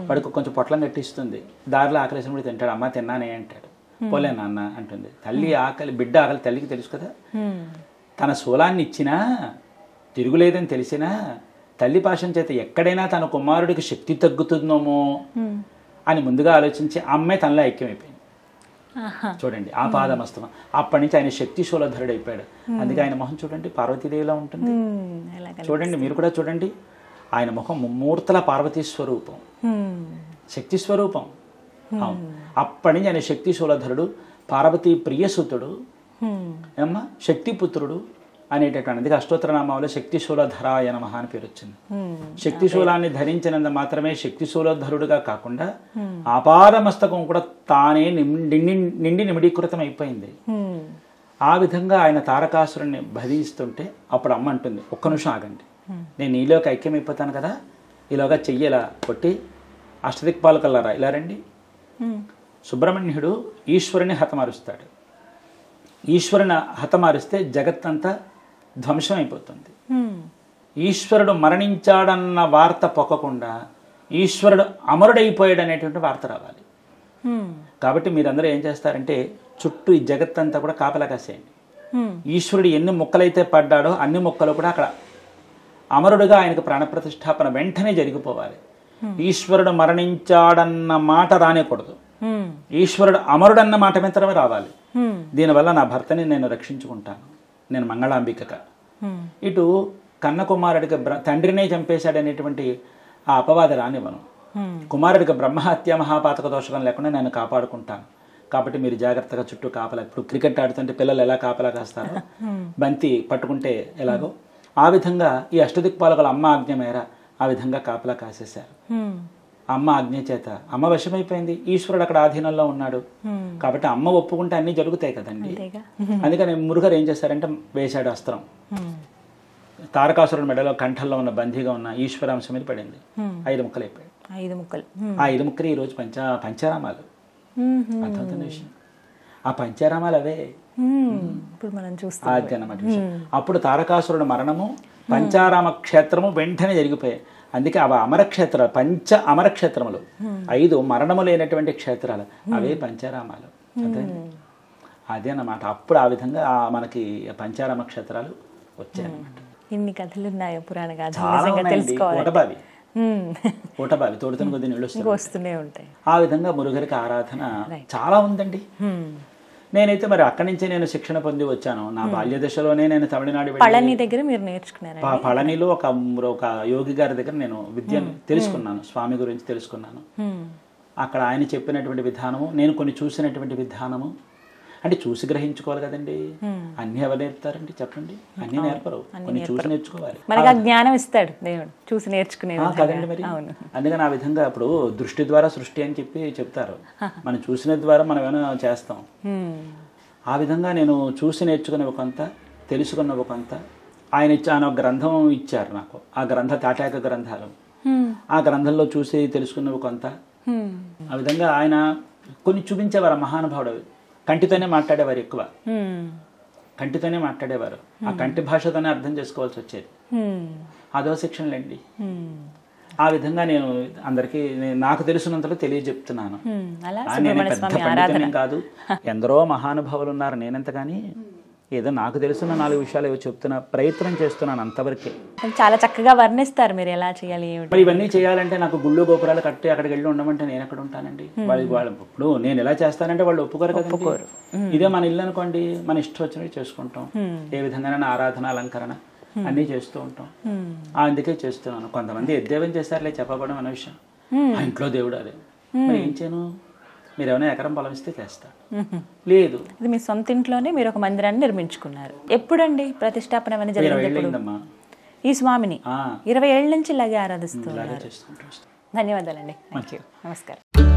వాడికి కొంచెం పొట్లం కట్టిస్తుంది. దారిలో ఆకలిసినప్పుడు తింటాడు. అమ్మ తిన్నానే అంటాడు. పోలే నాన్న అంటుంది. తల్లి ఆకలి, బిడ్డ ఆకలి తల్లికి తెలుసు కదా. తన శూలాన్ని ఇచ్చినా తిరుగులేదని తెలిసినా తల్లి పాశం చేత ఎక్కడైనా తన కుమారుడికి శక్తి తగ్గుతుందేమో అని ముందుగా ఆలోచించి అమ్మే తనలో ఐక్యమైపోయింది. చూడండి ఆ పాదమస్తమం. అప్పటి నుంచి ఆయన శక్తి శూలధరుడు అయిపోయాడు. అందుకే ఆయన మొహం చూడండి పార్వతీదేవిలా ఉంటుంది. చూడండి మీరు కూడా చూడండి, ఆయన ముఖం ముమ్మూర్తల పార్వతీ స్వరూపం, శక్తి స్వరూపం. అప్పటి నుంచి ఆయన శక్తి శూలధరుడు, పార్వతీ ప్రియసుతుడు, ఏమ్మా శక్తిపుత్రుడు అనేటటువంటి. అందుకే అష్టోత్తరనామాలో శక్తి శూలధరాయ నమః అని పేరు వచ్చింది. శక్తి శూలాన్ని ధరించినంత మాత్రమే శక్తి శూలధరుడుగా కాకుండా ఆపాదమస్తకం కూడా తానే నిండి నిమిడీకృతం అయిపోయింది. ఆ విధంగా ఆయన తారకాసురుణ్ణి భజిస్తుంటే అప్పుడు అమ్మ అంటుంది, ఒక్క నిమిషం ఆగండి, నేను నీలోకి ఐక్యమైపోతాను కదా, ఈలోగా చెయ్యి ఇలా కొట్టి అష్టదిక్పాలకల్లారా ఇలా రండి. సుబ్రహ్మణ్యుడు ఈశ్వరుని హతమారుస్తాడు. ఈశ్వరుని హతమారిస్తే జగత్తంతా ధ్వంసం అయిపోతుంది. ఈశ్వరుడు మరణించాడన్న వార్త పొక్కకుండా ఈశ్వరుడు అమరుడైపోయాడు అనేటువంటి వార్త రావాలి. కాబట్టి మీరందరూ ఏం చేస్తారంటే చుట్టూ ఈ జగత్తంతా కూడా కాపలా కాసేయండి. ఈశ్వరుడు ఎన్ని ముక్కలైతే పడ్డాడో అన్ని ముక్కలు కూడా అక్కడ అమరుడుగా ఆయనకు ప్రాణప్రతిష్ఠాపన వెంటనే జరిగిపోవాలి. ఈశ్వరుడు మరణించాడన్న మాట రానేకూడదు, ఈశ్వరుడు అమరుడన్న మాట మాత్రమే రావాలి. దీనివల్ల నా భర్తని నేను రక్షించుకుంటాను, నేను మంగళాంబికగా. ఇటు కన్నకుమారుడికి తండ్రినే చంపేశాడనేటువంటి ఆ అపవాద రానివ్వను. కుమారుడికి బ్రహ్మహత్య మహాపాతక దోషం లేకుండా నేను కాపాడుకుంటాను. కాబట్టి మీరు జాగ్రత్తగా చుట్టూ కాపలా, ఇప్పుడు క్రికెట్ ఆడుతుంటే పిల్లలు ఎలా కాపలా కాస్తారో, బంతి పట్టుకుంటే ఎలాగో ఆ విధంగా ఈ అష్టదిక్పాలకుల అమ్మ ఆజ్ఞ మేర ఆ విధంగా కాపలా కాసేశారు. అమ్మ ఆజ్ఞ చేత అమ్మ వశమైపోయింది, ఈశ్వరుడు అక్కడ ఆధీనంలో ఉన్నాడు. కాబట్టి అమ్మ ఒప్పుకుంటే అన్ని జరుగుతాయి కదండి. అందుకని మురుగరు ఏం చేశారంటే వేశాడు అస్త్రం. తారకాసురుడి మెడలో కంఠంలో ఉన్న బందీగా ఉన్న ఈశ్వరాంశం మీద పడింది. 5 ముక్కలు అయిపోయాయి. 5 ముక్కలు. ఆ 5 ముక్కలు ఈరోజు పంచారామాలు. అర్థమవుతున్న విషయం, ఆ పంచారామాలు అవే ఇప్పుడు మనం చూస్తాం. అది అన్నమాట విషయం. అప్పుడు తారకాసురుడు మరణము, పంచారామ క్షేత్రము వెంటనే జరిగిపోయాయి. అందుకే అవి అమరక్షేత్రాలు, పంచ అమరక్షేత్రములు, 5 మరణము లేనటువంటి క్షేత్రాలు, అవే పంచారామాలు. అదే అన్నమాట. అప్పుడు ఆ విధంగా మనకి పంచారామ క్షేత్రాలు వచ్చాయన్నమాట. ఇన్ని కథలు ఉన్నాయో పురాణ గాథలు తెలుసుకోవాలి. ఊటబావి తోడుతున్న కొద్ది నీళ్ళు వస్తూనే ఉంటాయి. ఆ విధంగా మురుగరికి ఆరాధన చాలా ఉందండి. నేనైతే మరి అక్కడి నుంచే నేను శిక్షణ పొంది వచ్చాను. నా బాల్య దశలోనే నేను తమిళనాడు పళని దగ్గర మీరు నేర్చుకున్నారు. పళనిలో ఒక యోగి గారి దగ్గర నేను విద్యను తెలుసుకున్నాను, స్వామి గురించి తెలుసుకున్నాను. అక్కడ ఆయన చెప్పినటువంటి విధానము, నేను కొన్ని చూసినటువంటి విధానము, అంటే చూసి గ్రహించుకోవాలి కదండి. అన్ని ఎవరు నేర్పుతారండి చెప్పండి? అన్ని నేర్పరు, కొన్ని చూసి నేర్చుకోవాలి. మనకి జ్ఞానం ఇస్తాడు దేవుడు, చూసి నేర్చుకునే కదండి మరి. అందుకని ఆ విధంగా ఇప్పుడు దృష్టి ద్వారా సృష్టి అని చెప్పి చెప్తారు. మనం చూసిన ద్వారా మనం ఏమైనా చేస్తాం. ఆ విధంగా నేను చూసి నేర్చుకునే కొంత, తెలుసుకున్న కొంత. ఆయన ఒక గ్రంథం ఇచ్చారు నాకు. ఆ గ్రంథ తాటాక గ్రంథాలు, ఆ గ్రంథంలో చూసి తెలుసుకున్నవి కొంత. ఆ విధంగా ఆయన కొన్ని చూపించేవారు. మహానుభావుడు కంటితోనే మాట్లాడేవారు, ఎక్కువ కంటితోనే మాట్లాడేవారు. ఆ కంటి భాషతోనే అర్థం చేసుకోవాల్సి వచ్చేది. అదో శిక్షణలేండి. ఆ విధంగా నేను అందరికీ నాకు తెలిసినంతలో తెలియజెప్తున్నాను. నేను పెద్ద పండితుని కాదు, ఎందరో మహానుభావులు ఉన్నారు. నేనెంత కానీ ఏదో నాకు తెలిసిన 4 విషయాలు ఏవో చెప్తున్నా, ప్రయత్నం చేస్తున్నాను, అంతవరకే. చాలా చక్కగా వర్ణిస్తారు మీరు ఎలా చేయాలి. మరి ఇవన్నీ చేయాలంటే నాకు గుళ్ళు గోపురాలు కట్టి అక్కడికి వెళ్ళి ఉండమంటే నేను ఎక్కడ ఉంటానండి? వాళ్ళు ఇప్పుడు నేను ఎలా చేస్తానంటే వాళ్ళు ఒప్పుకోరు కదా. ఇదే మన ఇల్లు అనుకోండి, మన ఇష్టం వచ్చినవి చేసుకుంటాం. ఏ విధంగా ఆరాధన, అలంకరణ అన్నీ చేస్తూ ఉంటాం. అందుకే చేస్తున్నాను. కొంతమంది ఎద్దేవం చేశారులే, చెప్పకపోవడం అనే విషయం. ఆ ఇంట్లో దేవుడు అదే, మరి ఏం చేయను? మీరు ఏమైనా ఎకరం పొలం ఇస్తే చేస్తా, లేదు. ఇది మీ సొంత ఇంట్లోనే మీరు ఒక మందిరాన్ని నిర్మించుకున్నారు. ఎప్పుడండి ప్రతిష్టాపన అవన్నీ జరిగింది? ఈ స్వామిని 20 ఏళ్ళ నుంచి ఇలాగే ఆరాధిస్తున్నారు. చేసుకుంటూ. ధన్యవాదాలండి. నమస్కారం.